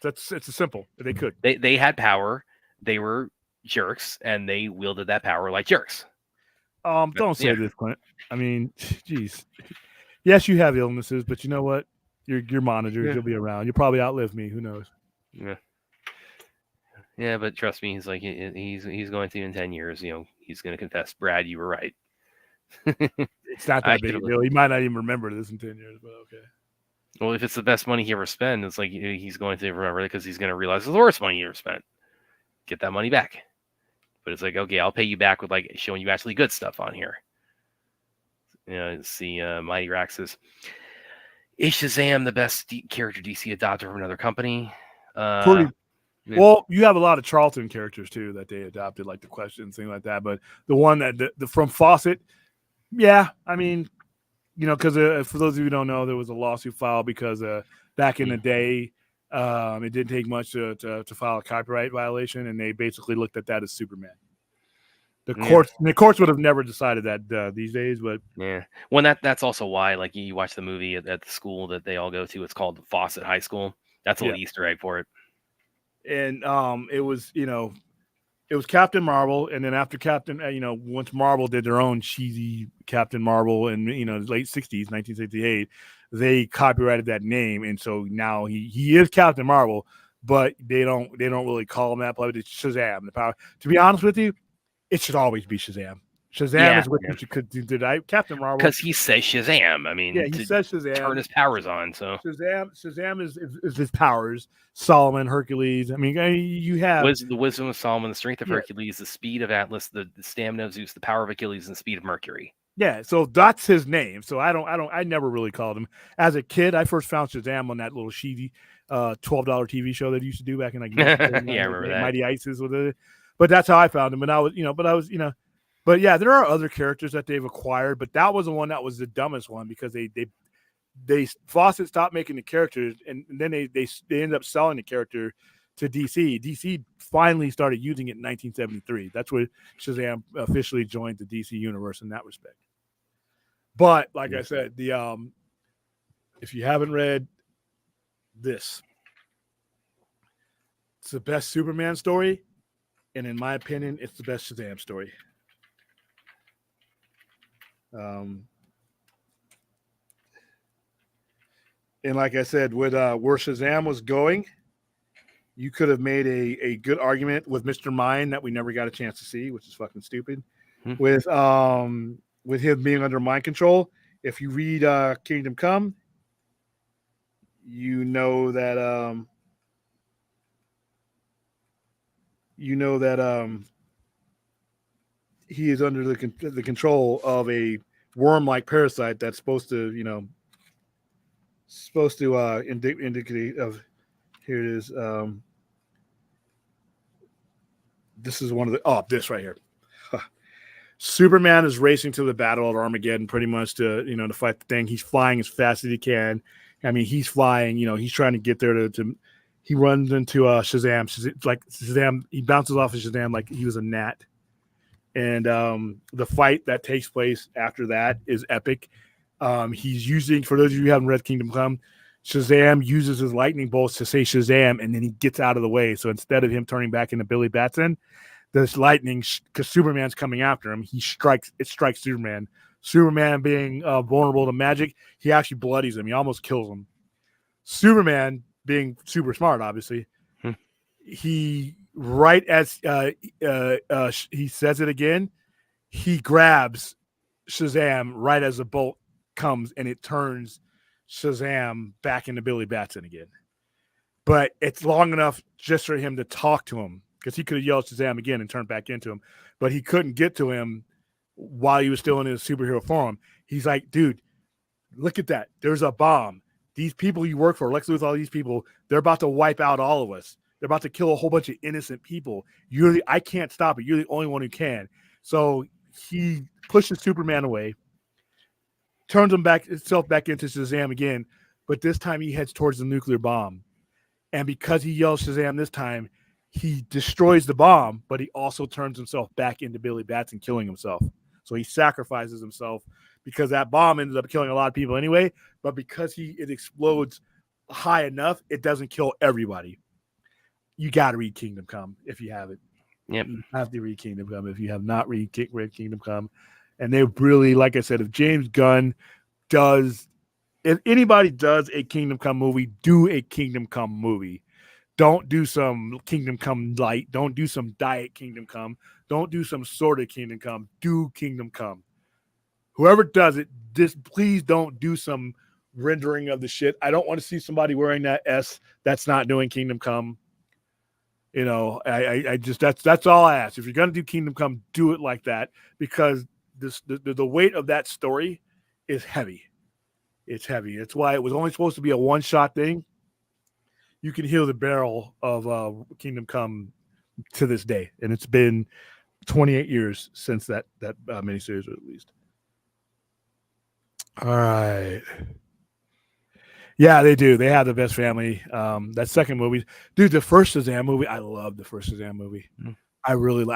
It's a simple. They could. They had power. They were jerks, and they wielded that power like jerks. Don't say this, Clint. I mean, geez. Yes, you have illnesses, but you know what? You're monitored. Yeah. You'll be around. You'll probably outlive me. Who knows? Yeah. Yeah, but trust me, he's like he's going to in 10 years. He's going to confess, Brad, you were right. It's not I that big a should've- deal. He might not even remember this in 10 years, but okay. Well, if it's the best money he ever spent, it's like he's going to remember it because he's going to realize it's the worst money he ever spent. Get that money back. But it's like, okay, I'll pay you back with like showing you actually good stuff on here. See, Mighty Rack says, is Shazam the best character DC adopted from another company? Pretty. Yeah. Well, you have a lot of Charlton characters too that they adopted, like the Questions, thing like that. But the one that the from Fawcett, yeah, I mean, because for those of you who don't know, there was a lawsuit filed because back in the day, it didn't take much to file a copyright violation, and they basically looked at that as Superman. The courts would have never decided that these days, but yeah. Well, that's also why, like, you watch the movie at the school that they all go to. It's called Fawcett High School. That's a little Easter egg for it. And it was it was Captain Marvel, and then after Captain, once Marvel did their own cheesy Captain Marvel in late 60s, 1968, they copyrighted that name, and so now he is Captain Marvel, but they don't really call him that. But it's Shazam, the power. To be honest with you, it should always be Shazam. Shazam is what you could do. Captain Marvel, because he says Shazam. I mean, he says Shazam. Turn his powers on. So Shazam is his powers. Solomon, Hercules. I mean, you have the wisdom of Solomon, the strength of Hercules, the speed of Atlas, the stamina of Zeus, the power of Achilles, and the speed of Mercury. Yeah, so that's his name. So I never really called him. As a kid, I first found Shazam on that little cheesy $12 TV show that he used to do back in like I remember that. Mighty Isis with it. But that's how I found him. And but yeah, there are other characters that they've acquired, but that was the one that was the dumbest one because they Fawcett stopped making the characters, and then they ended up selling the character to DC. DC finally started using it in 1973. That's where Shazam officially joined the DC universe in that respect. But like I said, if you haven't read this, it's the best Superman story, and in my opinion, it's the best Shazam story. And like I said, with where Shazam was going, you could have made a good argument with Mr. Mind that we never got a chance to see, which is fucking stupid. With him being under mind control. If you read Kingdom Come, you know that he is under the control of a worm-like parasite that's supposed to indicate of. Here it is. This is one of the this right here. Superman is racing to the battle of Armageddon, pretty much to fight the thing. He's flying as fast as he can. I mean, he's flying. He's trying to get there to. He runs into Shazam. Shazam. He bounces off of Shazam like he was a gnat. And the fight that takes place after that is epic. He's using, for those of you who haven't read Kingdom Come, Shazam uses his lightning bolts to say Shazam, and then he gets out of the way. So instead of him turning back into Billy Batson, this lightning, because Superman's coming after him, it strikes Superman. Superman being vulnerable to magic, he actually bloodies him. He almost kills him. Superman being super smart, obviously, he, right as he says it again, he grabs Shazam right as the bolt comes, and it turns Shazam back into Billy Batson again. But it's long enough just for him to talk to him, because he could have yelled Shazam again and turned back into him, but he couldn't get to him while he was still in his superhero form. He's like, dude, look at that. There's a bomb. These people you work for, Lex Luthor, all these people, they're about to wipe out all of us. They're about to kill a whole bunch of innocent people. I can't stop it. You're the only one who can. So he pushes Superman away, turns himself back into Shazam again, but this time he heads towards the nuclear bomb. And because he yells Shazam this time, he destroys the bomb, but he also turns himself back into Billy Batson, killing himself. So he sacrifices himself because that bomb ended up killing a lot of people anyway, but because it explodes high enough, it doesn't kill everybody. You got to read Kingdom Come if you haven't. Yep. You have to read Kingdom Come if you have not read Kingdom Come. And they really, like I said, if James Gunn if anybody does a Kingdom Come movie, do a Kingdom Come movie. Don't do some Kingdom Come light. Don't do some diet Kingdom Come. Don't do some sort of Kingdom Come. Do Kingdom Come. whoever does it, just please don't do some rendering of the shit. I don't want to see somebody wearing that S that's not doing Kingdom Come. You know, I just that's all I ask. If you're gonna do Kingdom Come, do it like that, because the weight of that story is heavy. It's heavy. It's why it was only supposed to be a one-shot thing. You can hear the barrel of Kingdom Come to this day, and it's been 28 years since that miniseries was released. All right. Yeah, they do. They have the best family. That second movie, dude, the first Shazam movie, I love the first Shazam movie. I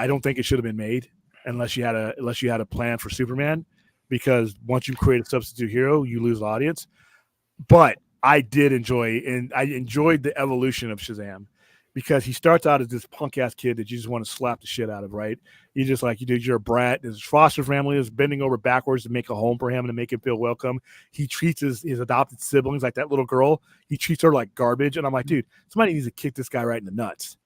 don't think it should have been made unless you had a plan for Superman, because once you create a substitute hero, you lose the audience. But I did enjoyed the evolution of Shazam, because he starts out as this punk ass kid that you just want to slap the shit out of, right? You just like, you're a brat. His foster family is bending over backwards to make a home for him and to make him feel welcome. He treats his adopted siblings, like that little girl, he treats her like garbage. And I'm like, dude, somebody needs to kick this guy right in the nuts.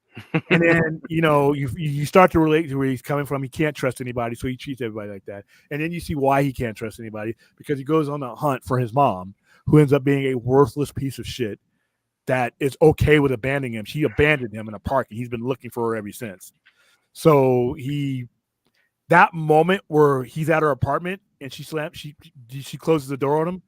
And then, you start to relate to where he's coming from. He can't trust anybody, so he treats everybody like that. And then you see why he can't trust anybody, because he goes on a hunt for his mom, who ends up being a worthless piece of shit that is okay with abandoning him. She abandoned him in a park, and he's been looking for her ever since. So that moment where he's at her apartment and she closes the door on him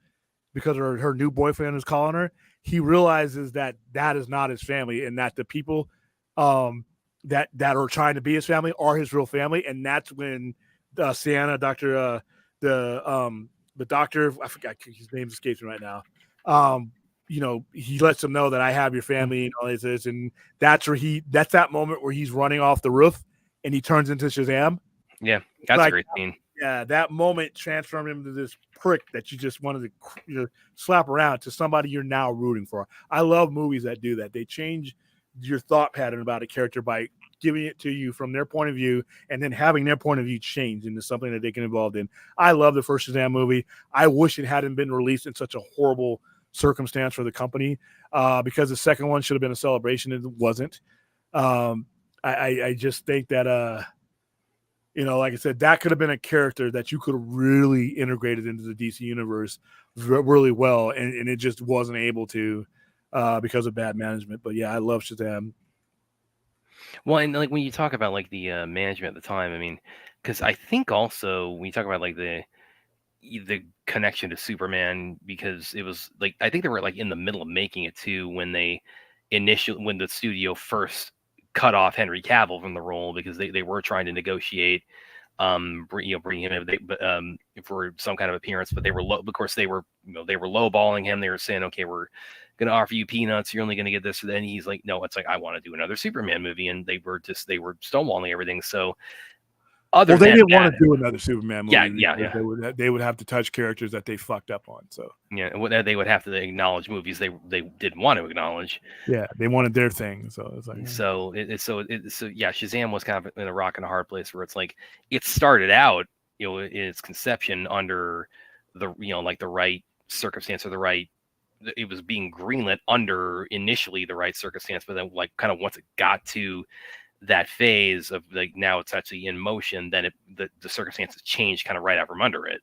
because her new boyfriend is calling her, he realizes that is not his family, and that the people that are trying to be his family are his real family. And that's when Sienna, the doctor, I forgot, his name escapes me right now. He lets them know that I have your family and all this, and that's that moment where he's running off the roof and he turns into Shazam. Yeah, that's a great scene. Yeah, that moment transformed him into this prick that you just wanted to slap around, to somebody you're now rooting for. I love movies that do that. They change your thought pattern about a character by giving it to you from their point of view, and then having their point of view change into something that they can involve in. I love the first Shazam movie. I wish it hadn't been released in such a horrible circumstance for the company, because the second one should have been a celebration. It wasn't. I just think that like I said, that could have been a character that you could have really integrated into the DC universe really well, and it just wasn't able to because of bad management. But yeah, I love Shazam. Well, and like when you talk about like the management at the time, I mean, because I think also when you talk about like the connection to Superman, because it was like, I think they were like in the middle of making it too when the studio first cut off Henry Cavill from the role, because they were trying to negotiate bringing him in, for some kind of appearance, but they were of course they were lowballing him. They were saying, okay, we're gonna offer you peanuts, you're only gonna get this. And then he's like, no, it's like, I want to do another Superman movie, and they were stonewalling everything. So they didn't want to do another Superman movie. Yeah. They would have to touch characters that they fucked up on. So yeah, they would have to acknowledge movies they didn't want to acknowledge. Yeah, they wanted their thing. So it's like, so Shazam was kind of in a rock and a hard place, where it's like, it started out, in its conception under the like the right circumstance, or it was being greenlit under initially the right circumstance, but then like kind of once it got to that phase of like, now it's actually in motion, then the circumstances changed kind of right out from under it.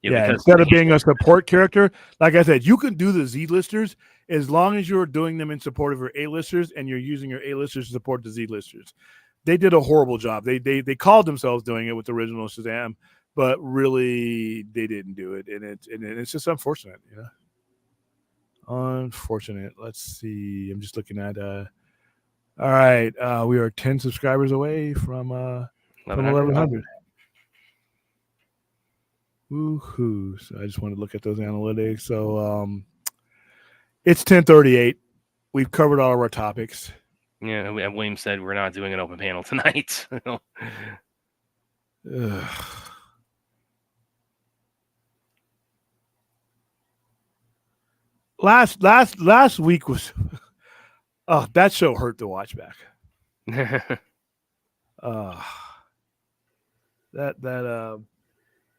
Instead of being a support character, like I said, you can do the Z-listers as long as you're doing them in support of your A-listers, and you're using your A-listers to support the Z-listers. They did a horrible job. They called themselves doing it with the original Shazam, but really they didn't do it, and it's just unfortunate, Unfortunate. Let's see. I'm just looking at all right, we are 10 subscribers away from 1100. Woohoo! So I just want to look at those analytics. So it's 10:38. We've covered all of our topics. Yeah, and William said we're not doing an open panel tonight. Last week was that show hurt to watch back.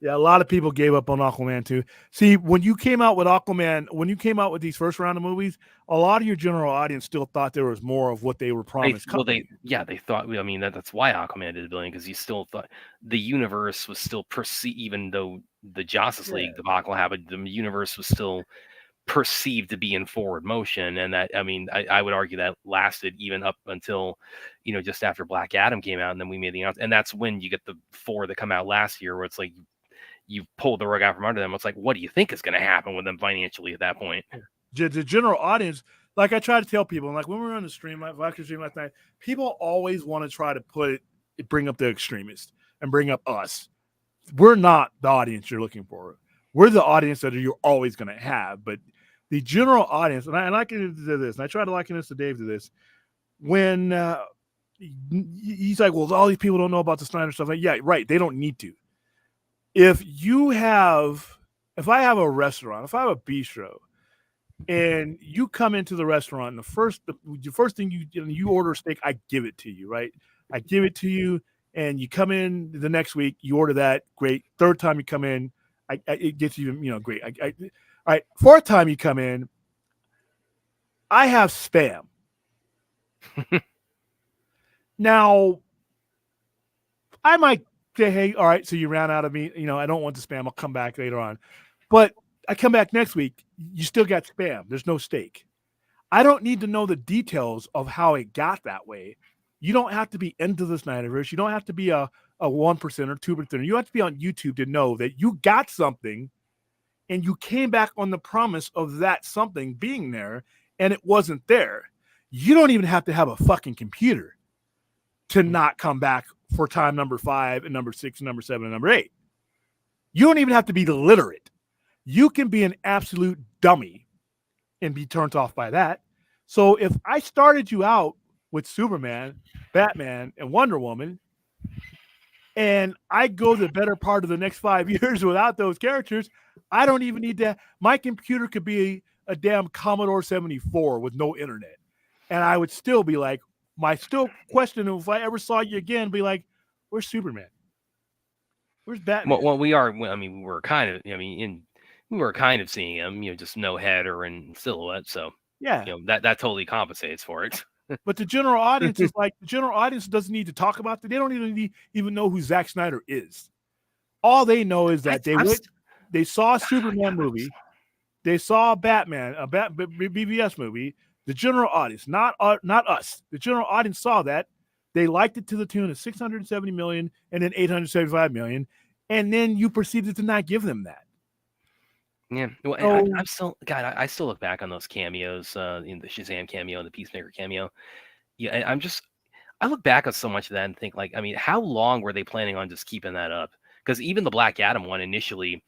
Yeah, a lot of people gave up on Aquaman too. See, when you came out with Aquaman, when you came out with these first round of movies, a lot of your general audience still thought there was more of what they were promised. They thought. I mean, that's why Aquaman did a billion, because he still thought the universe was still perceived, even though the Justice League debacle happened, the universe was still perceived to be in forward motion. And that, I mean, I would argue that lasted even up until, just after Black Adam came out, and then we made the announcement. And that's when you get the 4 that come out last year, where it's like you pulled the rug out from under them. It's like, what do you think is going to happen with them financially at that point? The general audience, like I try to tell people, like when we were on the stream, last night, people always want to try to bring up the extremists and bring up us. We're not the audience you're looking for. We're the audience that you're always going to have. But the general audience, and I liken it to this, and I try to liken this to Dave to this, when he's like, well, all these people don't know about the Snyder stuff. Like, yeah, right. They don't need to. If I have a restaurant, if I have a bistro, and you come into the restaurant, and the first thing you order a steak, I give it to you, right? I give it to you, and you come in the next week, you order that, great. Third time you come in, it gets even, great. All right, fourth time you come in, I have spam. Now, I might say, hey, all right, so you ran out of meat. I don't want the spam. I'll come back later on. But I come back next week, you still got spam. There's no steak. I don't need to know the details of how it got that way. You don't have to be into the Snyderverse. You don't have to be a 1% or 2%. You have to be on YouTube to know that you got something and you came back on the promise of that something being there and it wasn't there. You don't even have to have a fucking computer to not come back for time number 5 and number 6 and number 7 and number 8. You don't even have to be literate. You can be an absolute dummy and be turned off by that. So if I started you out with Superman, Batman, and Wonder Woman, and I go the better part of the next 5 years without those characters, I don't even need to. My computer could be a damn Commodore 74 with no internet. And I would still be like, my still question, if I ever saw you again, be like, where's Superman? Where's Batman? Well, we are. I mean, we were kind of. We were kind of seeing him. Just no head or in silhouette. So yeah, that totally compensates for it. But the general audience is like, the general audience doesn't need to talk about that. They don't even know who Zack Snyder is. All they know is that they saw a Superman movie, they saw a Batman, BVS movie. The general audience, not us. The general audience saw that. They liked it to the tune of 670 million and then 875 million, and then you proceeded to not give them that. Yeah, well, I'm still, God, I still look back on those cameos, in the Shazam cameo and the Peacemaker cameo. Yeah, and I look back at so much of that and think, like, I mean, how long were they planning on just keeping that up? Because even the Black Adam one initially,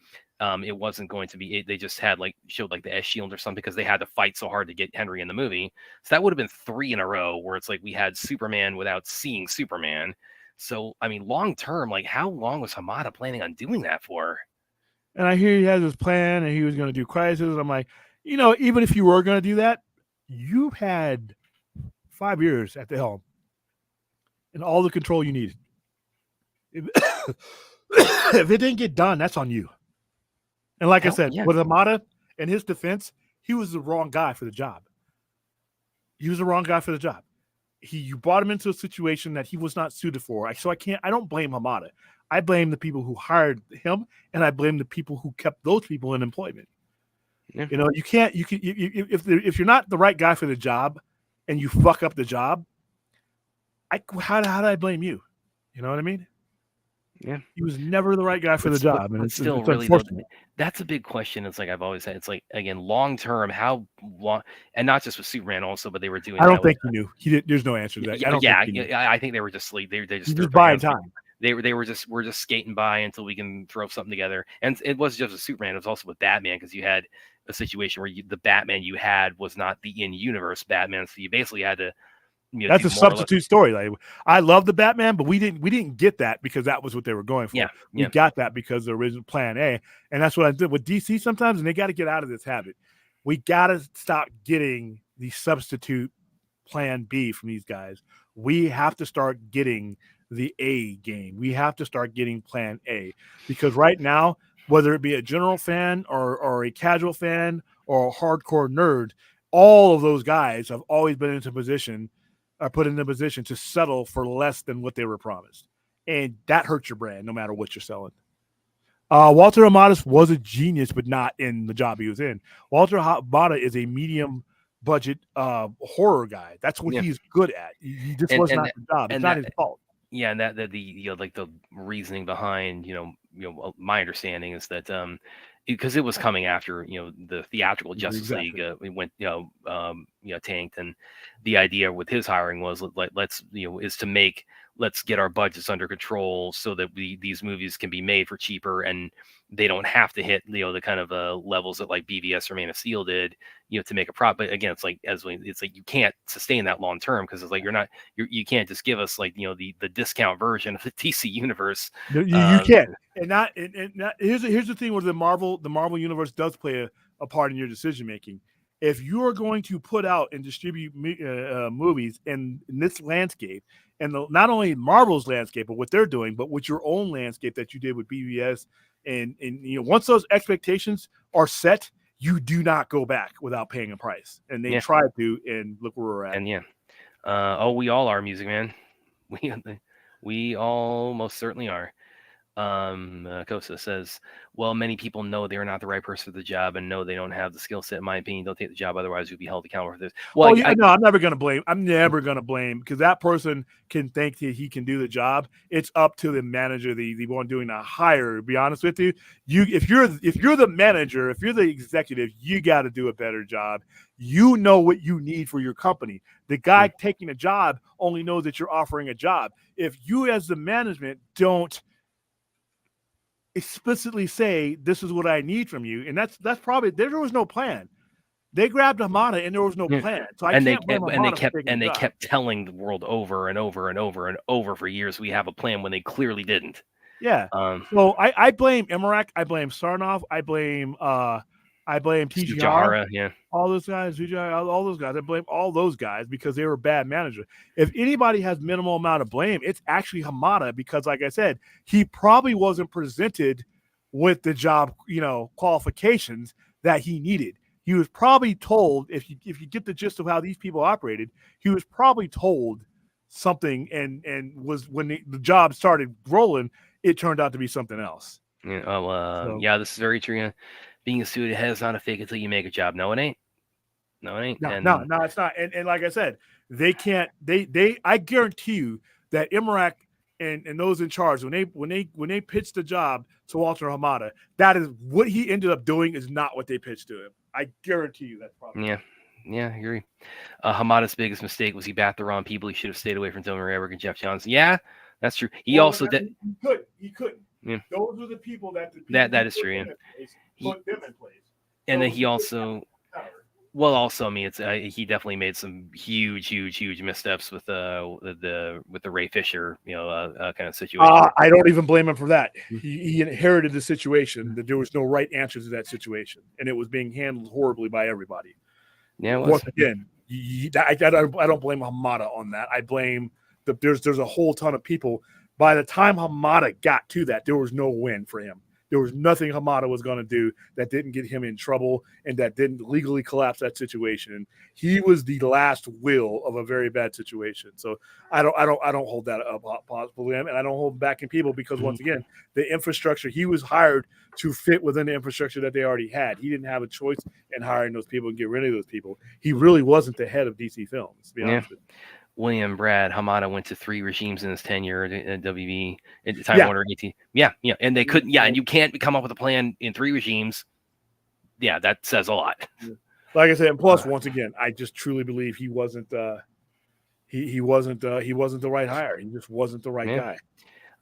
it wasn't going to be. They just had showed the S shield or something because they had to fight so hard to get Henry in the movie. So that would have been 3 in a row where it's like we had Superman without seeing Superman. So I mean, long term, how long was Hamada planning on doing that for? And I hear he has his plan and he was going to do Crisis. I'm like, even if you were going to do that, you had 5 years at the helm and all the control you needed. If it didn't get done, that's on you. And like I said, with Hamada, in his defense, he was the wrong guy for the job. You brought him into a situation that he was not suited for. So I don't blame Hamada. I blame the people who hired him, and I blame the people who kept those people in employment. Yeah. If you're not the right guy for the job and you fuck up the job, how do I blame you? You know what I mean? Yeah, he was never the right guy for the job, and it's still really that's a big question. It's like I've always said. It's like, again, long term, how long, and not just with Superman also, but they were doing. I don't think he knew. He did. There's no answer to that. I think they were just they just buying time. We're just skating by until we can throw something together. And it wasn't just with Superman; it was also with Batman, because you had a situation where the Batman you had was not the in-universe Batman, so you basically had to. That's a substitute story. I love the Batman, but we didn't get that because that was what they were going for. We got that because the original plan A, and that's what I did with DC sometimes. And they got to get out of this habit. We got to stop getting the substitute plan B from these guys. We have to start getting the A game. We have to start getting plan A, because right now, whether it be a general fan or a casual fan or a hardcore nerd, all of those guys have always been into position, put in a position to settle for less than what they were promised. And that hurts your brand no matter what you're selling. Walter Hamada was a genius, but not in the job he was in. Walter Hamada is a medium budget horror guy. That's what he's good at. He just was not the job. It's not his fault. Yeah, and that the like the reasoning behind my understanding is that because it was coming after the theatrical Justice League it went tanked, and the idea with his hiring was let's get our budgets under control so that these movies can be made for cheaper, and they don't have to hit the kind of levels that like BVS or Man of Steel did to make a profit. But again, it's like you can't sustain that long term, because it's like you can't just give us like the discount version of the DC universe. You can't. And here's the thing where the Marvel universe does play a part in your decision making. If you are going to put out and distribute movies in this landscape, and not only Marvel's landscape, but what they're doing, but with your own landscape that you did with BVS, and once those expectations are set, you do not go back without paying a price. And they tried to, and look where we're at. And we all are, Music Man. We all most certainly are. Kosa says, well, many people know they're not the right person for the job and know they don't have the skill set. In my opinion, don't take the job, otherwise you'll be held accountable for this. Well, no, I'm never going to blame because that person can think that he can do the job. It's up to the manager, the one doing the hire. To be honest with you, if you're the manager, if you're the executive, you got to do a better job. You know what you need for your company. The guy taking a job only knows that you're offering a job. If you as the management don't explicitly say this is what I need from you, and that's probably there was no plan. They grabbed Hamada and there was no plan. So they kept telling the world over and over and over and over for years we have a plan, when they clearly didn't. Yeah. So I blame Emmerich, I blame Sarnoff, I blame TGR, all those guys, all those guys. I blame all those guys because they were bad managers. If anybody has minimal amount of blame, it's actually Hamada, because, like I said, he probably wasn't presented with the job, qualifications that he needed. He was probably told, if you get the gist of how these people operated, he was probably told something, and was when the job started rolling, it turned out to be something else. Yeah, this is very true. Being a student is not a fake until you make a job. No, it ain't. No, it's not. And like I said, they can't. I guarantee you that Emmerich and those in charge, when they pitched the job to Walter Hamada, that is what he ended up doing is not what they pitched to him. I guarantee you that's probably. Yeah, I agree. Hamada's biggest mistake was he backed the wrong people. He should have stayed away from Tony Rayburg and Jeff Johnson. Yeah, that's true. He couldn't. Yeah. Those were the people that is true. Yeah. Put them in place. And then he also, I mean, he definitely made some huge missteps with the Ray Fisher, kind of situation. I don't even blame him for that. He inherited the situation that there was no right answer to that situation, and it was being handled horribly by everybody. Yeah. Once again, I don't blame Hamada on that. I blame there's a whole ton of people. By the time Hamada got to that, there was no win for him. There was nothing Hamada was going to do that didn't get him in trouble and that didn't legally collapse that situation. He was the last will of a very bad situation. So I don't hold that up possibly, and I don't hold back in people because once again, the infrastructure, he was hired to fit within the infrastructure that they already had. He didn't have a choice in hiring those people and get rid of those people. He really wasn't the head of DC Films, to be honest with you. William Brad Hamada went to 3 regimes in his tenure at WB at Time Warner 18. Yeah, and they couldn't. Yeah, and you can't come up with a plan in 3 regimes. Yeah, that says a lot. Like I said, and plus, once again, I just truly believe he wasn't. He wasn't the right hire. He just wasn't the right guy.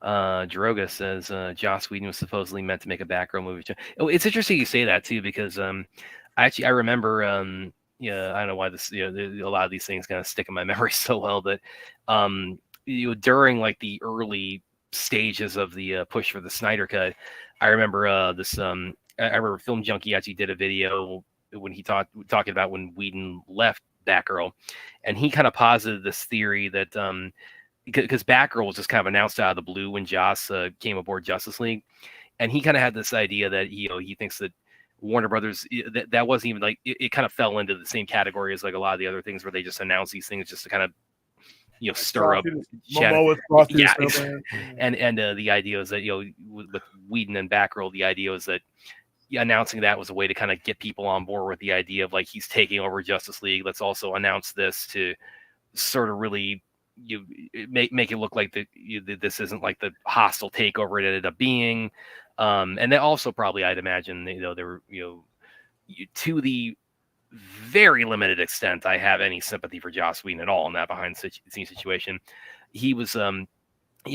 Droga says Joss Whedon was supposedly meant to make a Batgirl movie. It's interesting you say that too, because I remember. Yeah, I don't know why this. A lot of these things kind of stick in my memory so well. But during like the early stages of the push for the Snyder Cut, I remember this. I remember Film Junkie actually did a video when he talking about when Whedon left Batgirl, and he kind of posited this theory that because Batgirl was just kind of announced out of the blue when Joss came aboard Justice League, and he kind of had this idea that he thinks that Warner Brothers that wasn't even like it kind of fell into the same category as like a lot of the other things where they just announce these things just to kind of stir up chat. Yeah, and the idea is that with Whedon and Batgirl, the idea is that announcing that was a way to kind of get people on board with the idea of like he's taking over Justice League. Let's also announce this to sort of really make it look like this isn't like the hostile takeover it ended up being. And then also probably I'd imagine there were to the very limited extent I have any sympathy for Joss Whedon at all in that behind the scenes situation. He was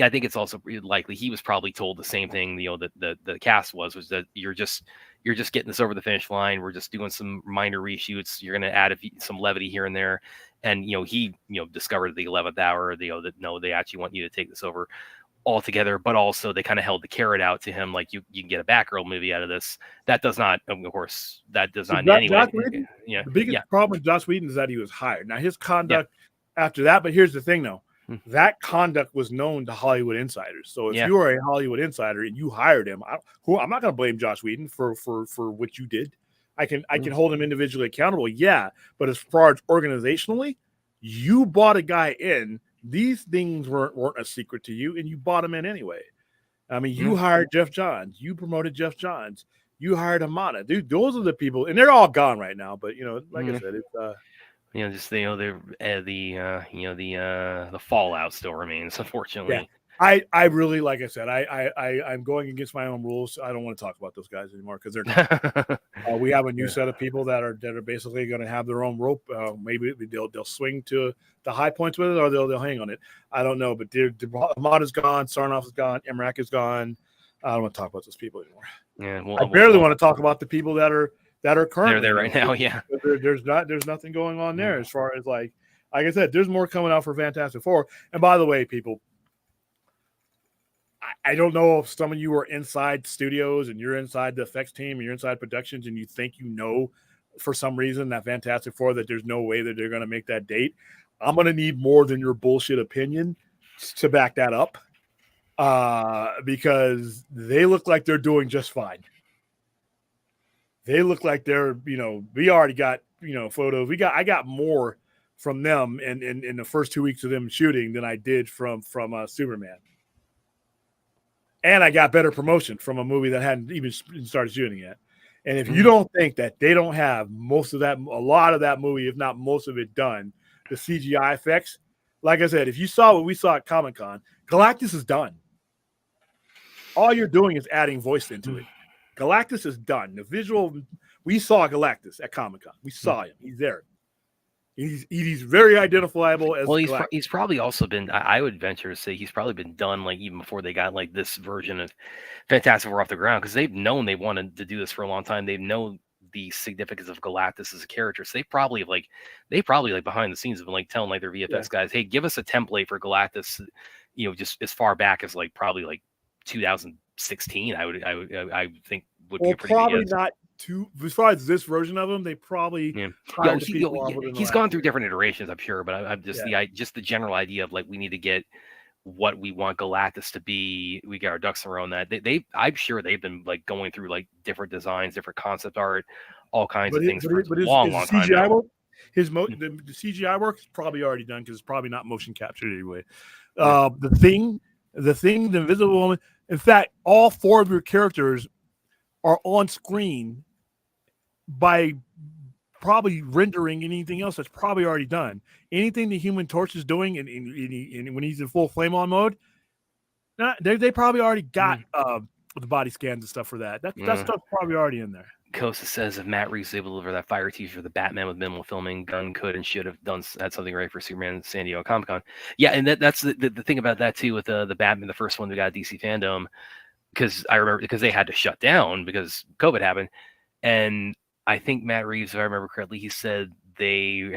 I think it's also likely he was probably told the same thing that the cast was that you're just getting this over the finish line. We're just doing some minor reshoots. You're going to add some levity here and there. And he discovered at the 11th hour that no, they actually want you to take this over altogether. But also they kind of held the carrot out to him, like you can get a Batgirl movie out of this. That does not, of course, that does not in any way. The biggest problem with Joss Whedon is that he was hired. Now his conduct after that, but here's the thing though. That conduct was known to Hollywood insiders. So if you are a Hollywood insider and you hired him, I'm not going to blame Joss Whedon for what you did. I can hold him individually accountable. Yeah, but as far as organizationally, you bought a guy in. These things weren't a secret to you, and you bought him in anyway. I mean, you hired Jeff Johns. You promoted Jeff Johns. You hired Hamada. Dude, those are the people, and they're all gone right now. But like I said, it's just the fallout still remains, unfortunately. Yeah. I really, like I said, I'm going against my own rules. I don't want to talk about those guys anymore because they're gone. We have a new set of people that are basically going to have their own rope. Maybe they'll swing to the high points with it, or they'll hang on it. I don't know, but Hamada's gone, Sarnoff is gone, Emmerich is gone. I don't want to talk about those people anymore. Yeah, I barely want to talk about the people that are currently they're there right now. Yeah, there's nothing going on there as far as like I said. There's more coming out for Fantastic Four. And by the way, people, I don't know if some of you are inside studios and you're inside the effects team and you're inside productions and you think for some reason that Fantastic Four that there's no way that they're going to make that date. I'm going to need more than your bullshit opinion to back that up because they look like they're doing just fine. They look like they're, we already got, photos. I got more from them in the first 2 weeks of them shooting than I did from Superman. And I got better promotion from a movie that hadn't even started shooting yet. And if you don't think that they don't have a lot of that movie, if not most of it done, the CGI effects, like I said, if you saw what we saw at Comic-Con, Galactus is done. All you're doing is adding voice into it. Galactus is done. The visual, we saw Galactus at Comic-Con. We saw him. He's there. He's very identifiable as he's probably also been, I would venture to say he's probably been done like even before they got like this version of Fantastic Four off the ground, because they've known they wanted to do this for a long time. They've known the significance of Galactus as a character, so they probably behind the scenes have been like telling like their VFX guys, hey, give us a template for Galactus, just as far back as like probably like 2016. I would think would be a pretty probably good guess. Not too, as far as this version of him, they probably he's gone through different iterations, I'm sure, but I'm just the general idea of like we need to get what we want Galactus to be. We got our ducks in a row on that. I'm sure they've been like going through like different designs, different concept art, all kinds of things for a long time now. The CGI work is probably already done because it's probably not motion captured anyway. The Invisible Woman. In fact, all four of your characters are on screen by probably rendering anything else that's probably already done. Anything the Human Torch is doing, and when he's in full flame on mode, they probably already got the body scans and stuff for that. That stuff's probably already in there. Kosa says if Matt Reeves was able to deliver that fire teaser for the Batman with minimal filming, Gunn could and should have had something right for Superman and San Diego Comic-Con. Yeah, and that's the thing about that too with the Batman, the first one that got DC Fandom, because I remember because they had to shut down because COVID happened, and I think Matt Reeves, if I remember correctly, he said they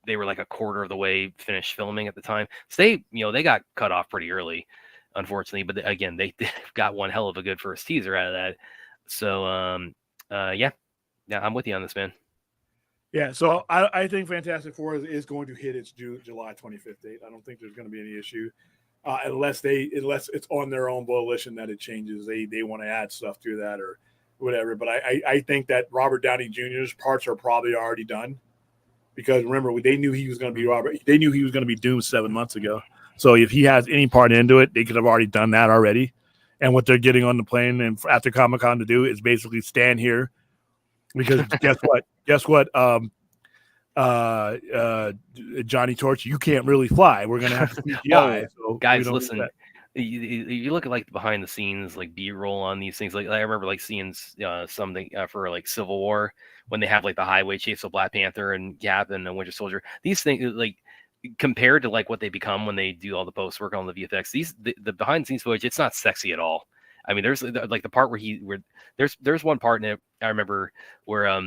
were like a quarter of the way finished filming at the time. So they got cut off pretty early, unfortunately. But again, they got one hell of a good first teaser out of that. So yeah, I'm with you on this, man. Yeah, so I think Fantastic Four is going to hit its July 25th date. I don't think there's going to be any issue, unless it's on their own volition that it changes. They want to add stuff to that or whatever. But I think that Robert Downey Jr.'s parts are probably already done, because remember they knew he was going to be Robert. They knew he was going to be Doom 7 months ago. So if he has any part into it, they could have already done that already. And what they're getting on the plane and after Comic-Con to do is basically stand here, because guess what? Johnny Torch, you can't really fly. We're gonna have to CGI. So guys, listen. You look at like the behind the scenes like B-roll on these things. Like I remember like seeing something for like Civil War when they have like the highway chase of Black Panther and Cap and the Winter Soldier. These things like compared to like what they become when they do all the post work on the VFX. The behind the scenes footage, it's not sexy at all. I mean, there's like the part where there's one part in it I remember where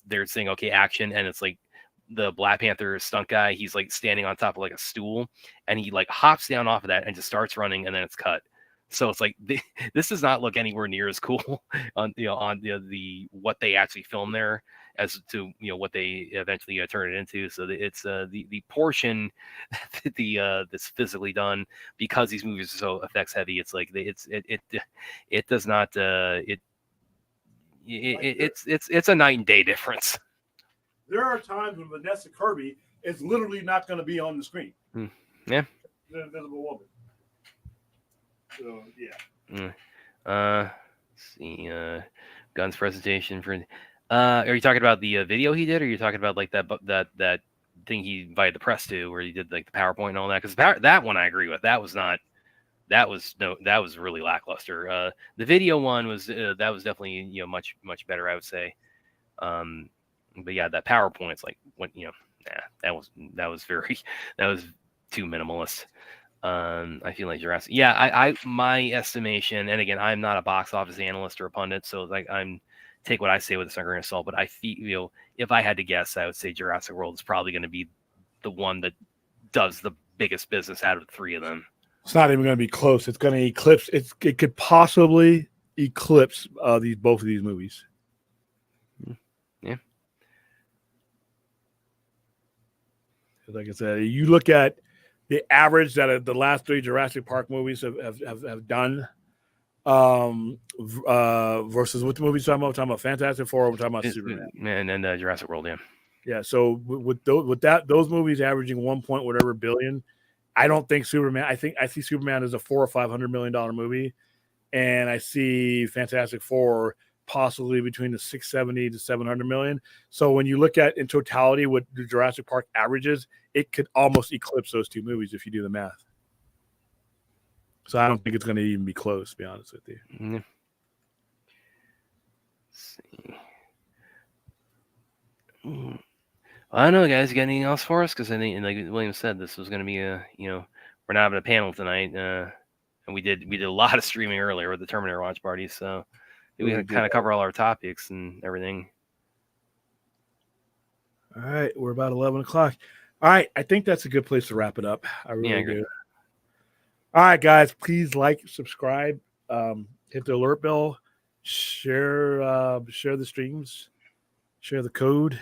they're saying okay action, and it's like the Black Panther stunt guy, he's like standing on top of like a stool, and he like hops down off of that and just starts running, and then it's cut. So it's like this does not look anywhere near as cool on the what they actually film there as to what they eventually turn it into. So it's the portion that's physically done, because these movies are so effects heavy. It's like it does not it's a night and day difference. There are times when Vanessa Kirby is literally not going to be on the screen. Yeah, the Invisible Woman. So yeah. Let's see, Gunn's presentation for. Are you talking about the video he did, or are you talking about like that thing he invited the press to, where he did like the PowerPoint and all that? Because that one I agree with. That was really lackluster. The video one was that was definitely much better, I would say. But yeah, that PowerPoint's like that was too minimalist. I feel like Jurassic. Yeah, I my estimation, and again, I'm not a box office analyst or a pundit, so like I'm take what I say with a grain of salt. But I feel if I had to guess, I would say Jurassic World is probably going to be the one that does the biggest business out of the three of them. It's not even going to be close. It's going to eclipse. It could possibly eclipse both of these movies. Yeah. Like I said, you look at the average that the last three Jurassic Park movies have done, versus what the movies talking about? We're talking about Fantastic Four. We're talking about Superman, and Jurassic World. Yeah. Yeah. So with those movies averaging 1 point whatever billion, I don't think Superman. I see Superman as a $400 or $500 million movie, and I see Fantastic Four possibly between the 670 to 700 million. So when you look at in totality what the Jurassic Park averages, it could almost eclipse those two movies if you do the math. So I don't think it's going to even be close, to be honest with you. Mm-hmm. Let's see. I don't know, guys. You got anything else for us? Because I think, like William said, this was going to be we're not having a panel tonight, and we did a lot of streaming earlier with the Terminator watch party, so we can kind of cover all our topics and everything. All right, we're about 11 o'clock. All right, I think that's a good place to wrap it up. I really do. All right, guys, please like, subscribe, hit the alert bell, share the streams, share the code,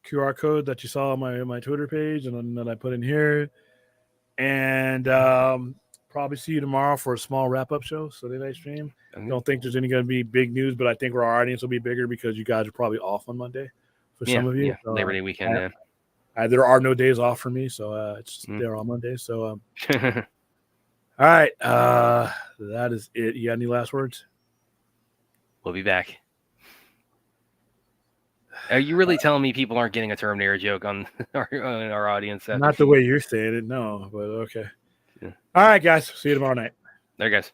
QR code that you saw on my Twitter page and that I put in here, and probably see you tomorrow for a small wrap-up show, Sunday night stream. Don't think there's going to be big news, but I think our audience will be bigger because you guys are probably off on Monday for some of you. Yeah, so, Labor Day weekend. There are no days off for me, so it's they're on Monday. So, all right, that is it. You got any last words? We'll be back. Are you really telling me people aren't getting a Terminator joke on our audience? Not the way you're saying it, no, but okay. Yeah. All right, guys. See you tomorrow night. There, guys.